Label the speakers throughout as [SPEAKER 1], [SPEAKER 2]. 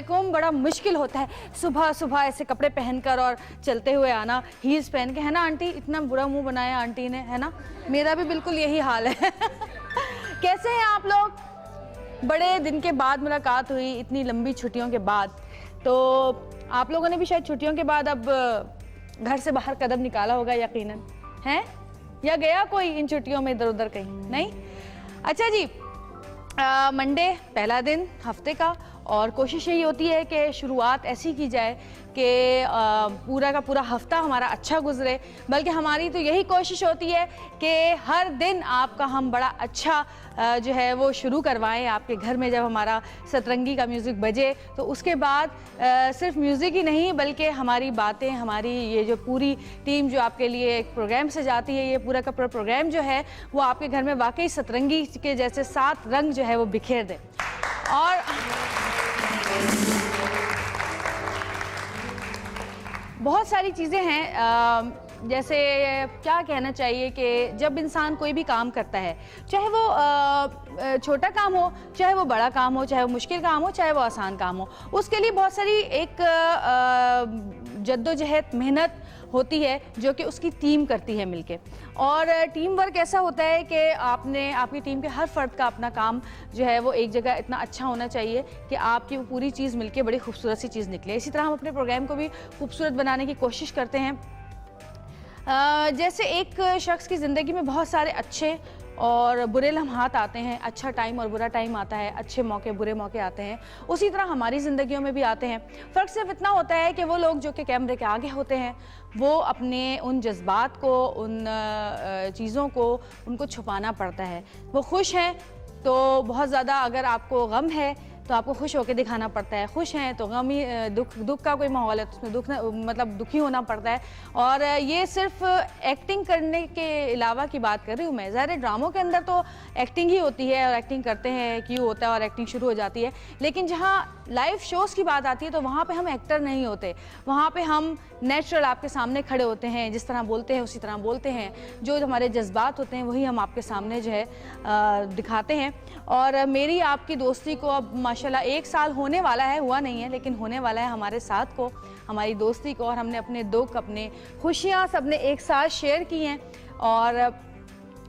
[SPEAKER 1] वालेकुम। बड़ा मुश्किल होता है सुबह सुबह ऐसे कपड़े पहनकर और चलते हुए आना, हील्स पहन के, है ना आंटी? इतना बुरा मुंह बनाया आंटी ने, है ना? मेरा भी बिल्कुल यही हाल है। कैसे हैं आप लोग? बड़े दिन के बाद मुलाकात हुई, इतनी लंबी छुट्टियों के बाद। तो आप लोगों ने भी शायद छुट्टियों के बाद अब घर से बाहर कदम निकाला होगा यकीनन, हैं? या गया कोई इन छुट्टियों में इधर उधर कहीं? नहीं? अच्छा जी, मंडे पहला दिन हफ्ते का, और कोशिश यही होती है कि शुरुआत ऐसी की जाए कि पूरा का पूरा हफ्ता हमारा अच्छा गुजरे। बल्कि हमारी तो यही कोशिश होती है कि हर दिन आपका हम बड़ा अच्छा जो है वो शुरू करवाएं। आपके घर में जब हमारा सतरंगी का म्यूज़िक बजे तो उसके बाद सिर्फ म्यूज़िक ही नहीं बल्कि हमारी बातें, हमारी ये जो पूरी टीम जो आपके लिए एक प्रोग्राम से जाती है, ये पूरा का पूरा प्रोग्राम जो है वो आपके घर में वाकई सतरंगी के जैसे 7 रंग जो है वो बिखेर दे। और बहुत सारी चीज़ें हैं, जैसे क्या कहना चाहिए कि जब इंसान कोई भी काम करता है, चाहे वो छोटा काम हो, चाहे वो बड़ा काम हो, चाहे वो मुश्किल काम हो, चाहे वो आसान काम हो, उसके लिए बहुत सारी एक जद्दोजहद मेहनत होती है जो कि उसकी टीम करती है मिलके। और टीम वर्क ऐसा होता है कि आपकी टीम के हर फर्द का अपना काम जो है वो एक जगह इतना अच्छा होना चाहिए कि आपकी वो पूरी चीज़ मिलके बड़ी खूबसूरत सी चीज़ निकले। इसी तरह हम अपने प्रोग्राम को भी खूबसूरत बनाने की कोशिश करते हैं। जैसे एक शख्स की ज़िंदगी में बहुत सारे अच्छे और बुरे लम्हात आते हैं, अच्छा टाइम और बुरा टाइम आता है, अच्छे मौके बुरे मौके आते हैं, उसी तरह हमारी ज़िंदगियों में भी आते हैं। फ़र्क सिर्फ इतना होता है कि वो लोग जो कि कैमरे के आगे होते हैं वो अपने उन जज्बात को, उन चीज़ों को उनको छुपाना पड़ता है। वो खुश हैं तो बहुत ज़्यादा, अगर आपको गम है तो आपको खुश होकर दिखाना पड़ता है, खुश हैं तो गम ही दुख का कोई माहौल है तो उसमें मतलब दुखी होना पड़ता है। और ये सिर्फ एक्टिंग करने के अलावा की बात कर रही हूँ मैं। ज़ाहिर ड्रामों के अंदर तो एक्टिंग ही होती है और एक्टिंग करते हैं, क्यों होता है और एक्टिंग शुरू हो जाती है। लेकिन जहाँ लाइव शोज़ की बात आती है तो वहाँ पर हम एक्टर नहीं होते, वहाँ पर हम नेचुरल आपके सामने खड़े होते हैं, जिस तरह बोलते हैं उसी तरह बोलते हैं, जो हमारे जज्बात होते हैं वही हम आपके सामने जो है दिखाते हैं। और मेरी आपकी दोस्ती को अब माशाल्लाह 1 साल होने वाला है, हुआ नहीं है लेकिन होने वाला है हमारे साथ को, हमारी दोस्ती को, और हमने अपने दुख, अपने खुशियाँ सबने एक साथ शेयर की हैं। और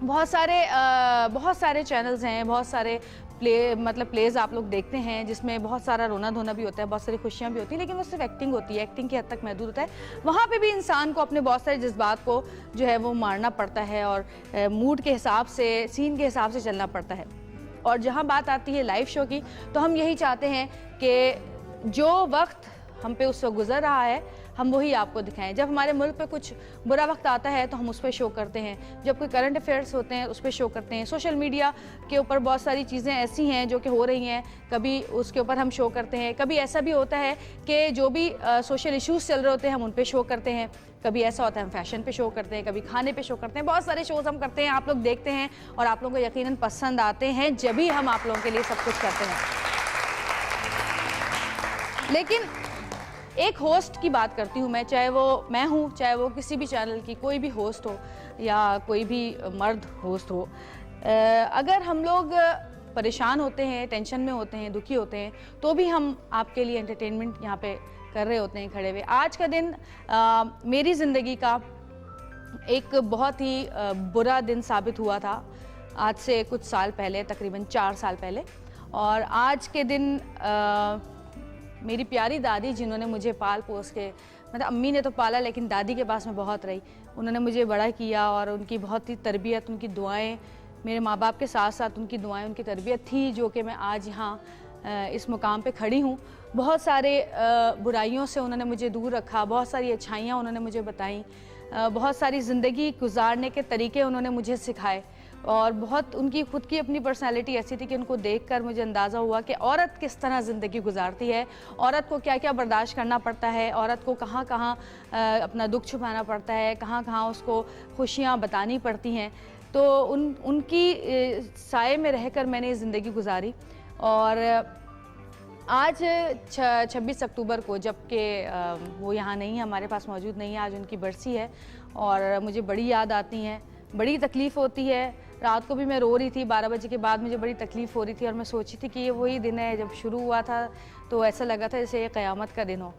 [SPEAKER 1] बहुत सारे चैनल्स हैं, बहुत सारे प्लेज आप लोग देखते हैं जिसमें बहुत सारा रोना धोना भी होता है, बहुत सारी खुशियाँ भी होती हैं, लेकिन वो सिर्फ एक्टिंग होती है, एक्टिंग की हद तक महदूद होता है। वहाँ पे भी इंसान को अपने बहुत सारे जज्बात को जो है वो मारना पड़ता है और मूड के हिसाब से, सीन के हिसाब से चलना पड़ता है। और जहाँ बात आती है लाइव शो की, तो हम यही चाहते हैं कि जो वक्त हम पे उस वक्त गुजर रहा है हम वही आपको दिखाएं। जब हमारे मुल्क पे कुछ बुरा वक्त आता है तो हम उस पर शो करते हैं, जब कोई करंट अफेयर्स होते हैं उस पर शो करते हैं, सोशल मीडिया के ऊपर बहुत सारी चीज़ें ऐसी हैं जो कि हो रही हैं, कभी उसके ऊपर हम शो करते हैं। कभी ऐसा भी होता है कि जो भी सोशल इश्यूज़ चल रहे होते हैं हम उन पर शो करते हैं। कभी ऐसा होता है हम फैशन पे शो करते हैं, कभी खाने पे शो करते हैं, बहुत सारे शोज़ हम करते हैं, आप लोग देखते हैं और आप लोगों को यकीनन पसंद आते हैं, जब भी हम आप लोगों के लिए सब कुछ करते हैं। लेकिन एक होस्ट की बात करती हूँ मैं, चाहे वो मैं हूँ, चाहे वो किसी भी चैनल की कोई भी होस्ट हो या कोई भी मर्द होस्ट हो, अगर हम लोग परेशान होते हैं, टेंशन में होते हैं, दुखी होते हैं, तो भी हम आपके लिए एंटरटेनमेंट यहाँ पे कर रहे होते हैं खड़े हुए। आज का दिन मेरी ज़िंदगी का एक बहुत ही बुरा दिन साबित हुआ था, आज से कुछ साल पहले, तकरीबन 4 साल पहले। और आज के दिन मेरी प्यारी दादी, जिन्होंने मुझे पाल पोस के, मतलब अम्मी ने तो पाला लेकिन दादी के पास में बहुत रही, उन्होंने मुझे बड़ा किया और उनकी बहुत ही तरबियत, उनकी दुआएं, मेरे माँ बाप के साथ साथ उनकी दुआएं, उनकी तरबियत थी जो कि मैं आज यहाँ इस मुकाम पे खड़ी हूँ। बहुत सारे बुराइयों से उन्होंने मुझे दूर रखा, बहुत सारी अच्छाइयाँ उन्होंने मुझे बताईं, बहुत सारी ज़िंदगी गुजारने के तरीके उन्होंने मुझे सिखाए। और बहुत उनकी खुद की अपनी पर्सनालिटी ऐसी थी कि उनको देखकर मुझे अंदाज़ा हुआ कि औरत किस तरह ज़िंदगी गुजारती है, औरत को क्या क्या बर्दाश्त करना पड़ता है, औरत को कहाँ कहाँ अपना दुख छुपाना पड़ता है, कहाँ कहाँ उसको खुशियाँ बतानी पड़ती हैं। तो उनकी साए में रहकर मैंने ज़िंदगी गुजारी। और आज 26 अक्टूबर को, जबकि वो यहाँ नहीं है, हमारे पास मौजूद नहीं है, आज उनकी बरसी है और मुझे बड़ी याद आती हैं, बड़ी तकलीफ़ होती है। रात को भी मैं रो रही थी, 12 बजे के बाद मुझे बड़ी तकलीफ़ हो रही थी और मैं सोची थी कि ये वही दिन है जब शुरू हुआ था तो ऐसा लगा था जैसे ये क़यामत का दिन हो।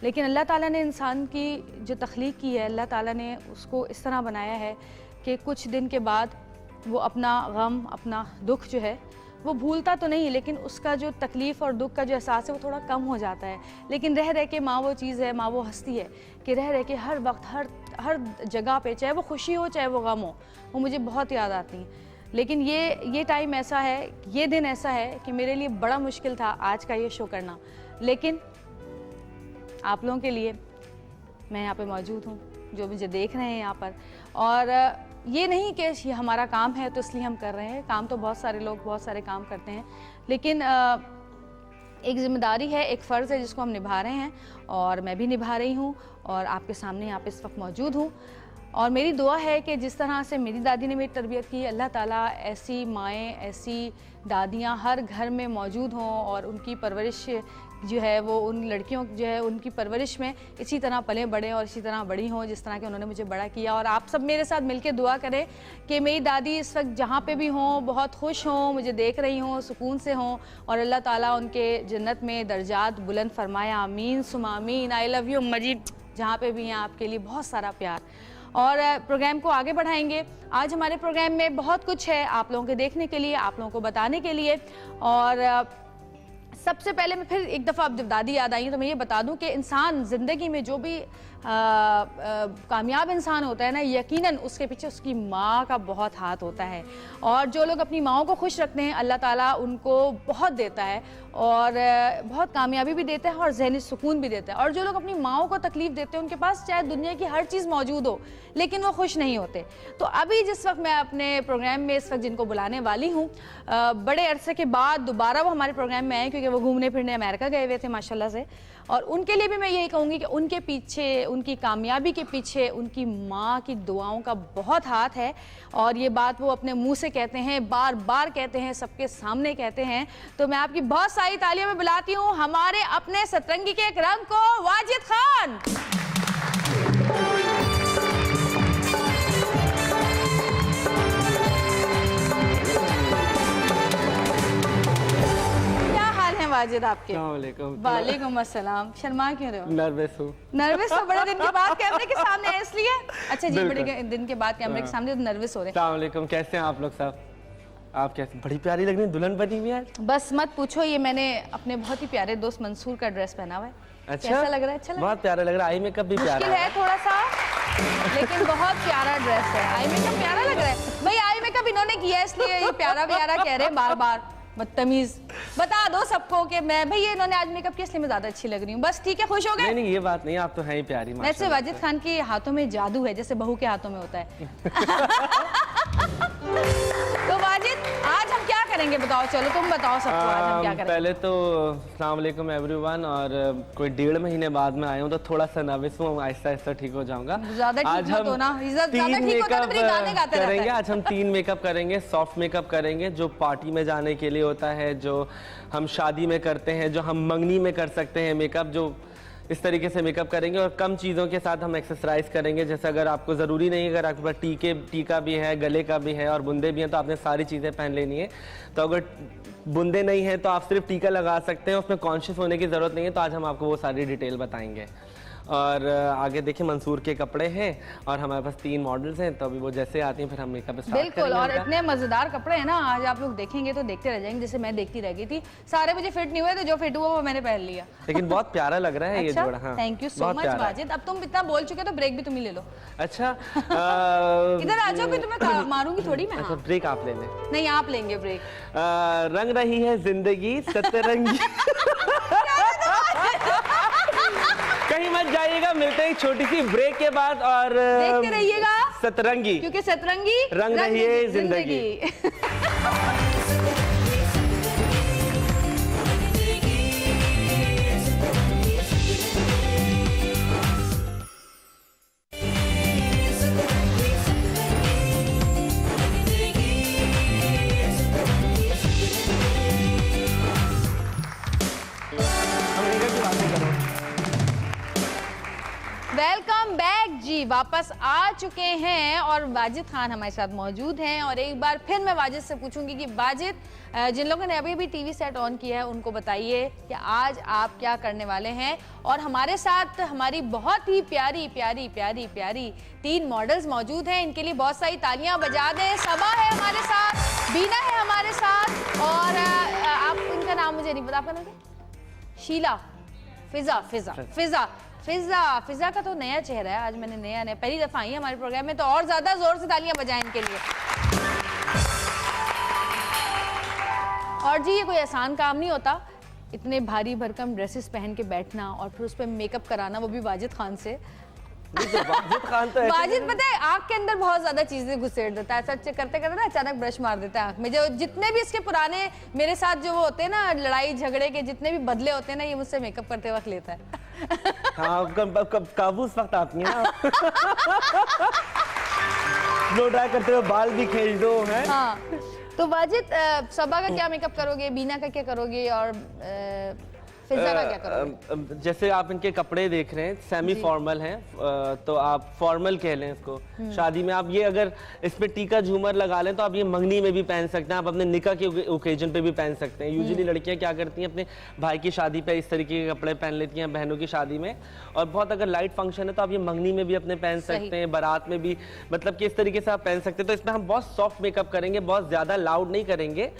[SPEAKER 1] लेकिन अल्लाह ताला ने इंसान की जो तख्लीक की है, अल्लाह ताला ने उसको इस तरह बनाया है कि कुछ दिन के बाद वो अपना गम, अपना दुख जो है वो भूलता तो नहीं, लेकिन उसका जो तकलीफ़ और दुख का जो एहसास है वो थोड़ा कम हो जाता है। लेकिन रह रह के माँ वो चीज़ है, माँ वो हस्ती है कि रह रह के हर वक्त हर जगह पे, चाहे वो खुशी हो चाहे वो गम हो, वो मुझे बहुत याद आती हैं। लेकिन ये टाइम ऐसा है, ये दिन ऐसा है कि मेरे लिए बड़ा मुश्किल था आज का ये शो करना, लेकिन आप लोगों के लिए मैं यहाँ पे मौजूद हूँ, जो मुझे देख रहे हैं यहाँ पर। और ये नहीं कि ये हमारा काम है तो इसलिए हम कर रहे हैं, काम तो बहुत सारे लोग बहुत सारे काम करते हैं, लेकिन एक ज़िम्मेदारी है, एक फ़र्ज़ है जिसको हम निभा रहे हैं और मैं भी निभा रही हूँ और आपके सामने यहाँ पे इस वक्त मौजूद हूँ। और मेरी दुआ है कि जिस तरह से मेरी दादी ने मेरी तरबियत की, अल्लाह ताला ऐसी माएँ, ऐसी दादियाँ हर घर में मौजूद हों और उनकी परवरिश जो है वो उन लड़कियों जो है उनकी परवरिश में इसी तरह पले बढ़े और इसी तरह बड़ी हों जिस तरह के उन्होंने मुझे बड़ा किया। और आप सब मेरे साथ मिलकर दुआ करें कि मेरी दादी इस वक्त जहाँ पे भी हों बहुत खुश हों, मुझे देख रही हों, सुकून से हों और अल्लाह ताला उनके जन्नत में दर्जात बुलंद फरमाया। आमीन सुमा आमीन। आई लव यू मजीद, जहाँ पे भी हैं आपके लिए बहुत सारा प्यार। और प्रोग्राम को आगे बढ़ाएंगे। आज हमारे प्रोग्राम में बहुत कुछ है आप लोगों के देखने के लिए, आप लोगों को बताने के लिए। और सबसे पहले मैं फिर एक दफ़ा अब जब दादी याद आई तो मैं ये बता दूं कि इंसान ज़िंदगी में जो भी कामयाब इंसान होता है ना, यकीनन उसके पीछे उसकी माँ का बहुत हाथ होता है। और जो लोग अपनी माँओं को खुश रखते हैं अल्लाह ताला उनको बहुत देता है और बहुत कामयाबी भी देता है और ज़हनी सुकून भी देता है। और जो लोग अपनी माँओं को तकलीफ़ देते हैं उनके पास चाहे दुनिया की हर चीज़ मौजूद हो लेकिन वो खुश नहीं होते। तो अभी जिस वक्त मैं अपने प्रोग्राम में इस वक्त जिनको बुलाने वाली हूँ, बड़े अरसे के बाद दोबारा वो हमारे प्रोग्राम में आए क्योंकि वो घूमने फिरने अमेरिका गए हुए थे माशाल्लाह से। और उनके लिए भी मैं यही कहूँगी कि उनके पीछे, उनकी कामयाबी के पीछे उनकी माँ की दुआओं का बहुत हाथ है। और ये बात वो अपने मुंह से कहते हैं, बार बार कहते हैं, सबके सामने कहते हैं। तो मैं आपकी बहुत सारी तालियों में बुलाती हूँ हमारे अपने सतरंगी के एक रंग को, वाजिद खान। वाजिद आपके। वालेकुम अस्सलाम। शर्मा क्यों रहे हो?
[SPEAKER 2] नर्वस हूँ।
[SPEAKER 1] नर्वस हो? बड़े दिन के बाद कैमरे के सामने है इसलिए? अच्छा जी, बड़े दिन के बाद कैमरे के सामने तो नर्वस हो रहे हैं।
[SPEAKER 2] अस्सलाम वालेकुम, कैसे हैं आप लोग सब? आप कैसे? बड़ी प्यारी लग रही है, दुल्हन बनी हुई है।
[SPEAKER 1] बस मत पूछो, ये मैंने अपने बहुत ही प्यारे दोस्त मंसूर का ड्रेस पहना हुआ है।
[SPEAKER 2] अच्छा,
[SPEAKER 1] कैसा लग रहा है? अच्छा लग रहा है?
[SPEAKER 2] बहुत प्यारा लग रहा है। आई मेकअप भी प्यारा
[SPEAKER 1] है थोड़ा सा, लेकिन बहुत प्यारा ड्रेस है। आई मेकअप प्यारा लग रहा है भाई, आई मेकअप इन्होंने किया है इसलिए ये प्यारा प्यारा कह रहे हैं बार बार। बदतमीज, बता दो सबको कि मैं भैया इन्होंने आज मेकअप किया इसलिए मैं ज्यादा अच्छी लग रही हूँ। बस ठीक है, खुश हो गए?
[SPEAKER 2] नहीं ये बात नहीं, आप तो हैं ही प्यारी।
[SPEAKER 1] वैसे वाजिद खान के हाथों में जादू है जैसे बहू के हाथों में होता है। तो वाजिद आज हम क्या करेंगे बताओ? चलो तुम बताओ सबको आज हम क्या करेंगे।
[SPEAKER 2] पहले तो अस्सलाम वालेकुम एवरीवन। और कोई 1.5 महीने बाद में आया हूँ तो थोड़ा सा नर्वस हूँ, आहिस्ता आहिस्ता ठीक हो जाऊंगा।
[SPEAKER 1] आज हम 3 मेकअप
[SPEAKER 2] करेंगे। आज हम 3 मेकअप करेंगे। सॉफ्ट मेकअप करेंगे जो पार्टी में जाने के लिए होता है, जो हम शादी में करते हैं, जो हम मंगनी में कर सकते हैं मेकअप, जो इस तरीके से मेकअप करेंगे। और कम चीज़ों के साथ हम एक्सरसाइज करेंगे। जैसे अगर आपको ज़रूरी नहीं, अगर आपके पास टीका भी है, गले का भी है और बुंदे भी हैं तो आपने सारी चीज़ें पहन लेनी है। तो अगर बुंदे नहीं है तो आप सिर्फ टीका लगा सकते हैं, उसमें कॉन्शियस होने की ज़रूरत नहीं है। तो आज हम आपको वो सारी डिटेल बताएंगे। और आगे देखिए मंसूर के कपड़े हैं और हमारे पास 3 मॉडल्स हैं, तो अभी वो जैसे आती हैं फिर हम मेकअप स्टार्ट करेंगे।
[SPEAKER 1] बिल्कुल, और इतने मजेदार कपड़े हैं ना, आज आप लोग देखेंगे तो देखते रह जाएंगे। जैसे मैं देखती रह गई थी, सारे मुझे फिट नहीं हुए, तो जो फिट हुआ वो मैंने पहन लिया।
[SPEAKER 2] लेकिन बहुत प्यारा लग रहा है। अच्छा? ये जोड़ा। हाँ,
[SPEAKER 1] thank you so much Wajid. अब तुम इतना बोल चुके तो ब्रेक भी तुम ही ले लो।
[SPEAKER 2] अच्छा
[SPEAKER 1] इधर आ जाओ, तुम्हें मारूंगी थोड़ी मैं।
[SPEAKER 2] अच्छा, ब्रेक आप ले लें।
[SPEAKER 1] नहीं, आप लेंगे ब्रेक।
[SPEAKER 2] रंग रही है जिंदगी सतरंगी। कहीं मत जाइएगा, मिलते हैं छोटी सी ब्रेक के बाद। और
[SPEAKER 1] देखते रहिएगा
[SPEAKER 2] सतरंगी,
[SPEAKER 1] क्योंकि सतरंगी
[SPEAKER 2] रंग रही है जिंदगी।
[SPEAKER 1] वेलकम बैक जी, वापस आ चुके हैं और वाजिद खान हमारे साथ मौजूद हैं। और एक बार फिर मैं वाजिद से पूछूंगी कि वाजिद, जिन लोगों ने अभी टीवी सेट ऑन किया है उनको बताइए कि आज आप क्या करने वाले हैं। और हमारे साथ हमारी बहुत ही प्यारी प्यारी प्यारी प्यारी 3 मॉडल्स मौजूद हैं, इनके लिए बहुत सारी तालियां बजा दें। सबा है हमारे साथ, बीना है हमारे साथ, और आप इनका नाम मुझे नहीं पता, आपका नाम क्या? शीला, फिजा फिजा फिजा फिजा फिजा का तो नया चेहरा है, आज मैंने नया पहली दफा आई है हमारे प्रोग्राम में, तो और ज्यादा जोर से तालियां बजाएं इनके लिए। और जी ये कोई आसान काम नहीं होता, इतने भारी भरकम ड्रेसेस पहन के बैठना और फिर उस पर मेकअप कराना, वो भी वाजिद खान से।
[SPEAKER 2] वाजिद खान तो
[SPEAKER 1] वाजिद पता है आँख के अंदर बहुत ज्यादा चीजें घुसेड़ देता है, ऐसा करते करते ना अचानक ब्रश मार देता है आँख में। जो जितने भी इसके पुराने मेरे साथ जो वो होते हैं ना लड़ाई झगड़े के जितने भी बदले होते हैं ना, ये मुझसे मेकअप करते वक्त लेता है।
[SPEAKER 2] हाँ, कब काबू उस वक्त आती है ना। ब्लो ड्राई करते हुए बाल भी खींच दो हैं।
[SPEAKER 1] हाँ, तो वाजिद सबा का क्या मेकअप करोगे, बीना का क्या करोगे और फिजा का क्या करोगे?
[SPEAKER 2] जैसे आप इनके कपड़े देख रहे हैं सेमी फॉर्मल हैं, तो आप फॉर्मल कह लें इसको। शादी में आप ये अगर इसमें टीका झूमर लगा लें तो आप ये मंगनी में भी पहन सकते हैं, आप अपने निकाह के ओकेजन पे भी पहन सकते हैं। यूजुअली लड़कियां क्या करती हैं, अपने भाई की शादी पे इस तरीके के कपड़े पहन लेती हैं, बहनों की शादी में। और बहुत अगर लाइट फंक्शन है तो आप ये मंगनी में भी अपने पहन सकते हैं, बारात में भी, मतलब कि इस तरीके से आप पहन सकते हैं। तो इसमें हम बहुत सॉफ्ट मेकअप करेंगे, बहुत ज्यादा लाउड नहीं करेंगे।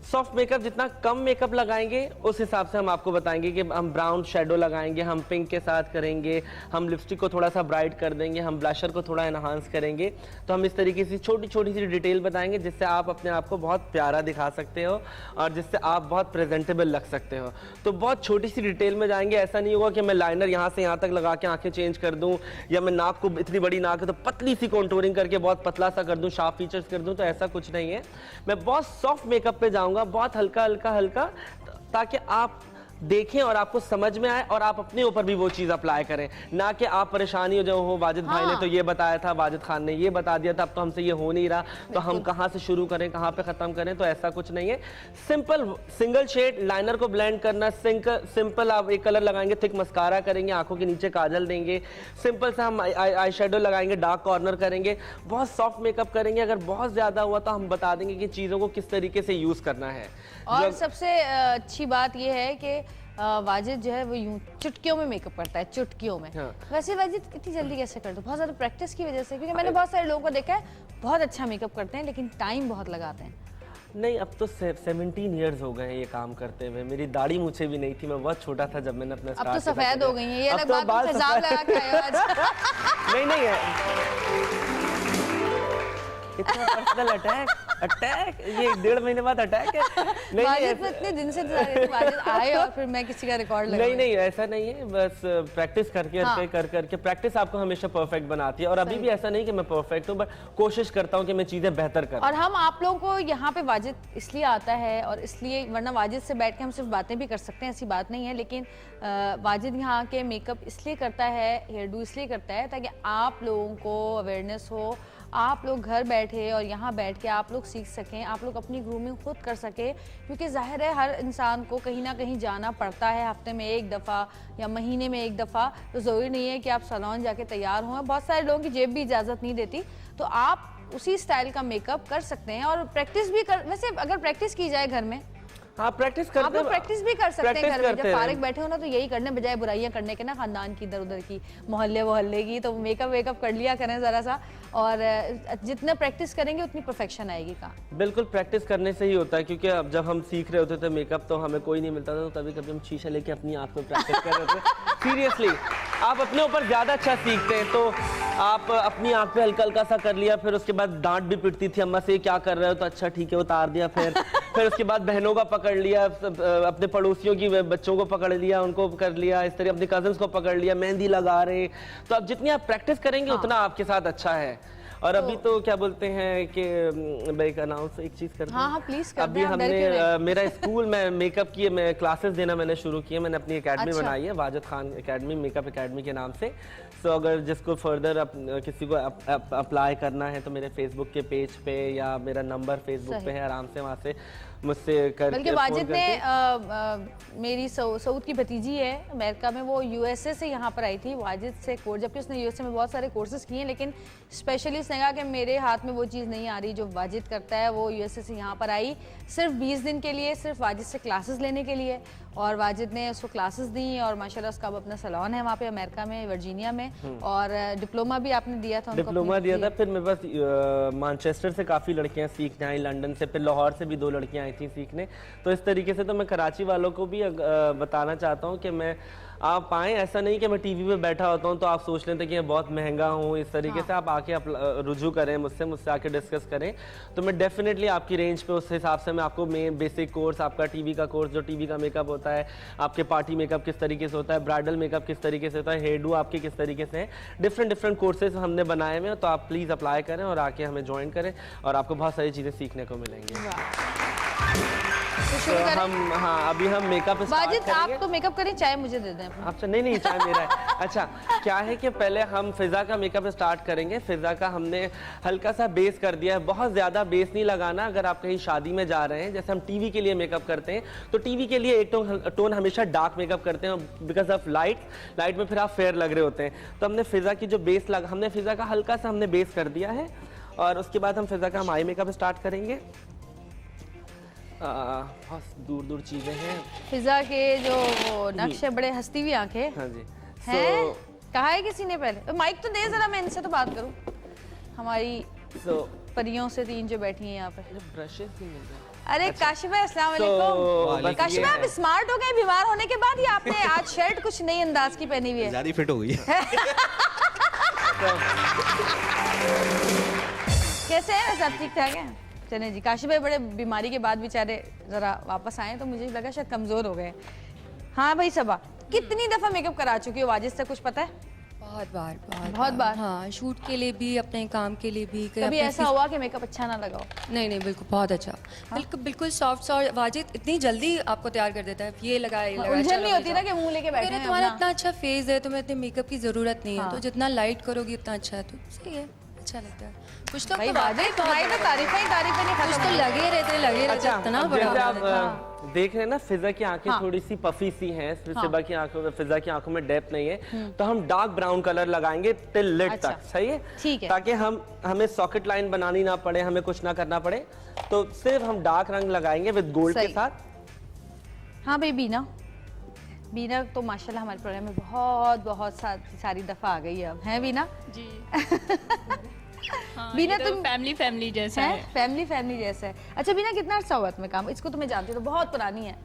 [SPEAKER 2] सॉफ्ट मेकअप जितना कम मेकअप लगाएंगे उस हिसाब से हम आपको बताएंगे कि हम ब्राउन शेडो लगाएंगे, हम पिंक के साथ करेंगे, हम लिपस्टिक को थोड़ा सा ब्राइट कर देंगे, हम ब्लशर को थोड़ा एनहांस करेंगे। तो हम इस तरीके से छोटी छोटी सी डिटेल बताएंगे जिससे आप अपने आप को बहुत प्यारा दिखा सकते हो और जिससे आप बहुत प्रेजेंटेबल लग सकते हो। तो बहुत छोटी सी डिटेल में जाएंगे, ऐसा नहीं होगा कि मैं लाइनर यहाँ से यहाँ तक लगा के आंखें चेंज कर दूँ, या मैं नाक को, इतनी बड़ी नाक है तो पतली सी कॉन्टूरिंग करके बहुत पतला सा कर दूँ, शार्प फीचर्स कर दूँ, तो ऐसा कुछ नहीं है। मैं बहुत सॉफ्ट मेकअप पे जाऊँगा, बहुत हल्का हल्का हल्का, ताकि आप देखें और आपको समझ में आए और आप अपने ऊपर भी वो चीज अप्लाई करें, ना कि आप परेशानी हो जाओ, हो वाजिद भाई ने तो ये बताया था, वाजिद खान ने ये बता दिया था, अब तो हमसे ये हो नहीं रहा, तो हम कहाँ से शुरू करें, कहाँ पे खत्म करें। तो ऐसा कुछ नहीं है। सिंपल सिंगल शेड लाइनर को ब्लेंड करना, सिंपल आप एक कलर लगाएंगे, थिक मस्कारा करेंगे, आंखों के नीचे काजल देंगे, सिंपल सा हम आई शेडो लगाएंगे, डार्क कॉर्नर करेंगे, बहुत सॉफ्ट मेकअप करेंगे। अगर बहुत ज्यादा हुआ तो हम बता देंगे कि चीजों को किस तरीके से यूज करना है।
[SPEAKER 1] और सबसे अच्छी बात यह है कि वाजिद जो है वो यूं चुटकियों में मेकअप करता है, चुटकियों में। हाँ। वैसे वाजिद इतनी जल्दी कैसे करते हो? बहुत ज़्यादा प्रैक्टिस की वजह से? क्योंकि मैंने बहुत सारे लोगों को देखा है बहुत अच्छा मेकअप करते हैं लेकिन टाइम बहुत लगाते हैं।
[SPEAKER 2] नहीं, अब तो 17 इयर्स हो गए हैं ये काम करते हुए। मेरी दाढ़ी मुझे भी नहीं थी, मैं बहुत छोटा था जब मैंने अपना स्टार्ट
[SPEAKER 1] किया। अब तो सफेद हो गई है, ये अलग
[SPEAKER 2] तो
[SPEAKER 1] बात है, तेजाब लगा के आए हो आज।
[SPEAKER 2] नहीं है इतना पर्सनल अटैक ये 1.5 महीने बाद अटैक है। नहीं
[SPEAKER 1] वाजिद इतने दिन से वाजिद आए और फिर मैं किसी का रिकॉर्ड लगाऊं।
[SPEAKER 2] नहीं ऐसा नहीं है, बस प्रैक्टिस करके करके प्रैक्टिस आपको हमेशा परफेक्ट बनाती है। और अभी भी ऐसा नहीं कि मैं परफेक्ट हूँ, बट कोशिश करता हूँ कि मैं चीजें बेहतर करूँ।
[SPEAKER 1] और हम आप लोगों को यहाँ पे वाजिद इसलिए आता है और इसलिए, वरना वाजिद से बैठ के हम सिर्फ बातें भी कर सकते हैं, ऐसी बात नहीं है, लेकिन वाजिद यहाँ के मेकअप इसलिए करता है, हेयर डू इसलिए करता है ताकि आप लोगों को अवेयरनेस हो, आप लोग घर बैठे और यहाँ बैठ के आप लोग सीख सकें, आप लोग अपनी ग्रूमिंग खुद कर सकें। क्योंकि जाहिर है हर इंसान को कहीं ना कहीं जाना पड़ता है, हफ्ते में 1 दफ़ा या महीने में 1 दफ़ा, तो ज़रूरी नहीं है कि आप सैलून जाके तैयार हों। बहुत सारे लोगों की जेब भी इजाज़त नहीं देती, तो आप उसी स्टाइल का मेकअप कर सकते हैं और प्रैक्टिस भी कर। वैसे अगर प्रैक्टिस की जाए घर में,
[SPEAKER 2] हाँ प्रैक्टिस करते
[SPEAKER 1] आप लोग प्रैक्टिस भी कर सकते हैं घर में, जब फारिग बैठे हो ना, तो यही करने बजाय बुराइयां करने के ना, खानदान की, इधर उधर की, मोहल्ले की, तो मेकअप कर लिया करें ज़रा सा। और जितना प्रैक्टिस करेंगे उतनी परफेक्शन आएगी। कहाँ
[SPEAKER 2] बिल्कुल प्रैक्टिस करने से ही होता है, क्योंकि अब जब हम सीख रहे होते थे मेकअप तो हमें कोई नहीं मिलता था, तो कभी कभी हम शीशा लेके अपनी आँख में प्रैक्टिस कर रहे थे। सीरियसली आप अपने ऊपर ज़्यादा अच्छा सीखते हैं, तो आप अपनी आँख पे हल्का हल्का सा कर लिया, फिर उसके बाद डांट भी पिटती थी अम्मा से, क्या कर रहे हो, तो अच्छा ठीक है उतार दिया। फिर उसके बाद बहनों का पकड़ लिया, अपने पड़ोसियों की बच्चों को पकड़ लिया, उनको कर लिया, इस तरह अपने कजन्स को पकड़ लिया, मेहंदी लगा रहे। तो अब जितनी आप प्रैक्टिस करेंगे उतना आपके साथ अच्छा है। और अभी तो क्या बोलते हैं कि मैं एक अनाउंस एक चीज़ कर दूं।
[SPEAKER 1] हाँ प्लीज कर
[SPEAKER 2] अभी
[SPEAKER 1] दें, आप डर क्यों रहे हैं?
[SPEAKER 2] हमने मेरा स्कूल में मेकअप की मैं क्लासेस देना मैंने शुरू किया। मैंने अपनी एकेडमी
[SPEAKER 1] अच्छा।
[SPEAKER 2] बनाई है, Wajid Khan academy, makeup academy के नाम से। सो अगर जिसको फर्दर किसी को अप्लाई करना है तो मेरे फेसबुक के पेज पे या मेरा नंबर फेसबुक पे है, आराम से वहाँ से मुझसे करके
[SPEAKER 1] बल्कि
[SPEAKER 2] फोन
[SPEAKER 1] वाजिद ने
[SPEAKER 2] करके।
[SPEAKER 1] मेरी सऊद की भतीजी है अमेरिका में, वो यूएसए से यहाँ पर आई थी वाजिद से कोर्स, जबकि उसने यूएसए में बहुत सारे कोर्सेज किए हैं, लेकिन स्पेशली उसने कहा कि मेरे हाथ में वो चीज़ नहीं आ रही जो वाजिद करता है। वो यूएसए से यहाँ पर आई सिर्फ 20 दिन के लिए, सिर्फ वाजिद से क्लासेस लेने के लिए, और वाजिद ने उसको क्लासेस दी और माशाल्लाह उसका अब अपना सैलून है वहाँ पे अमेरिका में, वर्जीनिया में। और डिप्लोमा भी आपने दिया था उनको?
[SPEAKER 2] डिप्लोमा दिया था। फिर मेरे पास मैनचेस्टर से काफ़ी लड़कियां सीखने आई, लंदन से, फिर लाहौर से भी 2 लड़कियां आई थी सीखने। तो इस तरीके से तो मैं कराची वालों को भी बताना चाहता हूँ कि मैं आप आएँ। ऐसा नहीं कि मैं टीवी पे बैठा होता हूँ तो आप सोच लेते हैं कि ये बहुत महंगा हूँ, इस तरीके से आप आके रुजू करें मुझसे आके डिस्कस करें। तो मैं डेफिनेटली आपकी रेंज पे उस हिसाब से मैं आपको बेसिक कोर्स, आपका टीवी का कोर्स, जो टीवी का मेकअप होता है, आपके पार्टी मेकअप किस तरीके से होता है, ब्राइडल मेकअप किस तरीके से होता है, हेयर डू आपके किस तरीके से है, डिफरेंट कोर्सेज हमने बनाए हुए हैं। तो आप प्लीज़ अप्लाई करें और आके हमें ज्वाइन करें और आपको बहुत सारी चीज़ें सीखने को मिलेंगी।
[SPEAKER 1] शुरू करें?
[SPEAKER 2] हम अभी हम मेकअप
[SPEAKER 1] वाजिद आप तो मेकअप करें, चाय मुझे दे दें।
[SPEAKER 2] अच्छा नहीं चाय मेरा है। अच्छा क्या है कि पहले हम फिजा का मेकअप स्टार्ट करेंगे। फिजा का हमने हल्का सा बेस कर दिया है, बहुत ज़्यादा बेस नहीं लगाना। अगर आप कहीं शादी में जा रहे हैं, जैसे हम टीवी के लिए मेकअप करते हैं, तो टीवी के लिए एक टोन हमेशा डार्क मेकअप करते हैं बिकॉज ऑफ लाइट में फिर आप फेयर लग रहे होते हैं। तो हमने फिजा की जो बेस हमने फिजा का हल्का सा हमने बेस कर दिया है और उसके बाद हम फिजा का हम आई मेकअप स्टार्ट करेंगे। बहुत दूर चीजें हैं।
[SPEAKER 1] फिजा के जो वो नक्श है, बड़े हंसती हुई आंखें।
[SPEAKER 2] हाँ जी।
[SPEAKER 1] हैं? कहा है किसी ने? पहले माइक तो दे जरा, मैं इनसे तो बात करूं। हमारी परियों से 3 जो बैठी हैं यहाँ पे।
[SPEAKER 2] ब्रशेस भी मिल गए।
[SPEAKER 1] अरे काशिफा अस्सलाम वालेकुम। काशिफा आप स्मार्ट हो गए बीमार होने के बाद, या आपने आज शर्ट कुछ नई अंदाज की पहनी हुई है?
[SPEAKER 3] ज़्यादा फिट हो गई है।
[SPEAKER 1] कैसे हैं? सब ठीक ठाक हैं? चले जी। काशिफ भाई बड़े बीमारी के बाद बेचारे जरा वापस आए तो मुझे लगा शायद कमजोर हो गए। हाँ भाई सबा, कितनी दफा मेकअप करा चुकी हो वाजिद से, कुछ पता है? बहुत बार।
[SPEAKER 4] हाँ, शूट के लिए भी, अपने काम के लिए भी।
[SPEAKER 1] कभी ऐसा हुआ कि मेकअप अच्छा ना लगाओ?
[SPEAKER 4] नहीं बिल्कुल बहुत अच्छा। बिल्कुल सॉफ्ट। वाजिद इतनी जल्दी आपको तैयार कर देता है, ये लगा
[SPEAKER 1] उलझन नहीं होती ना कि मुंह लेके बैठे हैं
[SPEAKER 4] तुम्हारा
[SPEAKER 1] अपना।
[SPEAKER 4] इतना अच्छा फेस है, तुम्हें इतने मेकअप की जरूरत नहीं है। तो जितना लाइट करोगी उतना अच्छा है। तो सही है, अच्छा लगता है। कुछ तो
[SPEAKER 1] भाई वाजिद तुम्हारी तो तारीफें नहीं
[SPEAKER 4] कुछ
[SPEAKER 1] खत्म।
[SPEAKER 4] तो लगे रहते इतना बड़ा।
[SPEAKER 2] जैसे आप देख रहे हैं ना, फिजा की आंखें थोड़ी सी पफी सी हैं, फिजा की आंखों में, फिजा की आंखों में डेप्थ नहीं है, तो हम डार्क ब्राउन कलर लगाएंगे टिल लिड तक। सही है?
[SPEAKER 1] ठीक है।
[SPEAKER 2] ताकि हमें सॉकेट लाइन बनानी ना पड़े, हमें कुछ ना करना पड़े, तो सिर्फ हम डार्क रंग लगाएंगे विद गोल्ड के साथ।
[SPEAKER 1] हाँ भाई बीना तो माशाल्लाह हमारे प्रोग्राम में बहुत सारी दफा आ गई है अब, है बीना
[SPEAKER 5] जी।
[SPEAKER 1] हाँ, बीना तुम
[SPEAKER 5] फैमिली जैसा है।
[SPEAKER 1] फैमिली जैसा है। अच्छा बीना, कितना अर्सा हुआ तुम्हें काम? इसको तुम्हें जानती हो तो बहुत पुरानी है।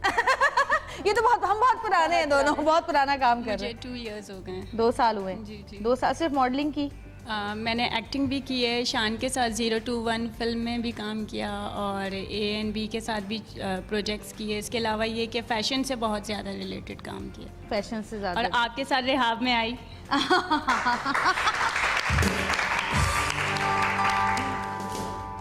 [SPEAKER 1] ये तो हम बहुत पुराने हैं दोनों, बहुत पुराना काम कर रहे हैं।
[SPEAKER 5] 2 इयर्स हो गए।
[SPEAKER 1] 2 साल हुए?
[SPEAKER 5] जी।
[SPEAKER 1] 2 साल सिर्फ मॉडलिंग की?
[SPEAKER 5] मैंने एक्टिंग भी की है, शान के साथ 021 फिल्म में भी काम किया और ANB के साथ भी प्रोजेक्ट्स किए। इसके अलावा ये कि फ़ैशन से बहुत ज़्यादा रिलेटेड काम किया।
[SPEAKER 1] फैशन से ज़्यादा?
[SPEAKER 5] और आपके साथ रिहाब में आई।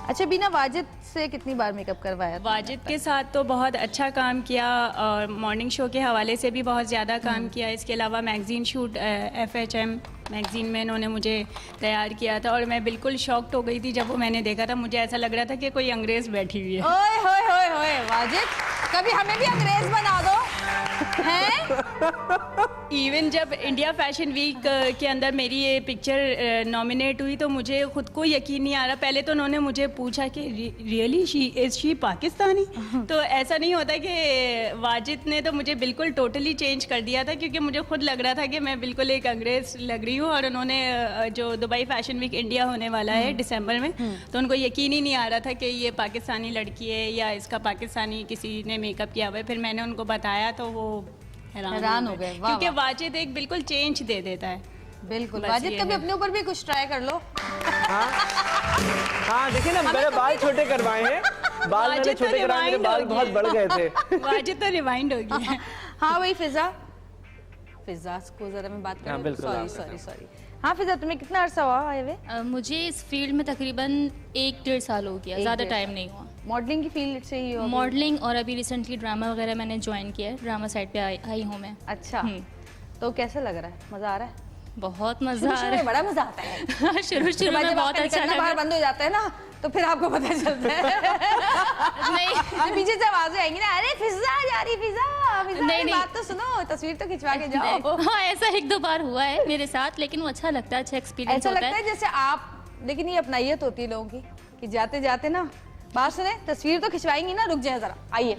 [SPEAKER 1] अच्छा बीना, वाजिद से कितनी बार मेकअप करवाया?
[SPEAKER 5] वाजिद के साथ तो बहुत अच्छा काम किया और मॉर्निंग शो के हवाले से भी बहुत ज़्यादा काम किया। इसके अलावा मैगज़ीन शूट FHM मैगज़ीन में इन्होंने मुझे तैयार किया था और मैं बिल्कुल शॉक्ड हो गई थी जब वो मैंने देखा था। मुझे ऐसा लग रहा था कि कोई अंग्रेज़ बैठी हुई है।
[SPEAKER 1] ओए होए होए वाजिद, कभी हमें भी अंग्रेज़ बना दो। हैं?
[SPEAKER 5] इवन जब इंडिया फैशन वीक के अंदर मेरी ये पिक्चर नॉमिनेट हुई तो मुझे खुद को यकीन नहीं आ रहा। पहले तो उन्होंने मुझे पूछा कि रियली शी पाकिस्तानी? तो ऐसा नहीं होता कि वाजिद ने तो मुझे बिल्कुल टोटली चेंज कर दिया था, क्योंकि मुझे खुद लग रहा था कि मैं बिल्कुल एक अंग्रेज़ लग रही हूँ। और उन्होंने जो दुबई फैशन वीक इंडिया होने वाला है दिसंबर में, तो उनको यकीन ही नहीं आ रहा था कि ये पाकिस्तानी लड़की है या इसका पाकिस्तानी किसी ने मेकअप किया हुआ है। फिर मैंने उनको बताया तो वो हैरान हो गए, क्योंकि वाजिद एक बिल्कुल चेंज दे देता है।
[SPEAKER 1] बिल्कुल। वाजिद कभी अपने ऊपर भी कुछ ट्राई कर लो।
[SPEAKER 2] हाँ देखिए ना, मेरे बाल छोटे करवाए हैं, बाल मैंने छोटे करवाए, मेरे बाल बहुत बढ़ गए थे।
[SPEAKER 5] वाजिद तो रिवाइंड हो गया।
[SPEAKER 1] हाँ भाई फिजा को जरा मैं बात करूँ। सॉरी। हाँ फिजा, तुम्हें कितना अरसा हुआ आए हुए?
[SPEAKER 3] मुझे इस फील्ड में तकरीबन 1-1.5 साल हो गया, ज़्यादा टाइम नहीं हुआ।
[SPEAKER 1] मॉडलिंग की फील्ड से ही हो?
[SPEAKER 3] मॉडलिंग और अभी रिसेंटली ड्रामा वगैरह मैंने ज्वाइन किया है, ड्रामा साइड पे आई हूँ मैं।
[SPEAKER 1] अच्छा, तो कैसा लग रहा है? मज़ा आ रहा है?
[SPEAKER 3] बहुत मज़ा आ रहा है।
[SPEAKER 1] बड़ा मज़ा आता है।
[SPEAKER 3] शुरू में बहुत अच्छा लगा।
[SPEAKER 1] बाहर बंद हो जाता है ना, तो फिर आपको पता चलता है। नहीं, पीछे से आवाजें आएंगी ना, अरे फिजा जा रही, फिजा नहीं, बात तो सुनो, तस्वीर तो खिंचवा के जाओ।
[SPEAKER 3] हाँ, ऐसा 1-2 बार हुआ है मेरे साथ, लेकिन वो अच्छा लगता है, अच्छा एक्सपीरियंस होता है।
[SPEAKER 1] ऐसा लगता है जैसे आप, लेकिन ये अपनाइयत होती है लोगों की कि जाते जाते ना, बात सुने, तस्वीर तो खिंचवाएंगी ना, रुक जाए जरा, आइए। एक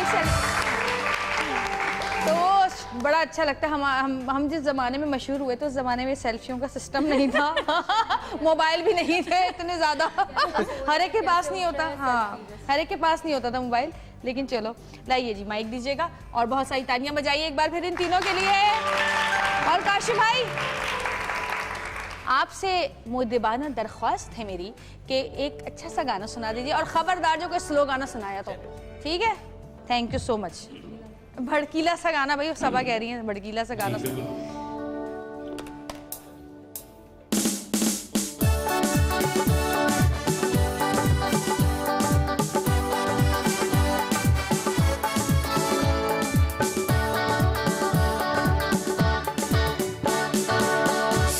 [SPEAKER 1] सेकंड। तो बड़ा अच्छा लगता है। हम जिस ज़माने में मशहूर हुए थे उस ज़माने में सेल्फियों का सिस्टम नहीं था। मोबाइल भी नहीं थे इतने ज़्यादा। हर एक के पास नहीं होता। हाँ, हर एक के पास नहीं होता था मोबाइल। लेकिन चलो, लाइए जी, माइक दीजिएगा और बहुत सारी तालियां बजाइए एक बार फिर इन तीनों के लिए। और काशिम भाई, आपसे मुद्दबाना दरख्वास्त है मेरी कि एक अच्छा सा गाना सुना दीजिए, और खबरदार जो कोई स्लो गाना सुनाया तो, ठीक है? Thank you so much. भड़कीला सा गाना, भाई सबा कह रही है, भड़कीला सा गाना सुनिए।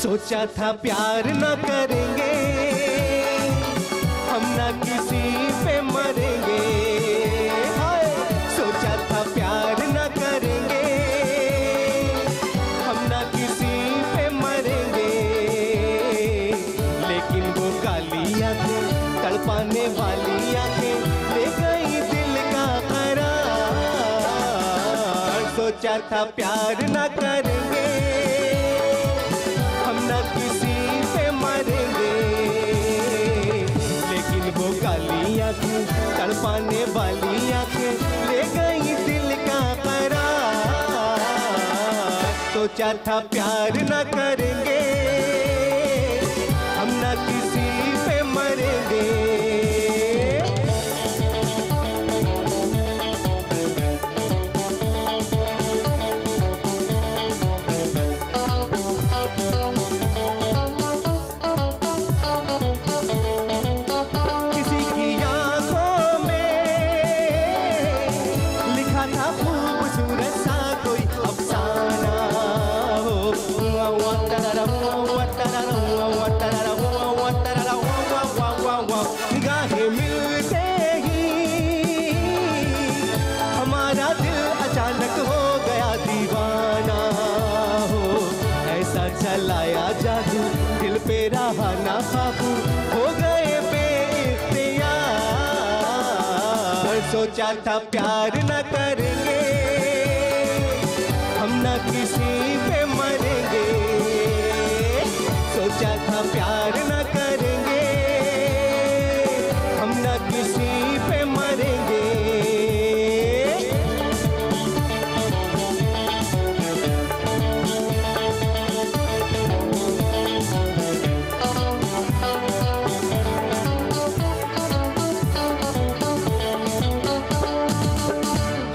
[SPEAKER 6] सोचा था प्यार न करेंगे हम, ना किसी पे मरेंगे। हाय, सोचा था प्यार न करेंगे हम, ना किसी पे मरेंगे। लेकिन वो काली आंखें, तड़पाने वाली आंखें ले गई दिल का करार। सोचा था प्यार न करेंगे हम, ना किसी पे मरेंगे। लेकिन वो काली आंखें, तड़पाने वाली आंखें ले गई दिल का करार। सोचा था प्यार न करेंगे हम, ना किसी पे मरेंगे। निगाहें मिलते ही हमारा दिल अचानक हो गया दीवाना हो। ऐसा चलाया जादू दिल पे रहा ना काबू, हो गए बेइख्तियार। सोचा था प्यार न करेंगे हम, ना किसी पे मरेंगे। सोचा था प्यार न करेंगे हम, ना किसी पे मरेंगे।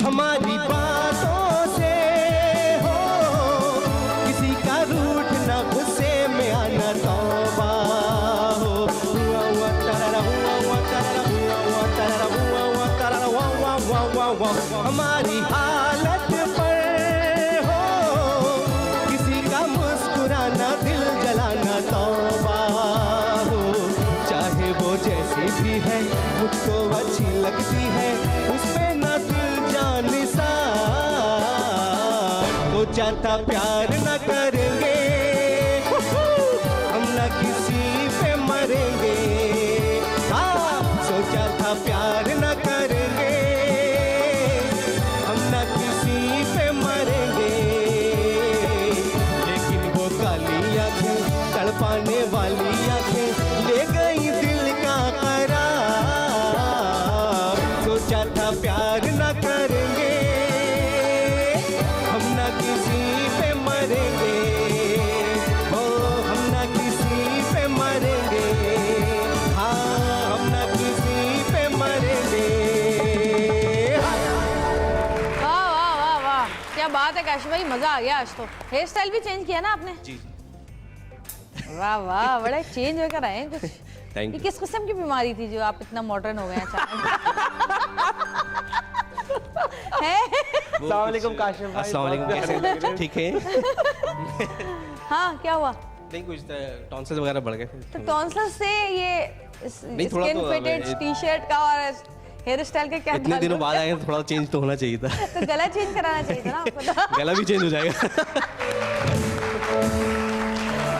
[SPEAKER 6] हमारी बातों से हो किसी का रूठना, गुस्से में आना तौबा हो। हमारी हालत पर हो किसी का मुस्कुराना, दिल जलाना तौबा हो। चाहे वो जैसी भी है मुझको अच्छी लगती है, उस पे ना दिल जान निसार। सोचा था प्यार न करेंगे हम, ना किसी पे मरेंगे। हाँ, सोचा था प्यार न करेंगे हम, ना किसी पे मरेंगे। लेकिन वो काली आंखें, तड़पाने वाली आंखें ले गई दिल का करार। सोचा था प्यार न करेंगे हम, ना किसी पे मरेंगे।
[SPEAKER 1] बात है काशिफ भाई, मजा आ गया आज तो। हेयर स्टाइल भी चेंज किया ना आपने?
[SPEAKER 2] जी।
[SPEAKER 1] वाह वाह, बड़ा चेंज होकर आए हैं कुछ।
[SPEAKER 2] थैंक
[SPEAKER 1] ये
[SPEAKER 2] यू।
[SPEAKER 1] किस किस्म की बीमारी थी जो आप इतना मॉडर्न हो गए अचानक?
[SPEAKER 2] अस्सलाम वालेकुम काशिफ भाई।
[SPEAKER 7] अस्सलाम वालेकुम, कैसे हैं? ठीक है।
[SPEAKER 1] हाँ, क्या हुआ?
[SPEAKER 7] नहीं कुछ टॉन्सिल्स वगैरह बढ़ गए।
[SPEAKER 1] तो टॉन्सिल से ये
[SPEAKER 7] नहीं, थोड़ा
[SPEAKER 1] स्किन
[SPEAKER 7] तो
[SPEAKER 1] फिटेड टी शर्ट का और हेयर स्टाइल का क्या
[SPEAKER 7] इतने
[SPEAKER 1] ताल्लुक?
[SPEAKER 7] दिनों बाद आए हैं, थोड़ा चेंज तो होना चाहिए था।
[SPEAKER 1] तो गला चेंज कराना चाहिए था ना आपको तो।
[SPEAKER 7] गला भी चेंज हो जाएगा।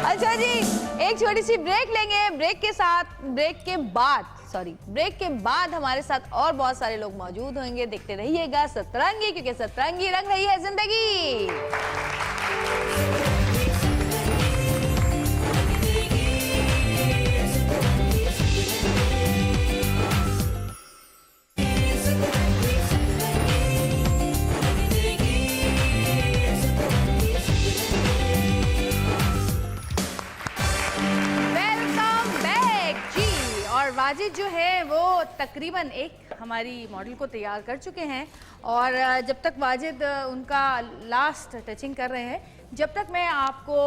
[SPEAKER 1] अच्छा जी, एक छोटी सी ब्रेक लेंगे। ब्रेक के बाद हमारे साथ और बहुत सारे लोग मौजूद होंगे। देखते रहिएगा सतरंगी, क्योंकि सतरंगी रंग रही है जिंदगी। वाजिद जो है वो तकरीबन एक हमारी मॉडल को तैयार कर चुके हैं और जब तक वाजिद उनका लास्ट टचिंग कर रहे हैं, जब तक मैं आपको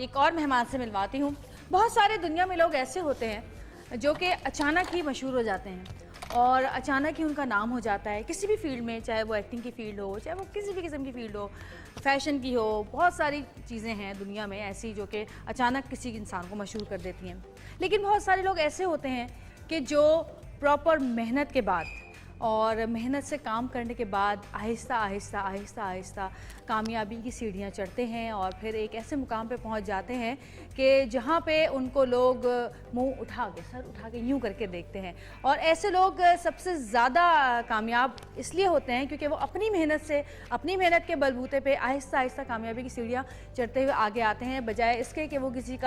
[SPEAKER 1] एक और मेहमान से मिलवाती हूँ। बहुत सारे दुनिया में लोग ऐसे होते हैं जो कि अचानक ही मशहूर हो जाते हैं और अचानक ही उनका नाम हो जाता है किसी भी फील्ड में, चाहे वो एक्टिंग की फील्ड हो, चाहे वो किसी भी किस्म की फील्ड हो, फैशन की हो। बहुत सारी चीज़ें हैं दुनिया में ऐसी जो कि अचानक किसी इंसान को मशहूर कर देती हैं। लेकिन बहुत सारे लोग ऐसे होते हैं कि जो प्रॉपर मेहनत के बाद और मेहनत से काम करने के बाद आहिस्ता आहिस्ता आहिस्ता आहिस्ता कामयाबी की सीढ़ियाँ चढ़ते हैं और फिर एक ऐसे मुकाम पे पहुंच जाते हैं कि जहाँ पे उनको लोग मुंह उठा के, सर उठा के यूँ करके देखते हैं। और ऐसे लोग सबसे ज़्यादा कामयाब इसलिए होते हैं क्योंकि वो अपनी मेहनत से, अपनी मेहनत के बलबूते पे आहिस्ता आहिस्ता कामयाबी की सीढ़ियाँ चढ़ते हुए आगे आते हैं, बजाय इसके कि वो किसी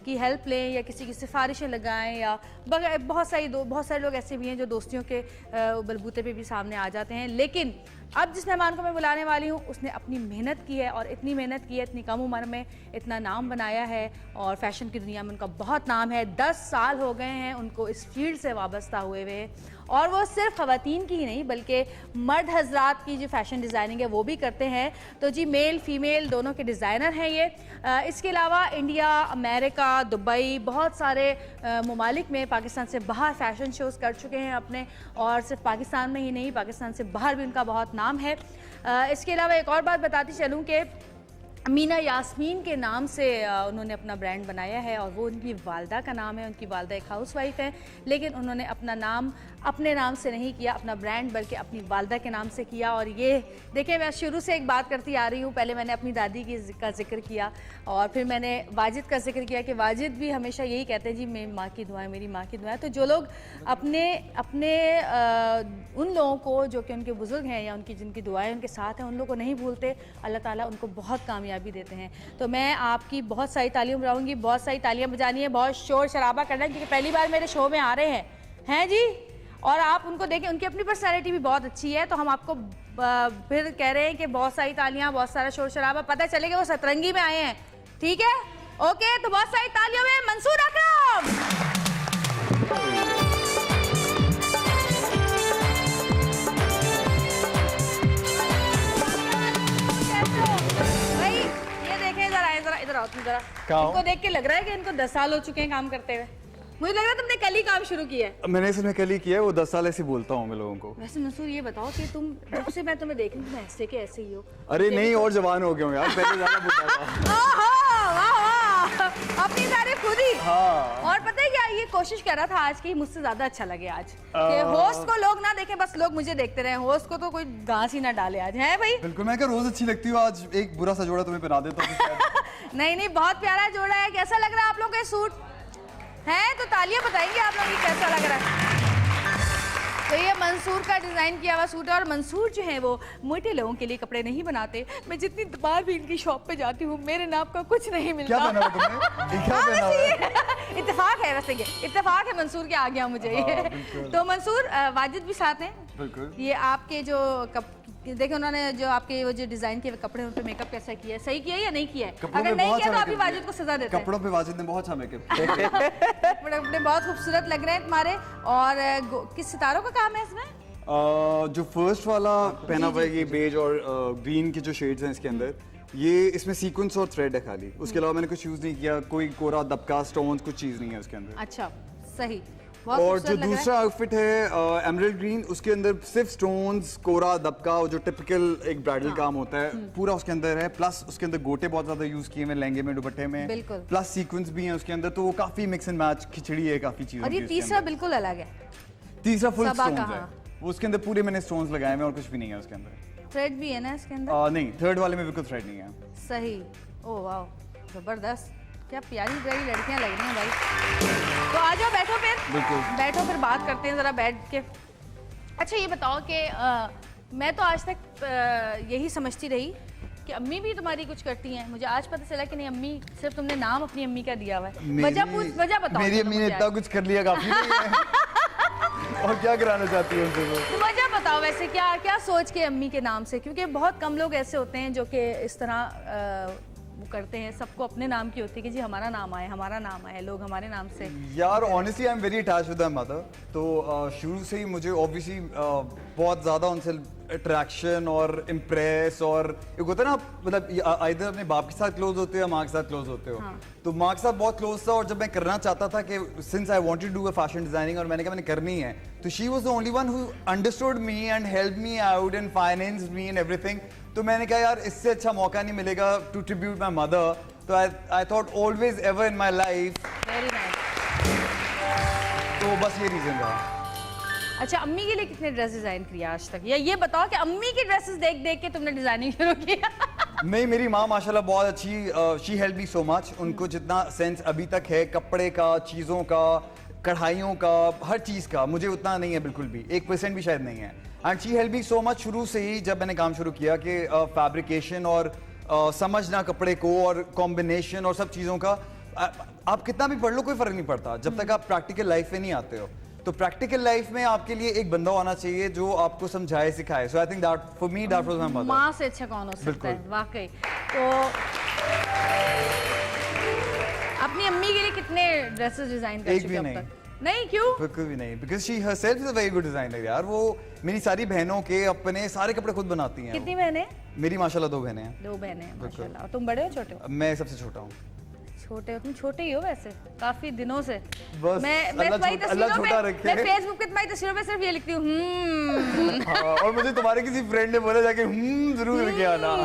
[SPEAKER 1] की हेल्प लें या किसी की सिफारिशें लगाएं। या बहुत सारे लोग ऐसे भी हैं जो दोस्तियों के बलबूते पे भी सामने आ जाते हैं। लेकिन अब जिस मेहमान को मैं बुलाने वाली हूँ उसने अपनी मेहनत की है और इतनी मेहनत की है, इतनी कम उम्र में इतना नाम बनाया है और फैशन की दुनिया में उनका बहुत नाम है। 10 साल हो गए हैं उनको इस फील्ड से वाबस्ता हुए हुए, और वो सिर्फ ख़वातीन की ही नहीं बल्कि मर्द हजरात की जो फैशन डिज़ाइनिंग है वो भी करते हैं। तो जी मेल फीमेल दोनों के डिज़ाइनर हैं ये। इसके अलावा इंडिया, अमेरिका, दुबई, बहुत सारे ममालिक में पाकिस्तान से बाहर फ़ैशन शोज़ कर चुके हैं अपने, और सिर्फ पाकिस्तान में ही नहीं, पाकिस्तान से बाहर भी उनका बहुत नाम है। इसके अलावा एक और बात बताती चलूँ कि मीना यास्मीन के नाम से उन्होंने अपना ब्रांड बनाया है और वो उनकी वालदा का नाम है। उनकी वालदा एक हाउसवाइफ है, लेकिन उन्होंने अपना नाम अपने नाम से नहीं किया, अपना ब्रांड बल्कि अपनी वालदा के नाम से किया। और ये देखिए, मैं शुरू से एक बात करती आ रही हूँ। पहले मैंने अपनी दादी का जिक्र किया और फिर मैंने वाजिद का जिक्र किया कि वाजिद भी हमेशा यही कहते हैं, जी मेरी माँ की दुआएं, मेरी माँ की दुआएं। तो जो लोग अपने उन लोगों को जो कि उनके बुज़ुर्ग हैं या उनकी जिनकी दुआएं उनके साथ हैं, उन लोगों को नहीं भूलते, अल्लाह ताला उनको बहुत कामयाबी देते हैं। तो मैं आपकी बहुत सारी तालियां बजाऊंगी, बहुत सारी तालियां बजानी है, बहुत शोर शराबा करना है, क्योंकि पहली बार मेरे शो में आ रहे हैं जी। और आप उनको देखें, उनकी अपनी पर्सनैलिटी भी बहुत अच्छी है। तो हम आपको फिर कह रहे हैं कि बहुत सारी तालियां, बहुत सारा शोर शराबा, पता चले कि वो सतरंगी में आए हैं। ठीक है, ओके, तो बहुत सारी तालियों में मंसूर अकरम। इनको देख के लग रहा है कि इनको 10 साल हो चुके हैं काम करते हुए। मुझे लग रहा है तुमने कल ही काम शुरू किया है।
[SPEAKER 8] मैंने इसमें कल ही किया है, वो 10 साल ऐसे बोलता हूँ मैं लोगों को।
[SPEAKER 1] वैसे मंसूर ये बताओ कि तुम जब से मैं तुम्हें देख रही हूँ तुम ऐसे के ऐसे ही हो।
[SPEAKER 8] अरे नहीं, और जवान हो गया हूँ यार, पहले ज्यादा बुढ़ा था।
[SPEAKER 1] वाह वाह, अपनी तारीफ खुद ही।
[SPEAKER 8] हाँ।
[SPEAKER 1] और पता है क्या, ये कोशिश कर रहा था आज की मुझसे ज्यादा अच्छा लगे आज कि होस्ट को लोग ना देखें, बस लोग मुझे देखते रहे। होस्ट को तो कोई घास ही ना डाले आज, है भाई?
[SPEAKER 8] बिल्कुल, मैं क्या रोज अच्छी लगती हूँ, आज एक बुरा सा जोड़ा तुम्हें पहना देता हूँ।
[SPEAKER 1] नहीं, बहुत प्यारा जोड़ा है। कैसा लग रहा है आप लोग का सूट है? तो तालियां बताएंगे आप लोग की कैसा लग रहा है। तो ये मंसूर का डिज़ाइन किया हुआ सूट है। और मंसूर जो है वो मोटे लोगों के लिए कपड़े नहीं बनाते। मैं जितनी बार भी इनकी शॉप पे जाती हूँ मेरे नाप का कुछ नहीं मिलता।
[SPEAKER 8] क्या पहना हुआ तुमने? क्या पहना हुआ है?
[SPEAKER 1] इत्तेफाक है, वैसे ये इत्तेफाक है, मंसूर के आ गया मुझे ये। तो मंसूर, वाजिद भी साथ हैं।
[SPEAKER 8] बिल्कुल।
[SPEAKER 1] ये आपके जो देखिए, उन्होंने जो आपके वो जो डिजाइन किए कपड़े, उन पे मेकअप कैसा किया है? सही किया है या नहीं किया है? अगर नहीं किया तो अभी वाजिद को सजा देते हैं।
[SPEAKER 8] कपड़ों पे वाजिद ने बहुत अच्छा मेकअप
[SPEAKER 1] कपड़े बहुत खूबसूरत लग रहे हैं तुम्हारे। और किस सितारों का काम है इसमें?
[SPEAKER 8] जो फर्स्ट वाला पहना हुआ है ये बेज और ग्रीन के जो शेड्स हैं इसके अंदर, ये इसमें सीक्वेंस और थ्रेड है खाली, उसके अलावा मैंने कुछ यूज नहीं किया, कोई कोरा दबका स्टोन्स कुछ चीज नहीं है उसके अंदर।
[SPEAKER 1] अच्छा, सही, बहुत
[SPEAKER 8] और जो
[SPEAKER 1] खूबसूरत लग रहा है।
[SPEAKER 8] दूसरा आउटफिट है एमरल्ड ग्रीन, उसके अंदर सिर्फ स्टोन्स, कोरा दबका और जो टिपिकल एक ब्राइडल काम होता है पूरा उसके अंदर है, प्लस उसके अंदर गोटे बहुत ज्यादा यूज किए हुए लहंगे में, दुपट्टे में,
[SPEAKER 1] बिल्कुल।
[SPEAKER 8] प्लस सीक्वेंस भी है उसके अंदर, तो वो काफी मिक्स एंड मैच खिचड़ी है काफी चीजों
[SPEAKER 1] और
[SPEAKER 8] की
[SPEAKER 1] ये
[SPEAKER 8] उसके
[SPEAKER 1] तीसरा
[SPEAKER 8] अंदर।
[SPEAKER 1] बिल्कुल अलग है,
[SPEAKER 8] तीसरा फुल
[SPEAKER 1] सबा
[SPEAKER 8] स्टोन्स
[SPEAKER 1] का,
[SPEAKER 8] है,
[SPEAKER 1] हाँ।
[SPEAKER 8] वो उसके अंदर पूरे मैंने स्टोन्स लगाए हुए हैं और कुछ भी नहीं है उसके अंदर।
[SPEAKER 1] थ्रेड भी है ना इसके अंदर?
[SPEAKER 8] नहीं, थर्ड वाले में बिल्कुल थ्रेड नहीं है।
[SPEAKER 1] सही, ओ वाह, जबरदस्त, क्या प्यारी प्यारी लड़कियां लग रही हैं भाई। तो आ जाओ, बैठो फिर,
[SPEAKER 8] बिल्कुल।
[SPEAKER 1] बैठो फिर बात करते हैं जरा बैठ के। अच्छा ये बताओ कि मैं तो आज तक यही समझती रही कि अम्मी भी तुम्हारी कुछ करती हैं, मुझे आज पता चला कि नहीं, अम्मी सिर्फ तुमने नाम अपनी अम्मी का दिया हुआ है। वजह बताओ।
[SPEAKER 8] मेरी
[SPEAKER 1] चलो
[SPEAKER 8] अम्मी ने
[SPEAKER 1] मुझे
[SPEAKER 8] इतना
[SPEAKER 1] आज।
[SPEAKER 8] कुछ कर लिया काफी नहीं है। और क्या कराना चाहती है उनसे वो?
[SPEAKER 1] तो वजह बताओ वैसे, क्या क्या सोच के अम्मी के नाम से, क्योंकि बहुत कम लोग ऐसे होते हैं जो कि इस तरह वो करते हैं, सबको अपने नाम की होती है कि जी हमारा नाम आए, हमारा नाम आए, लोग हमारे नाम से।
[SPEAKER 8] यार honestly I am very attached with my mother, तो शुरू से ही मुझे ऑब्वियसली बहुत ज़्यादा उनसे अट्रैक्शन और इम्प्रेस, और एक होता है ना, मतलब आइदर अपने बाप के साथ क्लोज होते हो या माँ के साथ क्लोज होते हो। तो माँ के साथ बहुत क्लोज था, और जब मैं करना चाहता था कि since I wanted to do a fashion designing, और मैंने कहा मैंने करनी है, तो she was the only one who understood me and help me out and finance me and everything. तो मैंने कहा यार इससे अच्छा मौका नहीं मिलेगा टू ट्रिब्यूट माय मदर, तो I thought always ever in my life.
[SPEAKER 1] Very nice.
[SPEAKER 8] तो बस ये रीजन रहा।
[SPEAKER 1] अच्छा, अम्मी के लिए कितने ड्रेस डिजाइन किए आज तक, या ये बताओ कि अम्मी की ड्रेसेस देख देख के तुमने डिजाइनिंग शुरू किया?
[SPEAKER 8] नहीं, मेरी माँ माशाल्लाह बहुत अच्छी, she help me so much. उनको जितना सेंस अभी तक है कपड़े का, चीज़ों का, कढ़ाइयों का, हर चीज़ का, मुझे उतना नहीं है बिल्कुल भी, 1% भी शायद नहीं है। And she help me so much शुरू से ही, जब मैंने काम शुरू किया कि फैब्रिकेशन और समझना कपड़े को और कॉम्बिनेशन और सब चीज़ों का, आप कितना भी पढ़ लो कोई फ़र्क नहीं पड़ता जब तक आप प्रैक्टिकल लाइफ में नहीं आते हो। तो प्रैक्टिकल लाइफ में आपके लिए एक बंदा होना चाहिए जो आपको समझाए सिखाए। So I think that for me that was my mother.
[SPEAKER 1] माँ से अच्छा कौन हो सकता है, वाकई। तो अपनी अम्मी के लिए कितने ड्रेसेस डिजाइन कर
[SPEAKER 8] एक
[SPEAKER 1] चुके
[SPEAKER 8] भी
[SPEAKER 1] अब
[SPEAKER 8] नहीं।
[SPEAKER 1] तक? नहीं, क्यों?
[SPEAKER 8] बिल्कुल भी नहीं, because she herself is a very good designer यार। वो मेरी सारी बहनों के अपने सारे कपड़े खुद बनाती हैं।
[SPEAKER 1] कितनी बहनें?
[SPEAKER 8] मेरी माशाल्लाह 2 बहनें हैं।
[SPEAKER 1] 2 बहनें हैं माशाल्लाह। और तुम बड़े हो छोटे हो?
[SPEAKER 8] मैं सबसे छोटा हूँ।
[SPEAKER 1] छोटे हो तुम, छोटे ही हो वैसे काफी दिनों से।
[SPEAKER 8] बस
[SPEAKER 1] मैं
[SPEAKER 8] अल्लाह
[SPEAKER 1] तुम्हारी
[SPEAKER 8] अल्लाह
[SPEAKER 1] तस्वीरों
[SPEAKER 8] छोटा
[SPEAKER 1] पे,
[SPEAKER 8] रखे।
[SPEAKER 1] मैं फेसबुक पे तुम्हारी तस्वीरों पे सिर्फ ये लिखती हूँ
[SPEAKER 8] हाँ, और मुझे तुम्हारे किसी फ्रेंड ने बोला जाके जरूर करके आना।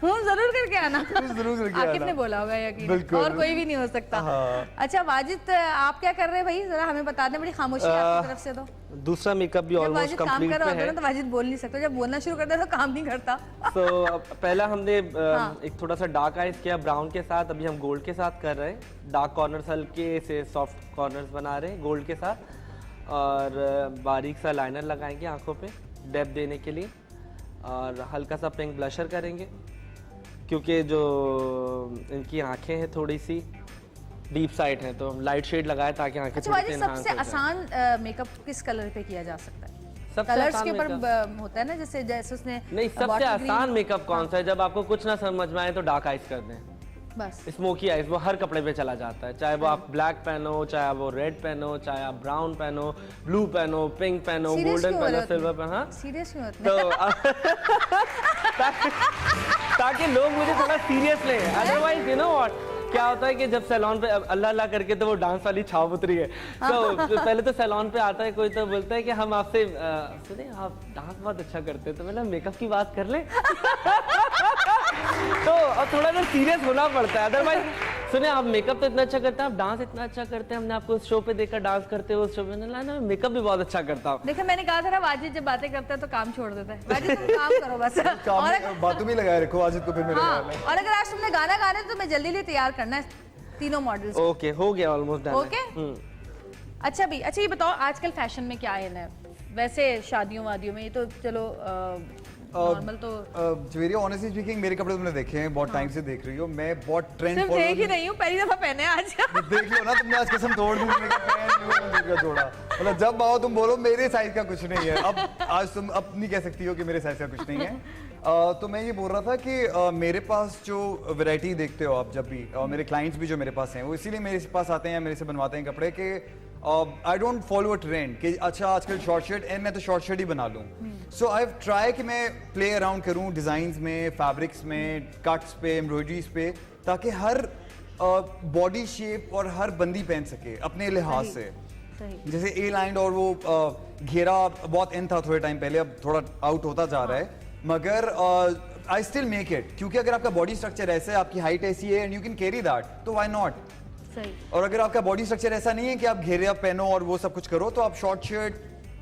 [SPEAKER 1] जरूर करके आना।
[SPEAKER 8] जरूर करके
[SPEAKER 1] आकिफ
[SPEAKER 8] आना।
[SPEAKER 1] ने बोला होगा यकीन,
[SPEAKER 8] बिल्कुल।
[SPEAKER 1] और कोई भी नहीं हो सकता।
[SPEAKER 8] हाँ।
[SPEAKER 1] अच्छा वाजिद, आप क्या कर रहे हैं भाई, जरा हमें बता दें, बड़ी खामोशी है आपकी तरफ से। तो
[SPEAKER 2] दूसरा मेकअप भी
[SPEAKER 1] जब
[SPEAKER 2] ऑलमोस्ट
[SPEAKER 1] वाजिद काम
[SPEAKER 2] कंप्लीट
[SPEAKER 1] कर रहा
[SPEAKER 2] पे
[SPEAKER 1] होता है
[SPEAKER 2] है।
[SPEAKER 1] ना, तो वाजिद बोल नहीं सकता, जब बोलना शुरू करता है तो काम नहीं करता।
[SPEAKER 2] तो पहला हमने
[SPEAKER 1] हाँ।
[SPEAKER 2] एक थोड़ा सा डार्क आइज किया ब्राउन के साथ, अभी हम गोल्ड के साथ कर रहे हैं। डार्क कॉर्नर्स हल्के से सॉफ्ट कॉर्नर्स बना रहे हैं गोल्ड के साथ, और बारीक सा लाइनर लगाएंगे आंखों पे डेप्थ देने के लिए, और हल्का सा पिंक ब्लशर करेंगे क्योंकि जो इनकी आंखें हैं थोड़ी सी डीप साइड हैं, तो लाइट शेड लगाए ताकि आंखें
[SPEAKER 1] अच्छा
[SPEAKER 2] थोड़ी
[SPEAKER 1] वाजिद,
[SPEAKER 2] सी
[SPEAKER 1] सबसे
[SPEAKER 2] enhance हो जाएं।
[SPEAKER 1] आसान मेकअप किस कलर पे किया जा सकता है?
[SPEAKER 2] सबसे
[SPEAKER 1] कलर्स
[SPEAKER 2] आसान
[SPEAKER 1] के ऊपर
[SPEAKER 2] makeup-
[SPEAKER 1] होता है ना, जैसे जैसे उसने
[SPEAKER 2] नहीं, सबसे
[SPEAKER 1] bottle green-
[SPEAKER 2] आसान मेकअप कौन सा है? जब आपको कुछ ना समझ में आए तो डार्क आइज कर दें।
[SPEAKER 1] बस
[SPEAKER 2] स्मोकी आइज वो हर कपड़े पे चला जाता है, चाहे वो आप ब्लैक पहनो, चाहे आप वो रेड पहनो, चाहे आप ब्राउन पहनो, ब्लू पहनो, पिंक पहनो,
[SPEAKER 1] Serious
[SPEAKER 2] गोल्डन
[SPEAKER 1] क्यों हो
[SPEAKER 2] पहनो,
[SPEAKER 1] रहे हो
[SPEAKER 2] सिल्वर
[SPEAKER 1] तुम?
[SPEAKER 2] पहनो। हाँ,
[SPEAKER 1] सीरियस क्यों होते
[SPEAKER 2] तो ताकि लोग मुझे थोड़ा सीरियस लें। अदरवाइज यू नो व्हाट, क्या होता है कि जब सैलून पे अल्लाह अल्लाह करके तो वो डांस वाली छाव उतरी है, तो पहले तो सैलून पे आता है कोई तो बोलता है कि हम आपसे सुने आप डांस बहुत अच्छा करते हैं, तो मैंने मेकअप की बात कर लें। तो अब थोड़ा सा सीरियस होना पड़ता है, अदरवाइज सुने आप मेकअप तो इतना अच्छा करते हैं, आप डांस इतना अच्छा करते हैं, हमने आपको उस शो पे देखकर डांस करते हो, उस शो पे ना मेकअप भी बहुत अच्छा करता हूँ।
[SPEAKER 1] देखो मैंने कहा था ना, वाजिद जब बातें करता है तो काम छोड़ देता है। वाजिद तुम काम करो बस।
[SPEAKER 8] काम
[SPEAKER 1] और
[SPEAKER 8] में बातों में लगाए रखो आज को फिर मेरे
[SPEAKER 1] हाँ,
[SPEAKER 8] ख्याल में।
[SPEAKER 1] और अगर आज तुमने गाना गाना है तो मैं जल्दी तैयार करना है तीनों मॉडल्स।
[SPEAKER 2] ओके, हो गया ऑलमोस्ट डन।
[SPEAKER 1] ओके। अच्छा भी, अच्छा ये बताओ आजकल फैशन में क्या है? वैसे शादियों वादियों में ये तो चलो नॉर्मल, तो
[SPEAKER 8] वेरी ऑनेस्टली स्पीकिंग मेरे कपड़े तुमने देखे हैं, बहुत टाइम से देख रही हो। मैं बहुत ट्रेंड
[SPEAKER 1] सिर्फ देख ही नहीं हूँ, पहली दफा पहने आज।
[SPEAKER 8] देख लो ना, तुमने आज कसम तोड़ दी, मैंने कहा पहन लो, मैं दूसरा जोड़ा। मतलब जब आओ तुम बोलो मेरे साइज का कुछ नहीं है। अब आज तुम अब नहीं कह सकती हो कि मेरे साइज का कुछ नहीं है। तो मैं ये बोल रहा था कि मेरे पास जो वैरायटी देखते हो आप जब भी, मेरे क्लाइंट्स भी जो मेरे पास हैं वो इसीलिए मेरे पास आते हैं, मेरे से बनवाते हैं कपड़े के I don't follow a trend कि अच्छा आजकल शॉर्ट शर्ट एंड मैं तो शॉर्ट शर्ट ही बना लूँ. सो आई हैव ट्राई कि मैं प्ले अराउंड करूँ डिज़ाइंस में, फैब्रिक्स में, कट्स पे, एम्ब्रॉयडरीज पे, ताकि हर बॉडी शेप और हर बंदी पहन सके अपने लिहाज से. जैसे ए लाइन और वो घेरा बहुत इन था थोड़े टाइम पहले, अब थोड़ा आउट होता जा रहा है, मगर आई स्टिल मेक इट, क्योंकि अगर आपका बॉडी स्ट्रक्चर ऐसा है, आपकी हाइट ऐसी है and you can carry that, तो व्हाई नॉट. और अगर आपका बॉडी स्ट्रक्चर ऐसा नहीं है कि आप घेरे पहनो और वो सब कुछ करो, तो आप short shirt,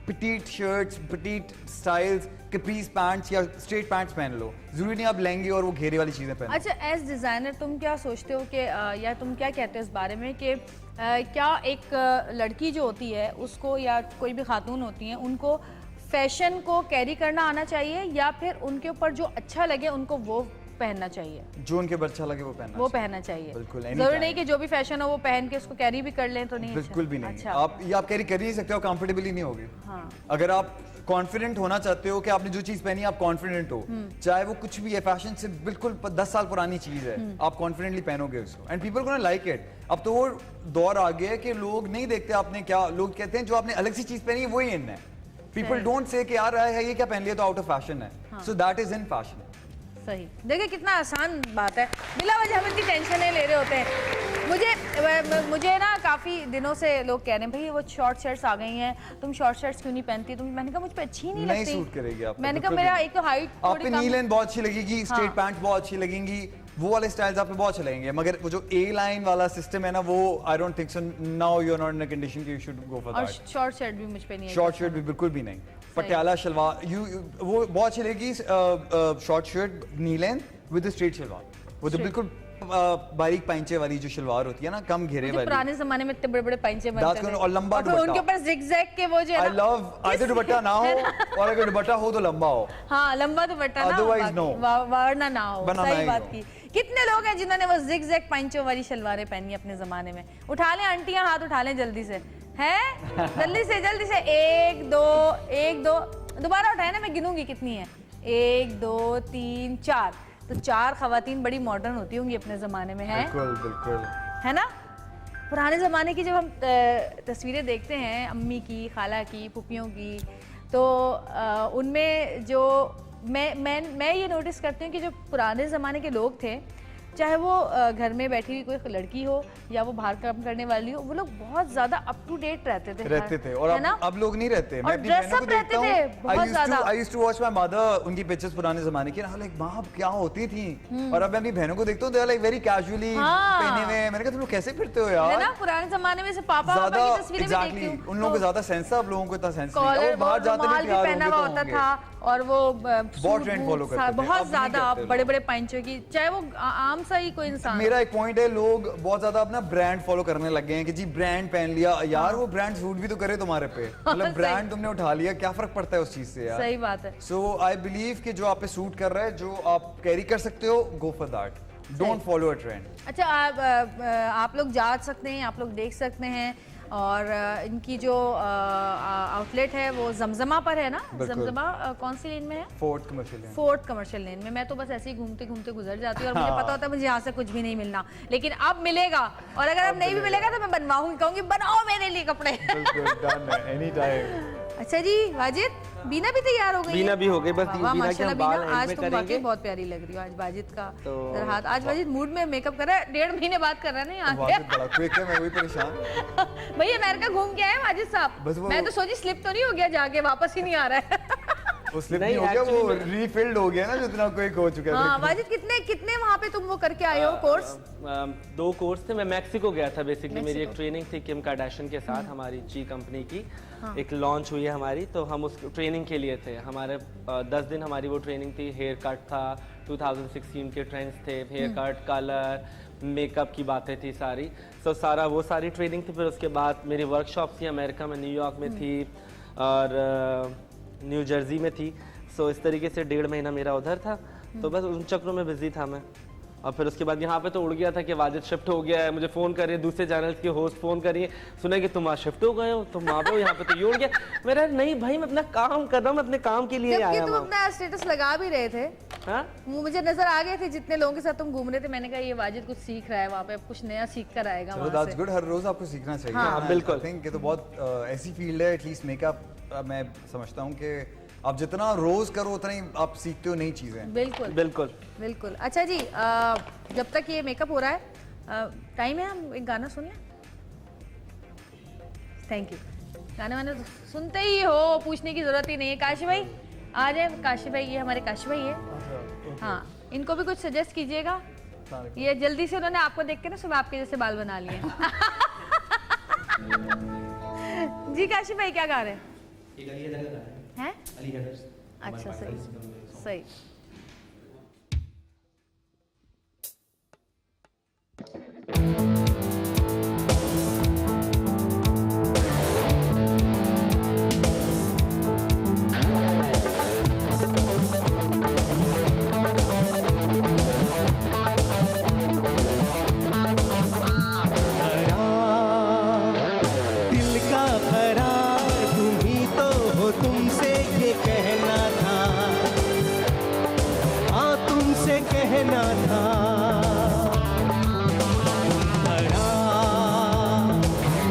[SPEAKER 8] petite shirts, petite styles, capris pants या स्ट्रेट पैंट्स पहन लो. जरूरी नहीं आप लहंगे और वो घेरे वाली चीजें पहनो.
[SPEAKER 1] अच्छा, एज डिज़ाइनर तुम क्या सोचते हो कि या तुम क्या कहते हो इस बारे में कि क्या एक लड़की जो होती है उसको, या कोई भी खातून होती हैं, उनको फैशन को कैरी करना आना चाहिए, या फिर उनके ऊपर जो अच्छा लगे उनको वो पहनना चाहिए?
[SPEAKER 8] जो उनके ऊपर अच्छा लगे वो
[SPEAKER 1] पहनना चाहिए.
[SPEAKER 8] बिल्कुल.
[SPEAKER 1] जरूरी नहीं कि जो भी फैशन हो वो पहन के उसको कैरी भी कर लें, तो नहीं?
[SPEAKER 8] बिल्कुल भी नहीं.
[SPEAKER 1] अच्छा.
[SPEAKER 8] आप कैरी कर ही नहीं सकते हो, कंफर्टेबली नहीं होगे.
[SPEAKER 1] हाँ.
[SPEAKER 8] अगर आप कॉन्फिडेंट होना चाहते हो कि आपने जो चीज पहनी आप कॉन्फिडेंट हो, चाहे वो कुछ भी है, फैशन से बिल्कुल 10 साल पुरानी चीज है, आप कॉन्फिडेंटली पहनोगे उसको and people gonna like it. अब तो वो दौर आ गया है कि लोग नहीं देखते आपने क्या, लोग कहते हैं जो आपने अलग सी चीज पहनी है वही इन है. पीपल डोंट से कि यार है ये क्या पहन लिया तो आउट ऑफ फैशन है. So that is in fashion.
[SPEAKER 1] सही. देखिए कितना आसान बात है, बिला वजह हम इतनी टेंशन नहीं ले रहे होते हैं. मुझे ना काफ़ी दिनों से लोग कह रहे हैं भाई वो शॉर्ट शर्ट्स आ गई हैं, तुम शॉर्ट शर्ट्स क्यों नहीं पहनती? मैंने कहा मुझ पे अच्छी नहीं लगती.
[SPEAKER 8] नहीं सूट करेगी आपको.
[SPEAKER 1] मैंने कहा मेरा एक तो हाइट
[SPEAKER 8] आप पे नी लाइन बहुत अच्छी लगेगी, स्ट्रेट पैंट्स बहुत अच्छी लगेंगी, वो वाले स्टाइल्स आप पे बहुत अच्छे लगेंगे, मगर वो जो ए लाइन वाला सिस्टम है ना, वो I don't think so now you are not in a condition कि you should go for that.
[SPEAKER 1] और शॉर्ट शर्ट भी मुझ पे नहीं है.
[SPEAKER 8] शॉर्ट शर्ट भी बिल्कुल भी नहीं. पटियाला शलवार वो बहुत अच्छी लगेगी. Short shirt knee line with straight salwar, वो तो बिल्कुल बारीक पैंचे वाली जो शलवार होती है ना, कम घेरे वाली.
[SPEAKER 1] पुराने जमाने में इतने बड़े-बड़े पैंचे बनते थे
[SPEAKER 8] और लंबा
[SPEAKER 1] दुपट्टा, उनके ऊपर जिगजैग के वो जो है
[SPEAKER 8] आई लव आइदर दुपट्टा ना हो और अगर दुपट्टा हो तो लंबा हो.
[SPEAKER 1] हाँ, लंबा दुपट्टा ना हो,
[SPEAKER 8] Otherwise no.
[SPEAKER 1] वरना ना हो.
[SPEAKER 8] बनाना
[SPEAKER 1] सही
[SPEAKER 8] ही
[SPEAKER 1] बात
[SPEAKER 8] हो.
[SPEAKER 1] की. कितने लोग हैं जिन्होंने वो जिगजैग पैंचों वाली शलवारें पहनी अपने जमाने में? उठा लें आंटियां, हाथ उठा लें जल्दी से. हैं? जल्दी से 1 2 दोबारा उठाए ना, मैं गिनूंगी कितनी है. 1 2 3 4. तो 4 खवातीन बड़ी मॉडर्न होती होंगी अपने ज़माने में, है?
[SPEAKER 8] बिल्कुल.
[SPEAKER 1] है ना? पुराने ज़माने की जब हम तस्वीरें देखते हैं अम्मी की, खाला की, पुपियों की, तो उनमें जो मैं ये नोटिस करती हूँ कि जो पुराने ज़माने के लोग थे, चाहे वो घर में बैठी हुई कोई लड़की हो या वो बाहर काम करने वाली हो, वो लोग बहुत ज्यादा अप टू डेट रहते थे.
[SPEAKER 8] और अब लोग नहीं रहते. मैं अपनी बहनों को देखता हूं, I used to watch my mother, उनकी पिक्चर्स पुराने जमाने की, लाइक मां क्या होती थी, और अब मैं अपनी बहनों को देखता हूं, they are like very casually पहने हुए. मैंने कहा तुम लोग कैसे फिरते हो यार?
[SPEAKER 1] है ना, पुराने जमाने में से पापा की तस्वीरें भी देखती हूं,
[SPEAKER 8] उन लोगों को ज्यादा सेंस था, अब लोगों को इतना सेंस नहीं.
[SPEAKER 1] कॉलर
[SPEAKER 8] बाहर जाते
[SPEAKER 1] भी पहना हुआ होता था, और वो
[SPEAKER 8] बहुत ट्रेंड फॉलो करते थे.
[SPEAKER 1] बहुत ज्यादा बड़े-बड़े पैंचों की, चाहे वो आम सा ही कोई इंसान.
[SPEAKER 8] मेरा एक पॉइंट है, लोग बहुत ज्यादा अपना ब्रांड फॉलो करने लग गए हैं कि जी ब्रांड पहन लिया यार, वो ब्रांड सूट भी तो करे तुम्हारे पे. मतलब ब्रांड तुमने उठा लिया, क्या फर्क पड़ता है उस चीज से यार?
[SPEAKER 1] सही बात है.
[SPEAKER 8] सो आई बिलीव कि जो आप पे सूट कर रहा है, जो आप कैरी कर सकते हो, गो for that. Don't follow a trend.
[SPEAKER 1] अच्छा, आप लोग जांच सकते हैं, आप लोग देख सकते हैं, और इनकी जो आउटलेट है वो जमजमा पर है ना? जमजमा कौन सी लेन में है?
[SPEAKER 8] फोर्थ
[SPEAKER 1] कमर्शियल लेन में. मैं तो बस ऐसे ही घूमते घूमते गुजर जाती हूँ, और मुझे पता होता है मुझे यहाँ से कुछ भी नहीं मिलना, लेकिन अब मिलेगा, और अगर अब नहीं भी मिलेगा तो मैं बनवाऊंगी, कहूंगी बनाओ मेरे लिए कपड़े.
[SPEAKER 8] Any time.
[SPEAKER 1] अच्छा जी, वाजिद, बीना भी तैयार हो गई?
[SPEAKER 2] बीना भी हो गई, बस
[SPEAKER 1] वाह,
[SPEAKER 2] बीना के
[SPEAKER 1] माशाल्लाह
[SPEAKER 2] हम बाल
[SPEAKER 1] बीना,
[SPEAKER 2] एंड
[SPEAKER 1] आज
[SPEAKER 2] में
[SPEAKER 1] तुम वाकई
[SPEAKER 2] करेंगे.
[SPEAKER 1] बहुत प्यारी लग रही हो. आज वाजिद का
[SPEAKER 2] तो
[SPEAKER 1] हाथ, आज वाजिद मूड में मेकअप कर रहा है. 1.5 महीने बाद कर रहा है ना यहाँ
[SPEAKER 8] बड़ा क्विक है, मैं वही परेशान.
[SPEAKER 1] भाई अमेरिका घूम के आए वाजिद साहब. मैं तो सोची स्लिप तो नहीं हो गया जाके, वापस ही नहीं आ रहा है.
[SPEAKER 8] वो स्लिप नहीं हो गया, वो रीफिल्ड हो गया ना, जितना क्विक हो चुका है.
[SPEAKER 1] हाँ वाजिद, कितने वहाँ पे तुम वो करके आए हो कोर्स?
[SPEAKER 2] 2 कोर्स थे. मैं मैक्सिको गया था बेसिकली. मेरी एक ट्रेनिंग थी किम कार्दाशियन के साथ, हमारी ची कंपनी की. एक लॉन्च हुई है हमारी, तो हम उस ट्रेनिंग के लिए थे. हमारे 10 दिन हमारी वो ट्रेनिंग थी. हेयर कट था, 2016 के ट्रेंड्स थे, हेयर कट, कलर, मेकअप की बातें थी सारी. सो सारी ट्रेनिंग थी. फिर उसके बाद मेरी वर्कशॉप थी अमेरिका में, न्यूयॉर्क में थी और न्यू जर्सी में थी. सो इस तरीके से 1.5 महीना मेरा उधर था. तो बस उन चक्रों में बिजी था मैं. और फिर उसके बाद यहाँ पे तो उड़ गया था कि वाजिद शिफ्ट हो गया है, मुझे फ़ोन कर रही है, दूसरे चैनल्स के होस्ट फ़ोन कर रही है, सुना कि तुम वहाँ शिफ्ट हो गए हो, तुम वहाँ पे हो, यहाँ पे तो ये उड़ गया। मेरा नहीं भाई, मैं अपना काम कर रहा हूँ, मैं अपने काम के लिए
[SPEAKER 1] जबकि
[SPEAKER 2] आया
[SPEAKER 1] तुम
[SPEAKER 2] हूँ।
[SPEAKER 1] अपना स्टेटस लगा भी रहे थे,
[SPEAKER 2] हाँ?
[SPEAKER 1] मुझे नजर आ गए थे जितने लोगों के साथ तुम घूम रहे थे, मैंने कहा ये वाजिद कुछ सीख रहा है वहाँ पे, अब कुछ नया सीख कर आएगा
[SPEAKER 8] चलो
[SPEAKER 1] वहाँ
[SPEAKER 8] दैट्स
[SPEAKER 1] से।
[SPEAKER 8] गुड, हर रोज आपको सीखना चाहिए।
[SPEAKER 2] हाँ, बिल्कुल।
[SPEAKER 8] आई थिंक ये तो बहुत ऐसी फील्ड है, एटलीस्ट मेकअप मैं समझता हूँ कि आप जितना रोज करो उतना ही आप सीखते हो नई चीजें।
[SPEAKER 1] बिल्कुल
[SPEAKER 2] बिल्कुल
[SPEAKER 1] बिल्कुल। अच्छा जी, जब तक ये मेकअप हो रहा है, टाइम है हम एक गाना सुन लें? Thank you. गाने वाने तो सुनते ही हो, पूछने की जरूरत ही नहीं है। काशी भाई आ जाए, काशी भाई, ये हमारे काशी भाई है। हाँ, इनको भी कुछ सजेस्ट कीजिएगा। ये जल्दी से उन्होंने आपको देख के ना सुबह आपके जैसे बाल बना लिए। जी काशी भाई क्या गा रहे हैं? हैं? अच्छा सही सही।
[SPEAKER 6] दिल का करार तुम ही तो हो, तुमसे ये कहना था, हाँ तुमसे कहना था।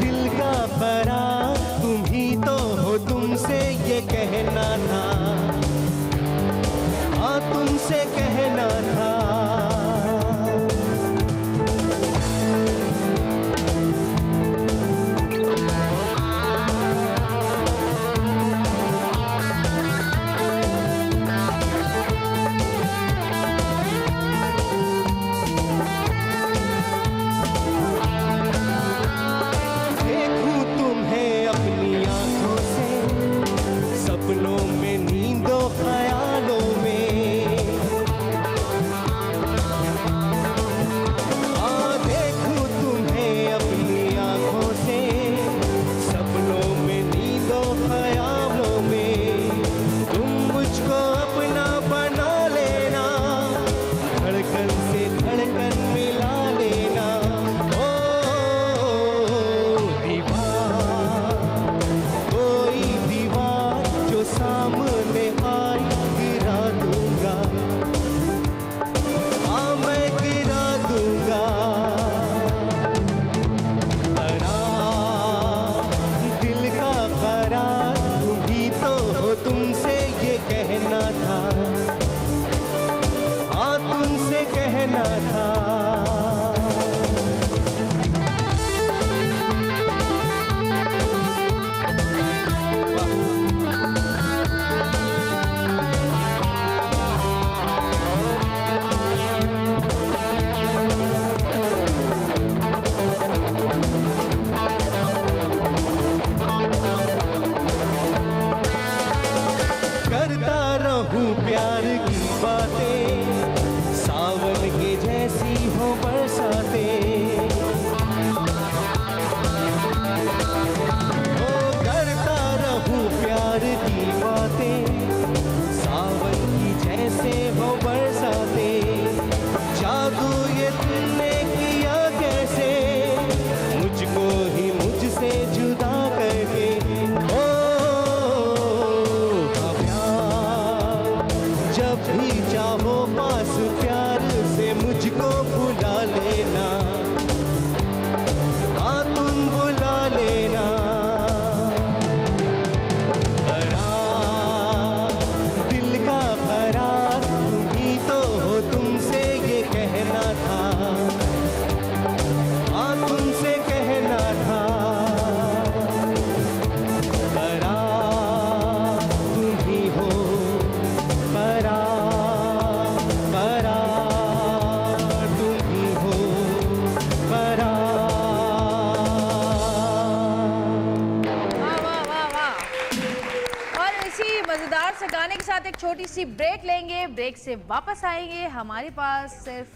[SPEAKER 6] दिल का करार तुम ही तो हो, तुमसे ये कहना था, हाँ तुमसे कहना था। देखूं तुम्हें अपनी आंखों से, सपनों में, नींदों ख्यालों में। देखूं तुम्हें अपनी आंखों से, सपनों में, नींदों ख्यालों में। तुम मुझको अपना बना लेना, धड़कन से धड़कन मिला लेना। कोई दीवार जो सामने आई गिरा दूंगा, हाँ मैं गिरा दूंगा। दिल का करार तुम ही तो हो, तुमसे ये कहना था, हाँ तुमसे कहना था। करता रहूं प्यार की बातें, सावन के जैसी हो बरसातें। करता रहूं प्यार की बातें, सावन की जैसे हो बरसातें। जादू ये तुमने किया कैसे, मुझको ही मुझसे जुदा करके। जब भी चाहो पास प्यार से मुझको बुला लेना, हाँ तुम बुला लेना। दिल का करार तुम ही तो हो, तुमसे ये कहना था, हाँ तुमसे कहना था। तुम ही हो तुम ही हो
[SPEAKER 1] वाह वाह वाह वाह। और इसी मजेदार से गाने के साथ एक छोटी सी ब्रेक लेंगे, ब्रेक से वापस आएंगे। हमारे पास सिर्फ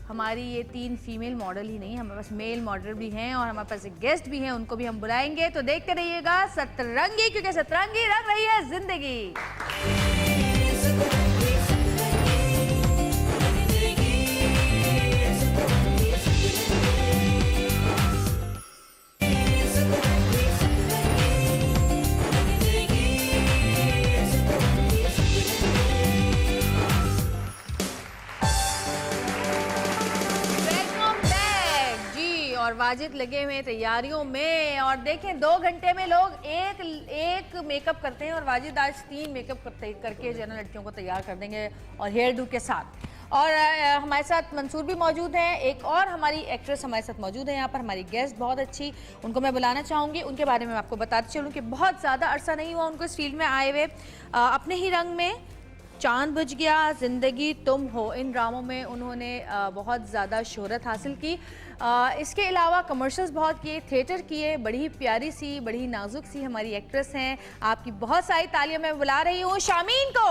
[SPEAKER 1] हमारी ये 3 फीमेल मॉडल ही नहीं, हमारे पास मेल मॉडल भी हैं और हमारे पास एक गेस्ट भी हैं, उनको भी हम बुलाएंगे। तो देखते रहिएगा सतरंगी, क्योंकि सतरंगी रंग रही है जिंदगी। वाजिद लगे हुए हैं तैयारियों में और देखें 2 घंटे में लोग एक मेकअप करते हैं और वाजिद आज 3 मेकअप करके जो है ना लड़कियों को तैयार कर देंगे और हेयर डू के साथ। और हमारे साथ मंसूर भी मौजूद हैं, एक और हमारी एक्ट्रेस हमारे साथ मौजूद है यहाँ पर, हमारी गेस्ट बहुत अच्छी, उनको मैं बुलाना चाहूँगी। उनके बारे में आपको बताते चलूँ कि बहुत ज़्यादा अरसा नहीं हुआ उनको इस फील्ड में आए हुए। अपने ही रंग में, चांद बुझ गया, ज़िंदगी तुम हो, इन ड्रामों में उन्होंने बहुत ज़्यादा शोहरत हासिल की। इसके अलावा कमर्शियल्स बहुत किए, थिएटर किए। बड़ी प्यारी सी, बड़ी नाजुक सी हमारी एक्ट्रेस हैं, आपकी बहुत सारी तालियां मैं बुला रही हूँ शामीन को।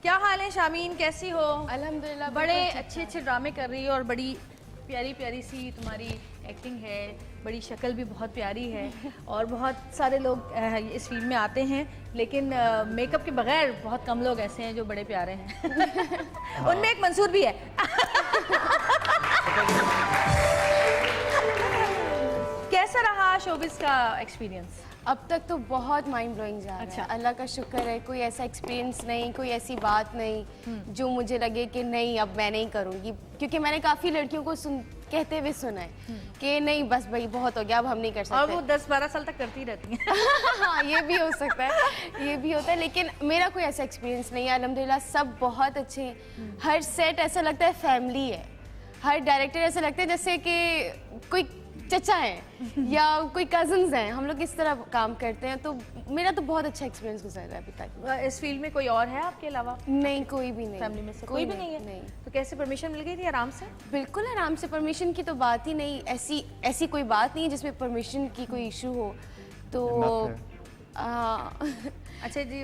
[SPEAKER 1] क्या हाल है शामीन, कैसी हो?
[SPEAKER 9] अल्हम्दुलिल्लाह,
[SPEAKER 1] बड़े अच्छे ड्रामे कर रही है और बड़ी प्यारी प्यारी सी तुम्हारी एक्टिंग है, बड़ी शक्ल भी बहुत प्यारी है और बहुत सारे लोग इस फील्ड में आते हैं लेकिन मेकअप के बगैर बहुत कम लोग ऐसे हैं जो बड़े प्यारे हैं। उनमें एक मंसूर भी है। कैसा रहा शोबिस का एक्सपीरियंस?
[SPEAKER 9] अब तक तो बहुत माइंड ब्लोइंग जा रहा है।
[SPEAKER 1] अच्छा।
[SPEAKER 9] अल्लाह का शुक्र है, कोई ऐसा एक्सपीरियंस नहीं, कोई ऐसी बात नहीं जो मुझे लगे कि नहीं अब मैं नहीं करूँगी, क्योंकि मैंने काफ़ी लड़कियों को कहते हुए सुना है कि नहीं बस भाई बहुत हो गया, अब हम नहीं कर सकते।
[SPEAKER 1] और वो 10-12 साल तक करती रहती हैं।
[SPEAKER 9] हाँ, ये भी हो सकता है, ये भी होता है, लेकिन मेरा कोई ऐसा एक्सपीरियंस नहीं है। अल्हम्दुलिल्लाह सब बहुत अच्छे हैं। हर सेट ऐसा लगता है फैमिली है, हर डायरेक्टर ऐसा लगता है जैसे कि कोई चचा है या कोई कजन्स हैं, हम लोग इस तरह काम करते हैं। तो मेरा तो बहुत अच्छा एक्सपीरियंस गुजर रहा है अभी तक।
[SPEAKER 1] इस फील्ड में कोई और है आपके अलावा?
[SPEAKER 9] नहीं, कोई भी नहीं।
[SPEAKER 1] फैमिली में से कोई भी नहीं है?
[SPEAKER 9] नहीं।
[SPEAKER 1] तो कैसे परमिशन मिल गई थी आराम से?
[SPEAKER 9] बिल्कुल आराम से, परमिशन की तो बात ही नहीं, ऐसी कोई बात नहीं है जिसमें परमिशन की कोई इशू हो। तो
[SPEAKER 1] अच्छा जी,